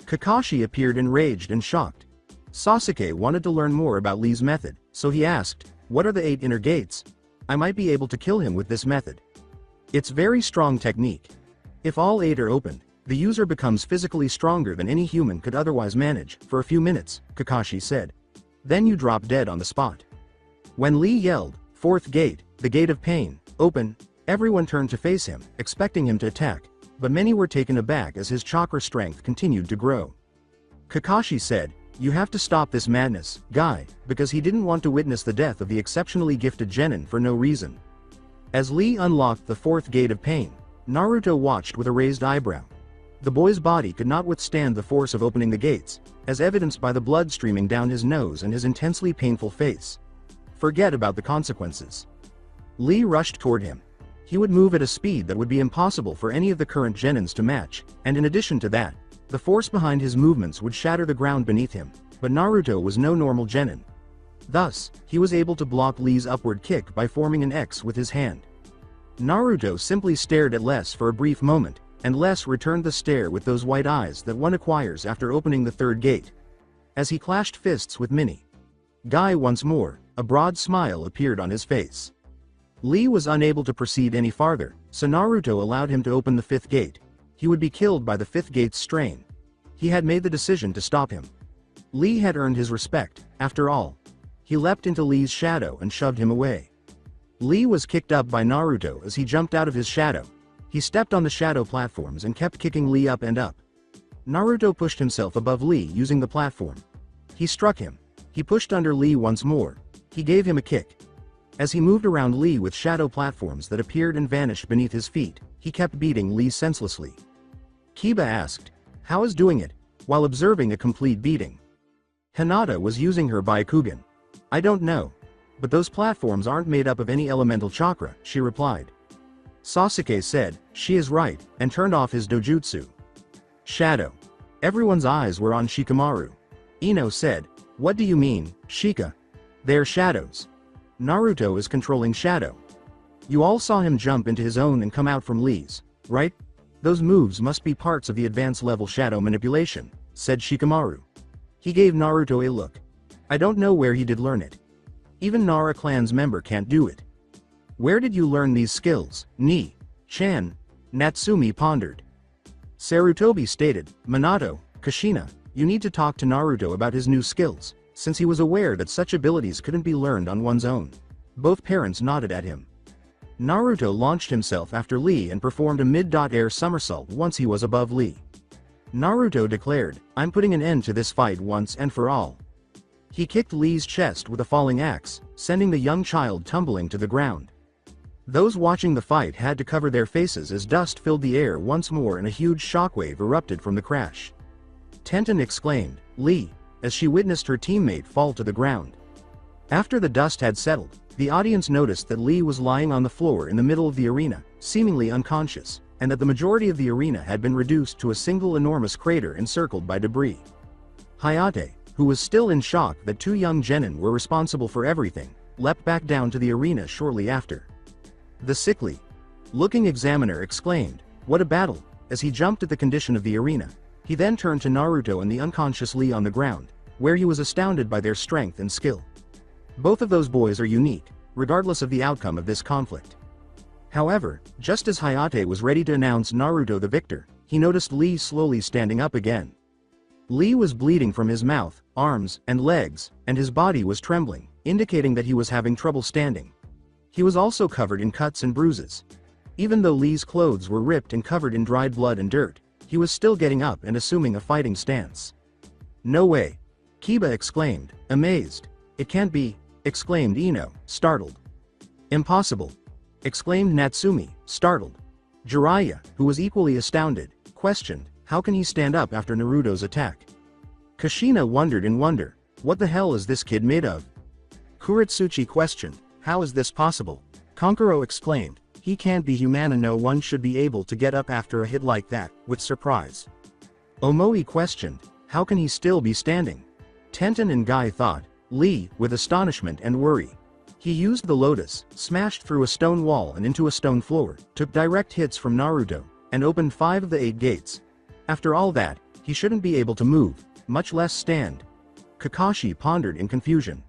Kakashi appeared enraged and shocked. Sasuke wanted to learn more about Lee's method, so he asked, "What are the 8 inner gates? I might be able to kill him with this method." "It's very strong technique. If all 8 are opened, the user becomes physically stronger than any human could otherwise manage for a few minutes," Kakashi said. "Then you drop dead on the spot." When Lee yelled, "Fourth gate, the gate of pain, open," everyone turned to face him, expecting him to attack, but many were taken aback as his chakra strength continued to grow. Kakashi said, You have to stop this madness, Guy, because he didn't want to witness the death of the exceptionally gifted genin for no reason. As Lee unlocked the fourth gate of pain, Naruto watched with a raised eyebrow. The boy's body could not withstand the force of opening the gates, as evidenced by the blood streaming down his nose and his intensely painful face. Forget about the consequences. Lee rushed toward him. He would move at a speed that would be impossible for any of the current genins to match, and in addition to that, the force behind his movements would shatter the ground beneath him, but Naruto was no normal genin. Thus, he was able to block Lee's upward kick by forming an X with his hand. Naruto simply stared at Les for a brief moment, and Les returned the stare with those white eyes that one acquires after opening the third gate. As he clashed fists with Minnie Guy once more, a broad smile appeared on his face. Lee was unable to proceed any farther, so Naruto allowed him to open the fifth gate. He would be killed by the fifth gate's strain. He had made the decision to stop him. Lee had earned his respect, after all. He leapt into Lee's shadow and shoved him away. Lee was kicked up by Naruto as he jumped out of his shadow. He stepped on the shadow platforms and kept kicking Lee up and up. Naruto pushed himself above Lee using the platform. He struck him. He pushed under Lee once more. He gave him a kick. As he moved around Lee with shadow platforms that appeared and vanished beneath his feet, he kept beating Lee senselessly. Kiba asked, "How is doing it?" while observing a complete beating. Hinata was using her Byakugan. "I don't know. But those platforms aren't made up of any elemental chakra," she replied. Sasuke said, "She is right," and turned off his dojutsu. Shadow. Everyone's eyes were on Shikamaru. Ino said, "What do you mean, Shika? They're shadows. Naruto is controlling shadow. You all saw him jump into his own and come out from Lee's, right? Those moves must be parts of the advanced level shadow manipulation," said Shikamaru. He gave Naruto a look. "I don't know where he did learn it. Even Nara clan's member can't do it." "Where did you learn these skills, Chan?" Natsumi pondered. Sarutobi stated, "Minato, Kushina, you need to talk to Naruto about his new skills, since he was aware that such abilities couldn't be learned on one's own." Both parents nodded at him. Naruto launched himself after Lee and performed a mid-air somersault once he was above Lee. Naruto declared, "I'm putting an end to this fight once and for all." He kicked Lee's chest with a falling axe, sending the young child tumbling to the ground. Those watching the fight had to cover their faces as dust filled the air once more and a huge shockwave erupted from the crash. Tenten exclaimed, "Lee," as she witnessed her teammate fall to the ground. After the dust had settled, the audience noticed that Lee was lying on the floor in the middle of the arena, seemingly unconscious, and that the majority of the arena had been reduced to a single enormous crater encircled by debris. Hayate, who was still in shock that two young genin were responsible for everything, leapt back down to the arena shortly after. The sickly looking examiner exclaimed, "What a battle," as he jumped at the condition of the arena. He then turned to Naruto and the unconscious Lee on the ground, where he was astounded by their strength and skill. Both of those boys are unique, regardless of the outcome of this conflict. However, just as Hayate was ready to announce Naruto the victor, he noticed Lee slowly standing up again. Lee was bleeding from his mouth, arms, and legs, and his body was trembling, indicating that he was having trouble standing. He was also covered in cuts and bruises. Even though Lee's clothes were ripped and covered in dried blood and dirt, he was still getting up and assuming a fighting stance. "No way!" Kiba exclaimed, amazed. "It can't be," exclaimed Ino, startled. "Impossible!" exclaimed Natsumi, startled. Jiraiya, who was equally astounded, questioned, "How can he stand up after Naruto's attack?" Kushina wondered in wonder, "What the hell is this kid made of?" Kuritsuchi questioned, "How is this possible?" Kankuro exclaimed, "He can't be human and no one should be able to get up after a hit like that," with surprise. Omoi questioned, "How can he still be standing?" Tenten and Guy thought, Lee, with astonishment and worry. He used the lotus, smashed through a stone wall and into a stone floor, took direct hits from Naruto, and opened 5 of the 8 gates. After all that, he shouldn't be able to move, much less stand. Kakashi pondered in confusion.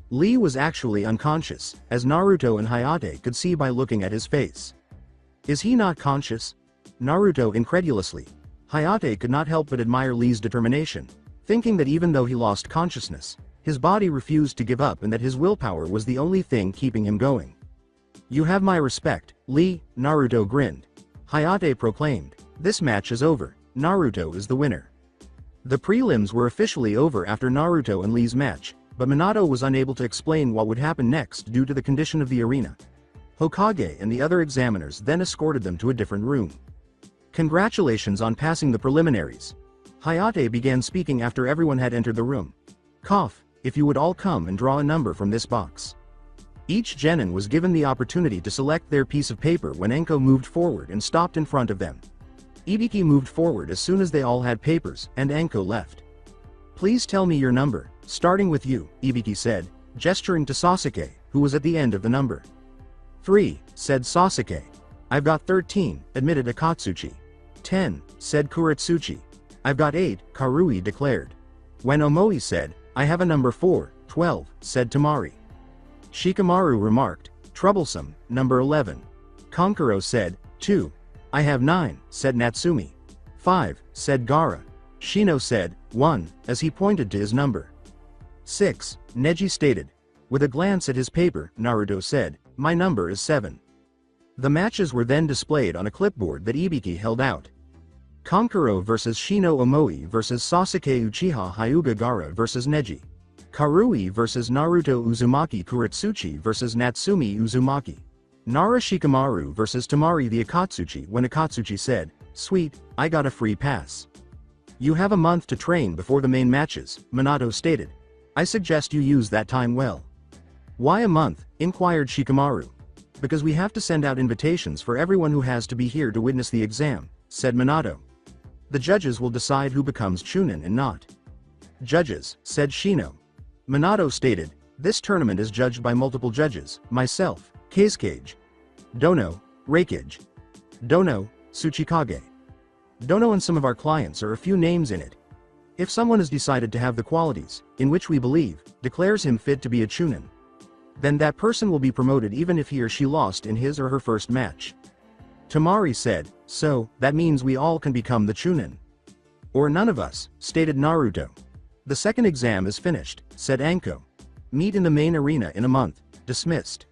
Lee was actually unconscious, as Naruto and Hayate could see by looking at his face. "Is he not conscious?" Naruto incredulously. Hayate could not help but admire Lee's determination, thinking that even though he lost consciousness, his body refused to give up and that his willpower was the only thing keeping him going. "You have my respect, Lee," Naruto grinned. Hayate proclaimed, "This match is over, Naruto is the winner." The prelims were officially over after Naruto and Lee's match, but Minato was unable to explain what would happen next due to the condition of the arena. Hokage and the other examiners then escorted them to a different room. Congratulations on passing the preliminaries. Hayate began speaking after everyone had entered the room. Cough, if you would all come and draw a number from this box. Each genin was given the opportunity to select their piece of paper when Enko moved forward and stopped in front of them. Ibiki moved forward as soon as they all had papers, and Enko left. Please tell me your number, starting with you, Ibiki said, gesturing to Sasuke, who was at the end of the number. 3, said Sasuke. I've got 13, admitted Akatsuchi. 10, said Kuretsuchi. I've got 8, Karui declared. When Omoi said, I have a number 4, 12, said Tamari. Shikamaru remarked, troublesome, number 11. Kankuro said, 2. I have 9, said Natsumi. 5, said Gaara. Shino said, 1, as he pointed to his number. 6, Neji stated. With a glance at his paper, Naruto said, my number is 7. The matches were then displayed on a clipboard that Ibiki held out. Kankuro vs Shino Omoi vs Sasuke Uchiha Hyuga Gaara vs Neji. Karui vs Naruto Uzumaki Kuretsuchi vs Natsumi Uzumaki. Nara Shikamaru vs Tamari the Akatsuchi when Akatsuchi said, sweet, I got a free pass. You have a month to train before the main matches, Minato stated. I suggest you use that time well. Why a month? Inquired Shikamaru. Because we have to send out invitations for everyone who has to be here to witness the exam, said Minato. The judges will decide who becomes Chunin and not. Judges, said Shino. Minato stated, this tournament is judged by multiple judges, myself, Kazekage, Dono, Reikage, Dono, Tsuchikage. Dono and some of our clients are a few names in it. If someone is decided to have the qualities, in which we believe, declares him fit to be a Chunin, then that person will be promoted even if he or she lost in his or her first match. Tamari said, so, that means we all can become the Chunin. Or none of us, stated Naruto. The second exam is finished, said Anko. Meet in the main arena in a month, dismissed.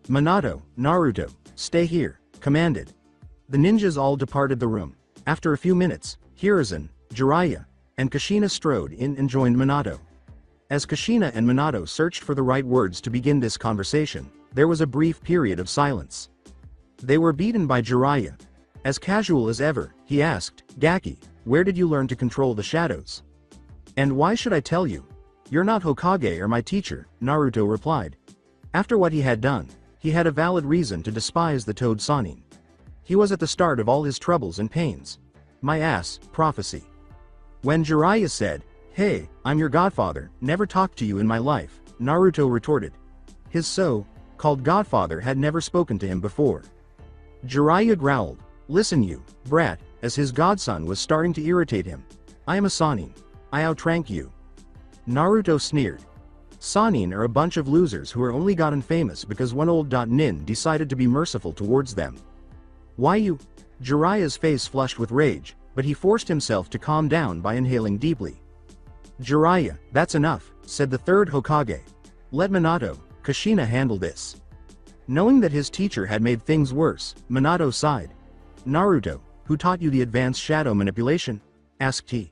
Minato, Naruto, stay here, commanded. The ninjas all departed the room. After a few minutes, Hiruzen, Jiraiya, and Kushina strode in and joined Minato. As Kushina and Minato searched for the right words to begin this conversation, there was a brief period of silence. They were beaten by Jiraiya. As casual as ever, he asked, Gaki, where did you learn to control the shadows? And why should I tell you? You're not Hokage or my teacher, Naruto replied. After what he had done, he had a valid reason to despise the Toad Sannin. He was at the start of all his troubles and pains. My ass, prophecy. When Jiraiya said, hey, I'm your godfather, never talked to you in my life, Naruto retorted. His so-called godfather had never spoken to him before. Jiraiya growled, listen you, brat, as his godson was starting to irritate him. I am a Sannin. I outrank you. Naruto sneered. Sannin are a bunch of losers who are only gotten famous because one old nin decided to be merciful towards them. Why you? Jiraiya's face flushed with rage, but he forced himself to calm down by inhaling deeply. Jiraiya, that's enough, said the third Hokage. Let Minato, Kushina handle this. Knowing that his teacher had made things worse, Minato sighed. Naruto, who taught you the advanced shadow manipulation? Asked he.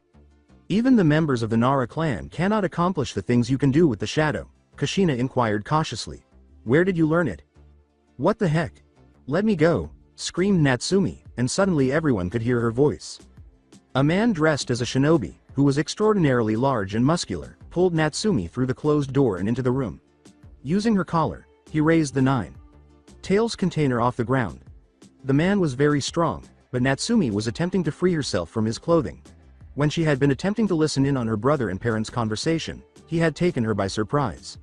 Even the members of the Nara clan cannot accomplish the things you can do with the shadow, Kushina inquired cautiously. Where did you learn it? What the heck? Let me go, screamed Natsumi, and suddenly everyone could hear her voice. A man dressed as a shinobi, who was extraordinarily large and muscular, pulled Natsumi through the closed door and into the room. Using her collar, he raised the 9 tails container off the ground. The man was very strong, but Natsumi was attempting to free herself from his clothing. When she had been attempting to listen in on her brother and parents' conversation, he had taken her by surprise.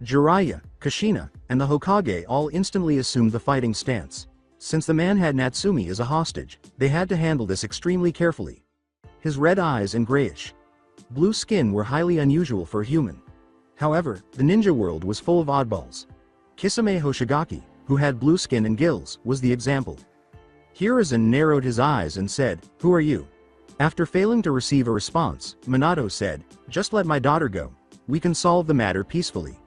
Jiraiya, Kushina, and the Hokage all instantly assumed the fighting stance. Since the man had Natsumi as a hostage, they had to handle this extremely carefully. His red eyes and grayish blue skin were highly unusual for a human. However, the ninja world was full of oddballs. Kisame Hoshigaki, who had blue skin and gills, was the example. Hiruzen narrowed his eyes and said, who are you? After failing to receive a response, Minato said, just let my daughter go. We can solve the matter peacefully.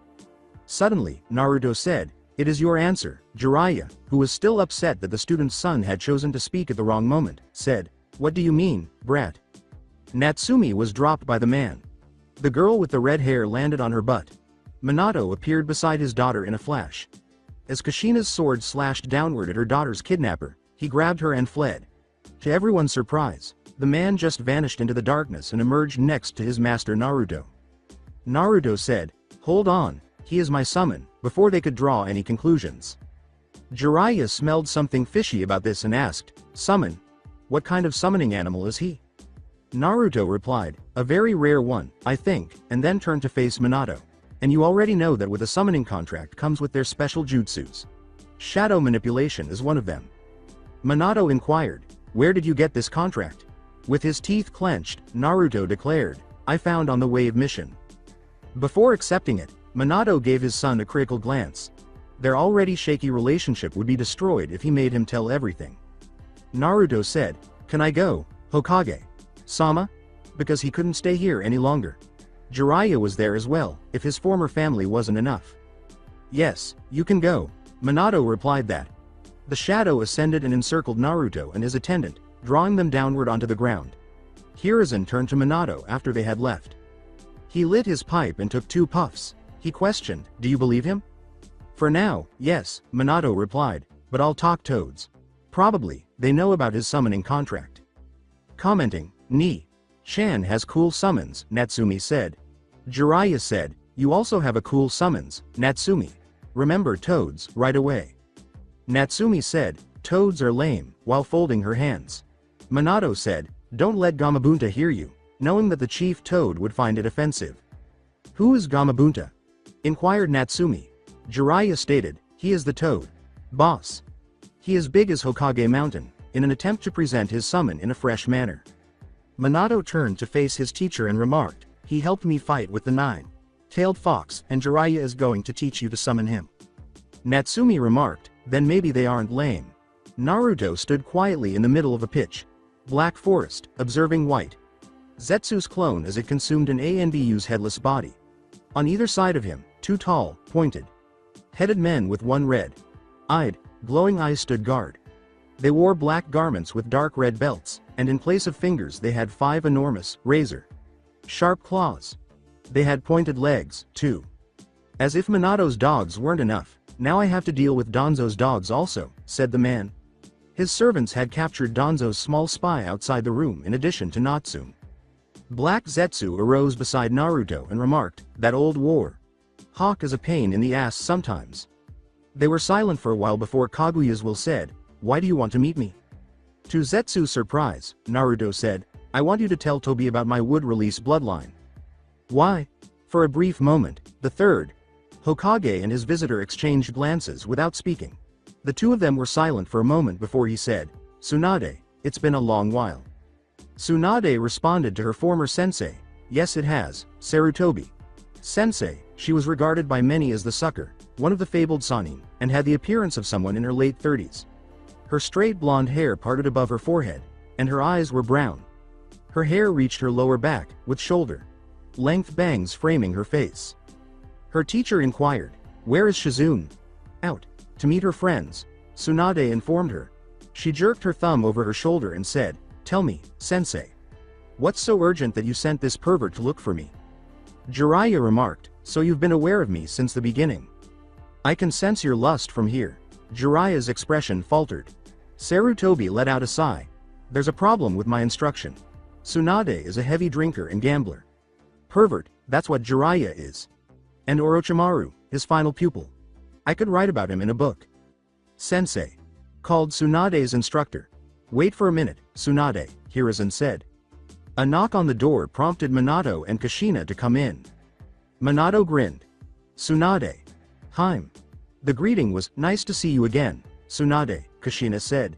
Suddenly, Naruto said, it is your answer. Jiraiya, who was still upset that the student's son had chosen to speak at the wrong moment, said, what do you mean, brat? Natsumi was dropped by the man. The girl with the red hair landed on her butt. Minato appeared beside his daughter in a flash. As Kushina's sword slashed downward at her daughter's kidnapper, he grabbed her and fled. To everyone's surprise, the man just vanished into the darkness and emerged next to his master Naruto. Naruto said, "Hold on, he is my summon," before they could draw any conclusions. Jiraiya smelled something fishy about this and asked, "Summon? What kind of summoning animal is he?" Naruto replied, "A very rare one, I think," and then turned to face Minato. "And you already know that with a summoning contract comes with their special jutsus. Shadow manipulation is one of them." Minato inquired, "Where did you get this contract?" With his teeth clenched, Naruto declared, "I found on the wave mission." Before accepting it, Minato gave his son a critical glance. Their already shaky relationship would be destroyed if he made him tell everything. Naruto said, "Can I go, Hokage Sama?" Because he couldn't stay here any longer. Jiraiya was there as well, if his former family wasn't enough. "Yes, you can go," Minato replied that. The shadow ascended and encircled Naruto and his attendant, drawing them downward onto the ground. Hiruzen turned to Minato after they had left. He lit his pipe and took 2 puffs. He questioned, "Do you believe him?" "For now, yes," Minato replied, "but I'll talk toads. Probably, they know about his summoning contract." Commenting, "Ni-chan has cool summons," Natsumi said. Jiraiya said, "You also have a cool summons, Natsumi. Remember toads, right away." Natsumi said, "Toads are lame," while folding her hands. Minato said, "Don't let Gamabunta hear you," knowing that the chief toad would find it offensive. "Who is Gamabunta?" inquired Natsumi. Jiraiya stated, "He is the toad boss. He is big as Hokage Mountain," in an attempt to present his summon in a fresh manner. Minato turned to face his teacher and remarked, "He helped me fight with the 9-tailed fox, and Jiraiya is going to teach you to summon him." Natsumi remarked, "Then maybe they aren't lame." Naruto stood quietly in the middle of a pitch black forest, observing white Zetsu's clone as it consumed an ANBU's headless body. On either side of him, 2 tall, pointed-headed men with 1 red-eyed, glowing eyes stood guard. They wore black garments with dark red belts, and in place of fingers they had 5 enormous, razor-sharp claws. They had pointed legs, too. "As if Minato's dogs weren't enough, now I have to deal with Danzo's dogs also," said the man. His servants had captured Danzo's small spy outside the room in addition to Natsume. Black Zetsu arose beside Naruto and remarked, "That old war hawk is a pain in the ass sometimes." They were silent for a while before Kaguya's will said, "Why do you want to meet me?" To Zetsu's surprise, Naruto said, "I want you to tell Tobi about my wood-release bloodline." "Why?" For a brief moment, the third Hokage and his visitor exchanged glances without speaking. The 2 of them were silent for a moment before he said, "Tsunade, it's been a long while." Tsunade responded to her former sensei, "Yes it has, Sarutobi. Sensei, she was regarded by many as the sucker, one of the fabled Sannin, and had the appearance of someone in her late 30s. Her straight blonde hair parted above her forehead, and her eyes were brown. Her hair reached her lower back, with shoulder-length bangs framing her face." Her teacher inquired, "Where is Shizune?" "Out. To meet her friends," Tsunade informed her. She jerked her thumb over her shoulder and said, "Tell me, sensei. What's so urgent that you sent this pervert to look for me?" Jiraiya remarked, "So you've been aware of me since the beginning. I can sense your lust from here." Jiraiya's expression faltered. Sarutobi let out a sigh. "There's a problem with my instruction. Tsunade is a heavy drinker and gambler. Pervert, that's what Jiraiya is. And Orochimaru, his final pupil. I could write about him in a book." "Sensei," called Tsunade's instructor. "Wait for a minute, Tsunade," Hiruzen said. A knock on the door prompted Minato and Kushina to come in. Minato grinned. "Tsunade. Heim." The greeting was, "Nice to see you again, Tsunade," Kushina said.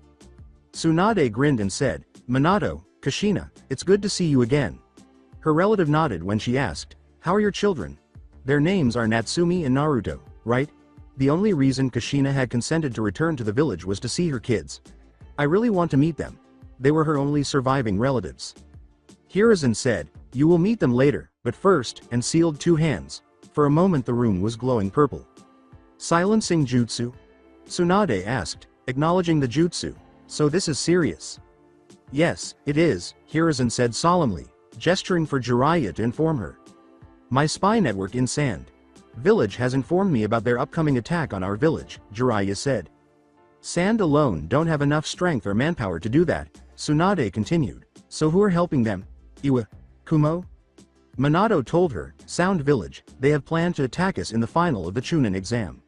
Tsunade grinned and said, "Minato, Kushina, it's good to see you again." Her relative nodded when she asked, "How are your children?" "Their names are Natsumi and Naruto, right?" The only reason Kushina had consented to return to the village was to see her kids. "I really want to meet them. They were her only surviving relatives." Hiruzen said, "You will meet them later, but first," and sealed 2 hands. For a moment the room was glowing purple. "Silencing jutsu?" Tsunade asked, acknowledging the jutsu. "So this is serious?" "Yes, it is," Hiruzen said solemnly. gesturing for Jiraiya to inform her. My spy network in Sand Village has informed me about their upcoming attack on our village, Jiraiya said. Sand alone don't have enough strength or manpower to do that, Tsunade continued. So who are helping them? Iwa? Kumo? Minato told her, Sound Village, they have planned to attack us in the final of the Chunin exam.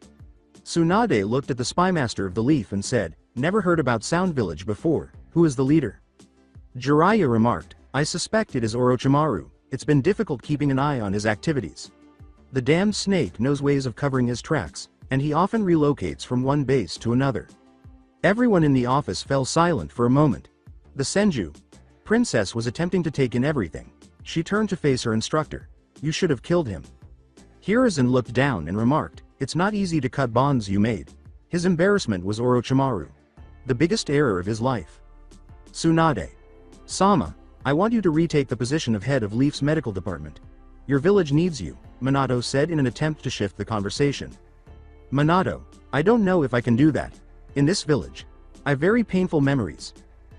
Tsunade looked at the spymaster of the Leaf and said, never heard about Sound Village before, who is the leader? Jiraiya remarked, I suspect it is Orochimaru, it's been difficult keeping an eye on his activities. The damned snake knows ways of covering his tracks, and he often relocates from one base to another. Everyone in the office fell silent for a moment. The Senju princess was attempting to take in everything. She turned to face her instructor. You should have killed him. Hiruzen looked down and remarked, it's not easy to cut bonds you made. His embarrassment was Orochimaru. The biggest error of his life. Tsunade. Sama, I want you to retake the position of head of Leaf's medical department. Your village needs you, Minato said in an attempt to shift the conversation. Minato, I don't know if I can do that. In this village, I have very painful memories.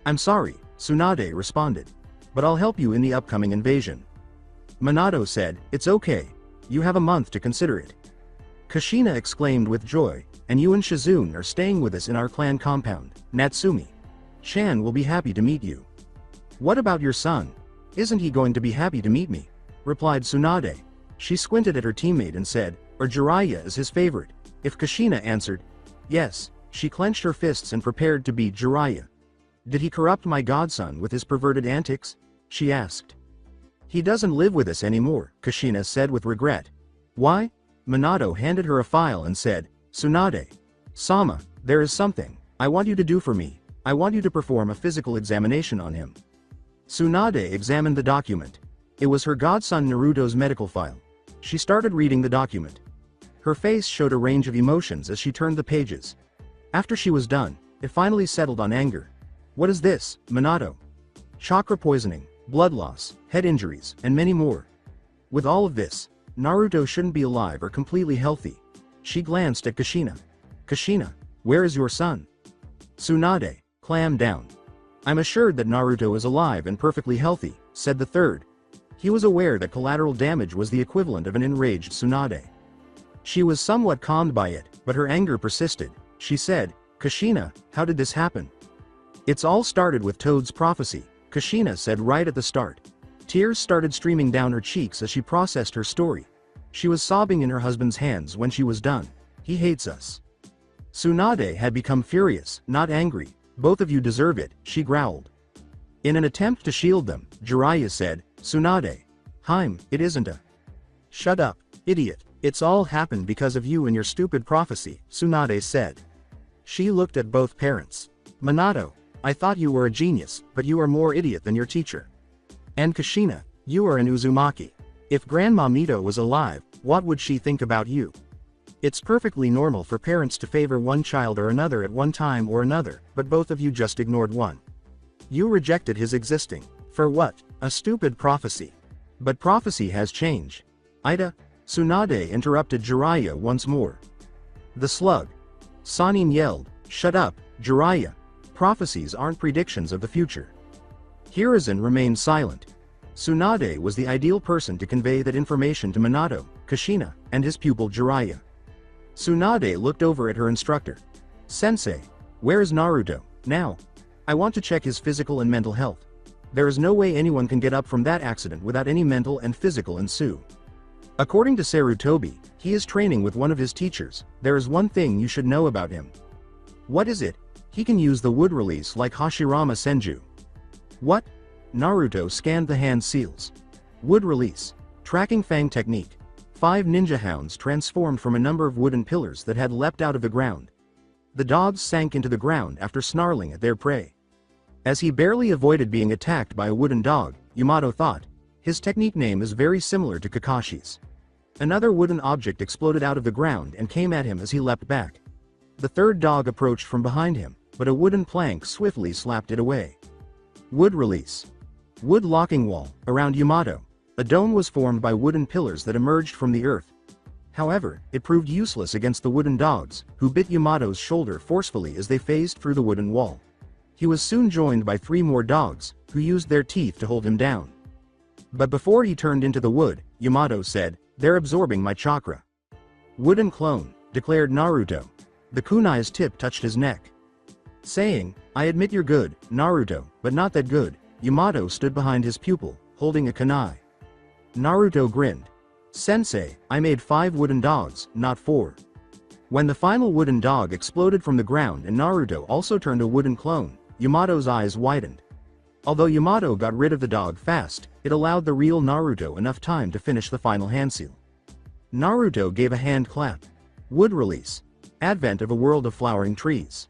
I'm sorry, Tsunade responded. But I'll help you in the upcoming invasion. Minato said, it's okay. You have a month to consider it. Kushina exclaimed with joy, and you and Shizune are staying with us in our clan compound, Natsumi. Shan will be happy to meet you. What about your son? Isn't he going to be happy to meet me? Replied Tsunade. She squinted at her teammate and said, or Jiraiya is his favorite. If Kushina answered, yes, she clenched her fists and prepared to beat Jiraiya. Did he corrupt my godson with his perverted antics? She asked. He doesn't live with us anymore, Kushina said with regret. Why? Minato handed her a file and said, Tsunade. Sama, there is something I want you to do for me. I want you to perform a physical examination on him. Tsunade examined the document. It was her godson Naruto's medical file. She started reading the document. Her face showed a range of emotions as she turned the pages. After she was done, it finally settled on anger. What is this, Minato? Chakra poisoning, blood loss, head injuries, and many more. With all of this, Naruto shouldn't be alive or completely healthy. She glanced at Kushina. Kushina, where is your son? Tsunade, clam down. I'm assured that Naruto is alive and perfectly healthy, said the third. He was aware that collateral damage was the equivalent of an enraged Tsunade. She was somewhat calmed by it, but her anger persisted. She said, Kushina, how did this happen? It's all started with Toad's prophecy, Kushina said right at the start. Tears started streaming down her cheeks as she processed her story. She was sobbing in her husband's hands when she was done. He hates us. Tsunade had become furious, not angry. Both of you deserve it, she growled. In an attempt to shield them, Jiraiya said, Tsunade. It isn't a. Shut up, idiot. It's all happened because of you and your stupid prophecy, Tsunade said. She looked at both parents. Minato, I thought you were a genius, but you are more idiot than your teacher. And Kushina, you are an Uzumaki. If Grandma Mito was alive, what would she think about you? It's perfectly normal for parents to favor one child or another at one time or another, but both of you just ignored one. You rejected his existing. For what? A stupid prophecy. But prophecy has changed. Ida? Tsunade interrupted Jiraiya once more. The slug. Sanin yelled, shut up, Jiraiya. Prophecies aren't predictions of the future. Hiruzen remained silent. Tsunade was the ideal person to convey that information to Minato, Kushina, and his pupil Jiraiya. Tsunade looked over at her instructor. Sensei, where is Naruto, now? I want to check his physical and mental health. There is no way anyone can get up from that accident without any mental and physical ensue. According to Sarutobi, he is training with one of his teachers. There is one thing you should know about him. What is it? He can use the wood release like Hashirama Senju. What? Naruto scanned the hand seals. Wood release. Tracking fang technique. 5 ninja hounds transformed from a number of wooden pillars that had leapt out of the ground. The dogs sank into the ground after snarling at their prey. As he barely avoided being attacked by a wooden dog, Yamato thought, his technique name is very similar to Kakashi's. Another wooden object exploded out of the ground and came at him as he leapt back. The third dog approached from behind him, but a wooden plank swiftly slapped it away. Wood release. Wood locking wall, around Yamato. A dome was formed by wooden pillars that emerged from the earth. However, it proved useless against the wooden dogs, who bit Yamato's shoulder forcefully as they phased through the wooden wall. He was soon joined by 3 more dogs, who used their teeth to hold him down. But before he turned into the wood, Yamato said, "They're absorbing my chakra." "Wooden clone," declared Naruto. The kunai's tip touched his neck. Saying, "I admit you're good, Naruto, but not that good," Yamato stood behind his pupil, holding a kunai. Naruto grinned. "Sensei, I made 5 wooden dogs, not 4. When the final wooden dog exploded from the ground and Naruto also turned a wooden clone, Yamato's eyes widened. Although Yamato got rid of the dog fast, it allowed the real Naruto enough time to finish the final hand seal. Naruto gave a hand clap. Wood release. Advent of a world of flowering trees.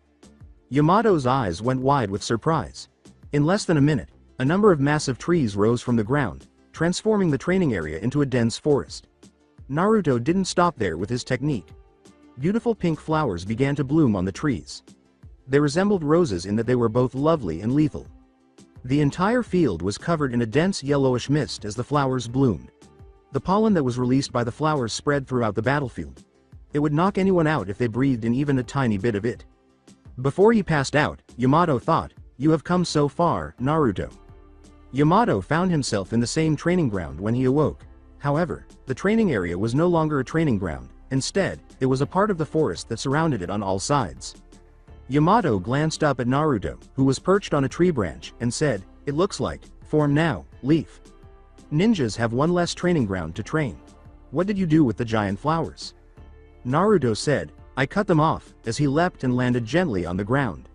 Yamato's eyes went wide with surprise. In less than a minute, a number of massive trees rose from the ground, transforming the training area into a dense forest. Naruto didn't stop there with his technique. Beautiful pink flowers began to bloom on the trees. They resembled roses in that they were both lovely and lethal. The entire field was covered in a dense yellowish mist as the flowers bloomed. The pollen that was released by the flowers spread throughout the battlefield. It would knock anyone out if they breathed in even a tiny bit of it. Before he passed out, Yamato thought, "You have come so far, Naruto." Yamato found himself in the same training ground when he awoke. However, the training area was no longer a training ground. Instead, it was a part of the forest that surrounded it on all sides. Yamato glanced up at Naruto, who was perched on a tree branch, and said, "It looks like, form now, leaf. Ninjas have one less training ground to train. What did you do with the giant flowers?" Naruto said, "I cut them off," as he leapt and landed gently on the ground.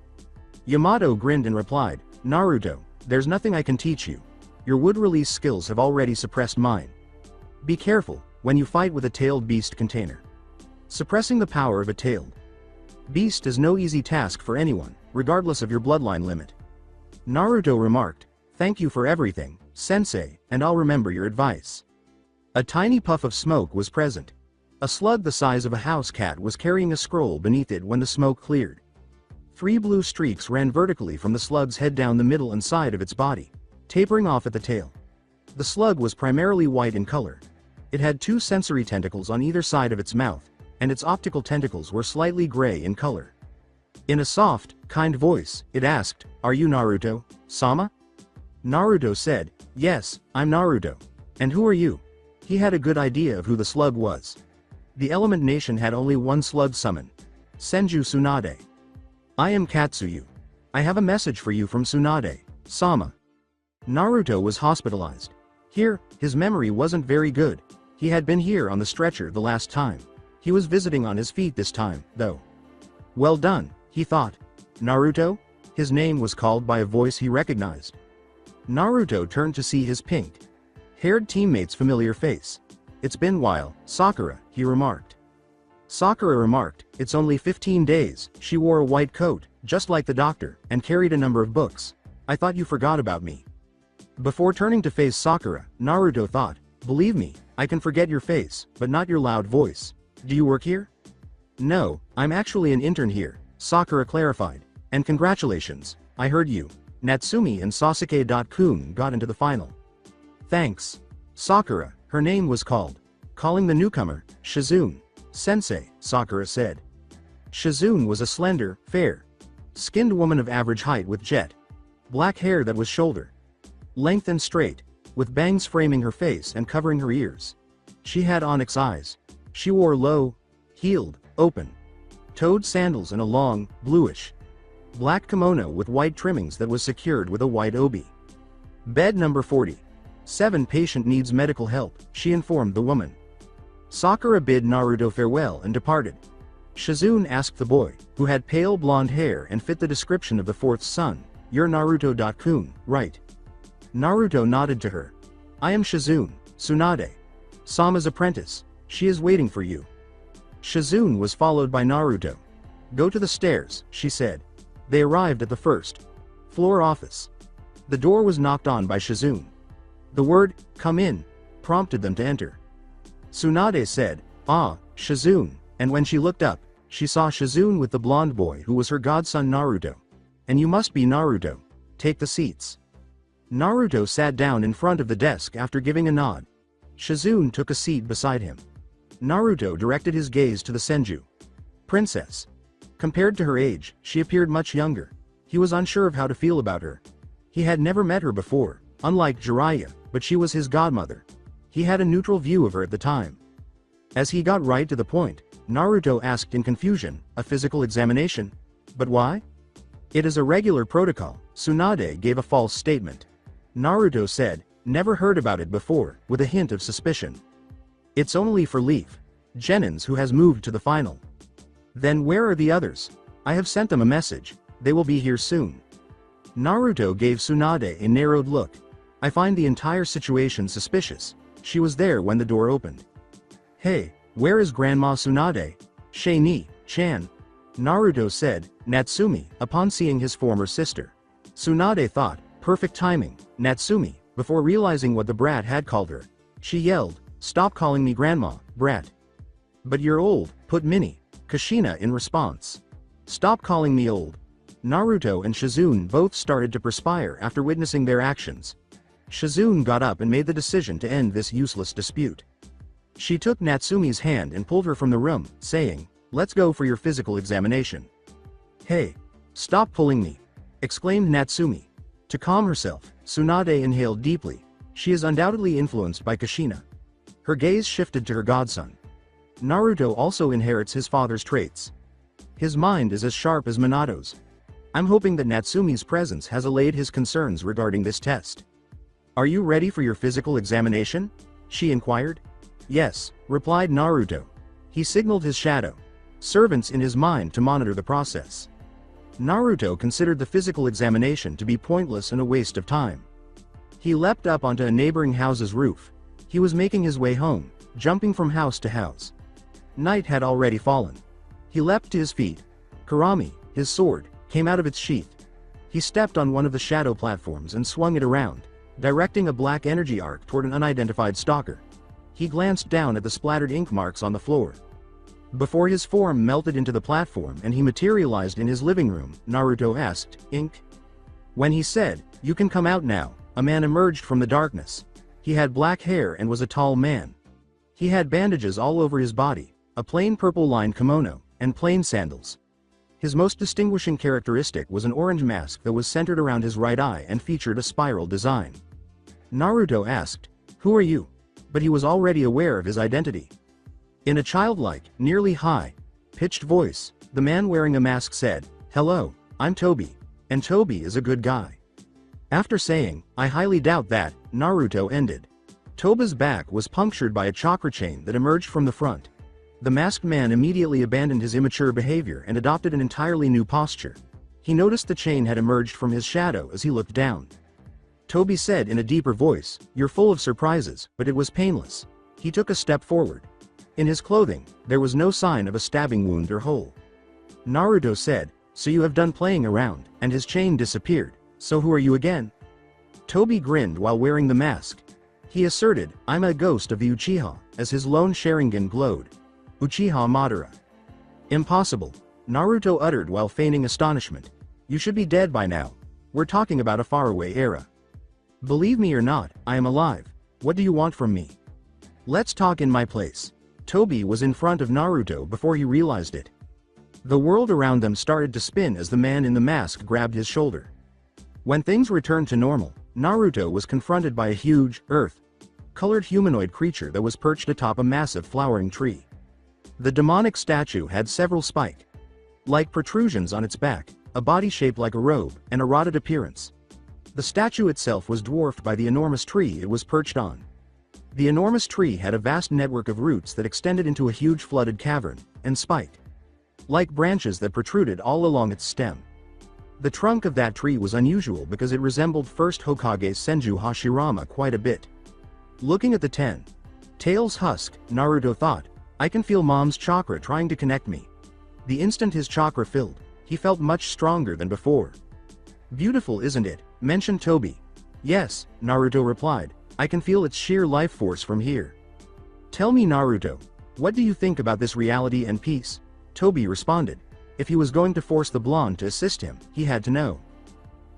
Yamato grinned and replied, "Naruto, there's nothing I can teach you. Your wood release skills have already suppressed mine. Be careful when you fight with a tailed beast container. Suppressing the power of a tailed beast is no easy task for anyone, regardless of your bloodline limit." Naruto remarked, "Thank you for everything, Sensei, and I'll remember your advice." A tiny puff of smoke was present. A slug the size of a house cat was carrying a scroll beneath it when the smoke cleared. 3 blue streaks ran vertically from the slug's head down the middle and side of its body, tapering off at the tail. The slug was primarily white in color. It had 2 sensory tentacles on either side of its mouth, and its optical tentacles were slightly gray in color. In a soft, kind voice, it asked, "Are you Naruto, Sama?" Naruto said, "Yes, I'm Naruto. And who are you?" He had a good idea of who the slug was. The Element Nation had only one slug summon. Senju Tsunade. "I am Katsuyu. I have a message for you from Tsunade, Sama." Naruto was hospitalized. Here, his memory wasn't very good. He had been here on the stretcher the last time. He was visiting on his feet this time, though. Well done, he thought. Naruto? His name was called by a voice he recognized. Naruto turned to see his pink-haired teammate's familiar face. "It's been a while, Sakura," he remarked. Sakura remarked, "It's only 15 days, she wore a white coat, just like the doctor, and carried a number of books. I thought you forgot about me." Before turning to face Sakura, Naruto thought, "Believe me, I can forget your face, but not your loud voice. Do you work here?" "No, I'm actually an intern here," Sakura clarified. "And congratulations, I heard you, Natsumi and Sasuke-kun got into the final." "Thanks. Sakura," her name was called. Calling the newcomer, Shizune. "Sensei," Sakura said. Shizune was a slender, fair-skinned woman of average height with jet black hair that was shoulder-length and straight, with bangs framing her face and covering her ears. She had onyx eyes. She wore low-heeled, open-toed sandals and a long, bluish-black kimono with white trimmings that was secured with a white obi. "Bed number 47 patient needs medical help," she informed the woman. Sakura bid Naruto farewell and departed. Shizune asked the boy, who had pale blonde hair and fit the description of the 4th son, "You're Naruto-kun, right?" Naruto nodded to her. "I am Shizune, Tsunade. Sama's apprentice. She is waiting for you." Shizune was followed by Naruto. "Go to the stairs," she said. They arrived at the 1st floor office. The door was knocked on by Shizune. The word, "Come in," prompted them to enter. Tsunade said, "Ah, Shizune," and when she looked up, she saw Shizune with the blonde boy who was her godson Naruto. "And you must be Naruto. Take the seats." Naruto sat down in front of the desk after giving a nod. Shizune took a seat beside him. Naruto directed his gaze to the Senju princess. Compared to her age, she appeared much younger. He was unsure of how to feel about her. He had never met her before. Unlike Jiraiya, but she was his godmother. He had a neutral view of her at the time. As he got right to the point, Naruto asked in confusion, "A physical examination? But why?" "It is a regular protocol," Tsunade gave a false statement. Naruto said, "Never heard about it before," with a hint of suspicion. "It's only for Leaf Jennings, who has moved to the final." "Then where are the others? I have sent them a message. They will be here soon." Naruto gave Tsunade a narrowed look. "I find the entire situation suspicious. She was there when the door opened." "Hey, where is Grandma Tsunade?" "Chan," Naruto said, Natsumi, upon seeing his former sister. Tsunade thought, perfect timing, Natsumi, before realizing what the brat had called her. She yelled, "Stop calling me grandma, brat." "But you're old," put Kushina in response. "Stop calling me old." Naruto and Shizune both started to perspire after witnessing their actions. Shizune got up and made the decision to end this useless dispute. She took Natsumi's hand and pulled her from the room, saying, "Let's go for your physical examination." "Hey, stop pulling me," exclaimed Natsumi. To calm herself, Tsunade inhaled deeply. She is undoubtedly influenced by Kushina. Her gaze shifted to her godson. Naruto also inherits his father's traits. His mind is as sharp as Minato's. I'm hoping that Natsumi's presence has allayed his concerns regarding this test. "Are you ready for your physical examination?" she inquired. "Yes," replied Naruto. He signaled his shadow servants in his mind to monitor the process. Naruto considered the physical examination to be pointless and a waste of time. He leapt up onto a neighboring house's roof. He was making his way home, jumping from house to house. Night had already fallen. He leapt to his feet. Kurami, his sword, came out of its sheath. He stepped on one of the shadow platforms and swung it around, directing a black energy arc toward an unidentified stalker. He glanced down at the splattered ink marks on the floor. Before his form melted into the platform and he materialized in his living room, Naruto asked, "Ink?" When he said, "You can come out now," a man emerged from the darkness. He had black hair and was a tall man. He had bandages all over his body, a plain purple-lined kimono, and plain sandals. His most distinguishing characteristic was an orange mask that was centered around his right eye and featured a spiral design. Naruto asked, "Who are you?" But he was already aware of his identity. In a childlike, nearly high-pitched voice, the man wearing a mask said, "Hello, I'm Toby, and Toby is a good guy." After saying, "I highly doubt that," Naruto ended. Toba's back was punctured by a chakra chain that emerged from the front. The masked man immediately abandoned his immature behavior and adopted an entirely new posture. He noticed the chain had emerged from his shadow as he looked down. Toby said in a deeper voice, "You're full of surprises," but it was painless. He took a step forward. In his clothing, there was no sign of a stabbing wound or hole. Naruto said, "So you have done playing around," and his chain disappeared. "So who are you again?" Toby grinned while wearing the mask. He asserted, "I'm a ghost of the Uchiha," as his lone Sharingan glowed. "Uchiha Madara." "Impossible," Naruto uttered while feigning astonishment. "You should be dead by now. We're talking about a faraway era." "Believe me or not, I am alive. What do you want from me?" "Let's talk in my place." Toby was in front of Naruto before he realized it. The world around them started to spin as the man in the mask grabbed his shoulder. When things returned to normal, Naruto was confronted by a huge, earth-colored humanoid creature that was perched atop a massive flowering tree. The demonic statue had several spike-like protrusions on its back, a body shaped like a robe, and a rotted appearance. The statue itself was dwarfed by the enormous tree it was perched on. The enormous tree had a vast network of roots that extended into a huge flooded cavern, and spike-like branches that protruded all along its stem. The trunk of that tree was unusual because it resembled first Hokage Senju Hashirama quite a bit. Looking at the tail's husk, Naruto thought, "I can feel Mom's chakra trying to connect me." The instant his chakra filled, he felt much stronger than before. "Beautiful, isn't it?" mentioned Toby. "Yes," Naruto replied, "I can feel its sheer life force from here." "Tell me, Naruto, what do you think about this reality and peace?" Toby responded. If he was going to force the blonde to assist him, he had to know.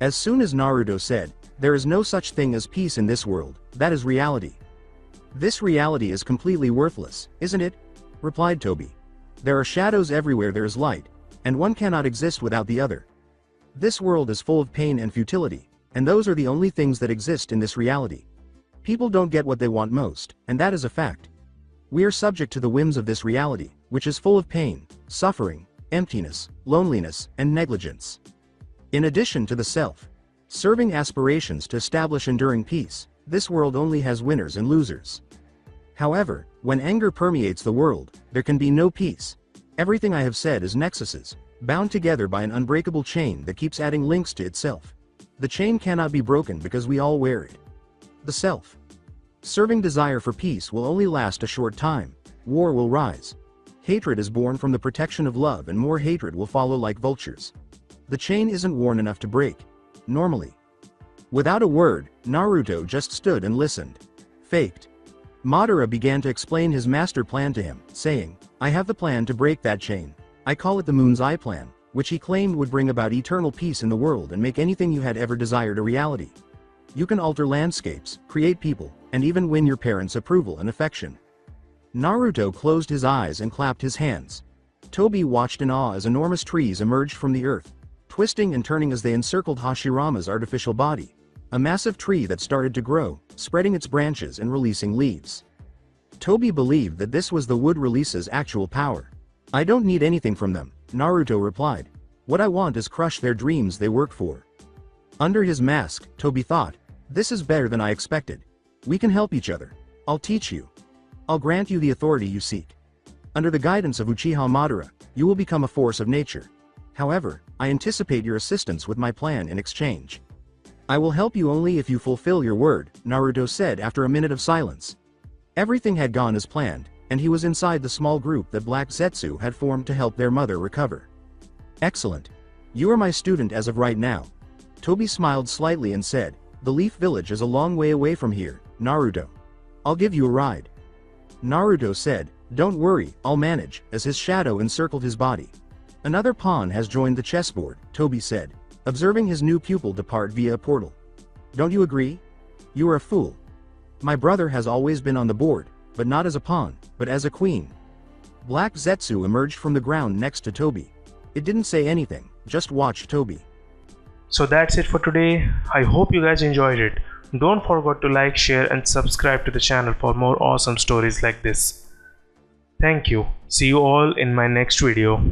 As soon as Naruto said, "There is no such thing as peace in this world, that is reality." "This reality is completely worthless, isn't it?" replied Toby. "There are shadows everywhere there is light, and one cannot exist without the other. This world is full of pain and futility, and those are the only things that exist in this reality." People don't get what they want most, and that is a fact. We are subject to the whims of this reality, which is full of pain, suffering, emptiness, loneliness, and negligence. In addition to the self-serving aspirations to establish enduring peace, this world only has winners and losers. However, when anger permeates the world, there can be no peace. Everything I have said is nexuses, bound together by an unbreakable chain that keeps adding links to itself. The chain cannot be broken because we all wear it. The self-serving desire for peace will only last a short time. War will rise. Hatred is born from the protection of love, and more hatred will follow like vultures. The chain isn't worn enough to break. Normally. Without a word, Naruto just stood and listened. Faked. Madara began to explain his master plan to him, saying, I have the plan to break that chain. I call it the Moon's Eye Plan, which he claimed would bring about eternal peace in the world and make anything you had ever desired a reality. You can alter landscapes, create people, and even win your parents' approval and affection. Naruto closed his eyes and clapped his hands. Tobi watched in awe as enormous trees emerged from the earth, twisting and turning as they encircled Hashirama's artificial body. A massive tree that started to grow, spreading its branches and releasing leaves. Tobi believed that this was the wood release's actual power. I don't need anything from them, Naruto replied. What I want is crush their dreams they work for. Under his mask, Tobi thought, this is better than I expected. We can help each other. I'll teach you. I'll grant you the authority you seek. Under the guidance of Uchiha Madara, you will become a force of nature. However, I anticipate your assistance with my plan in exchange. I will help you only if you fulfill your word, Naruto said after a minute of silence. Everything had gone as planned, and he was inside the small group that Black Zetsu had formed to help their mother recover. Excellent. You are my student as of right now. Tobi smiled slightly and said, the Leaf Village is a long way away from here, Naruto. I'll give you a ride. Naruto said, don't worry, I'll manage, as his shadow encircled his body. Another pawn has joined the chessboard, Tobi said, observing his new pupil depart via a portal. Don't you agree? You are a fool. My brother has always been on the board, but not as a pawn, but as a queen. Black Zetsu emerged from the ground next to Tobi. It didn't say anything, just watched Tobi. So that's it for today. I hope you guys enjoyed it. Don't forget to like, share and subscribe to the channel for more awesome stories like this. Thank you. See you all in my next video.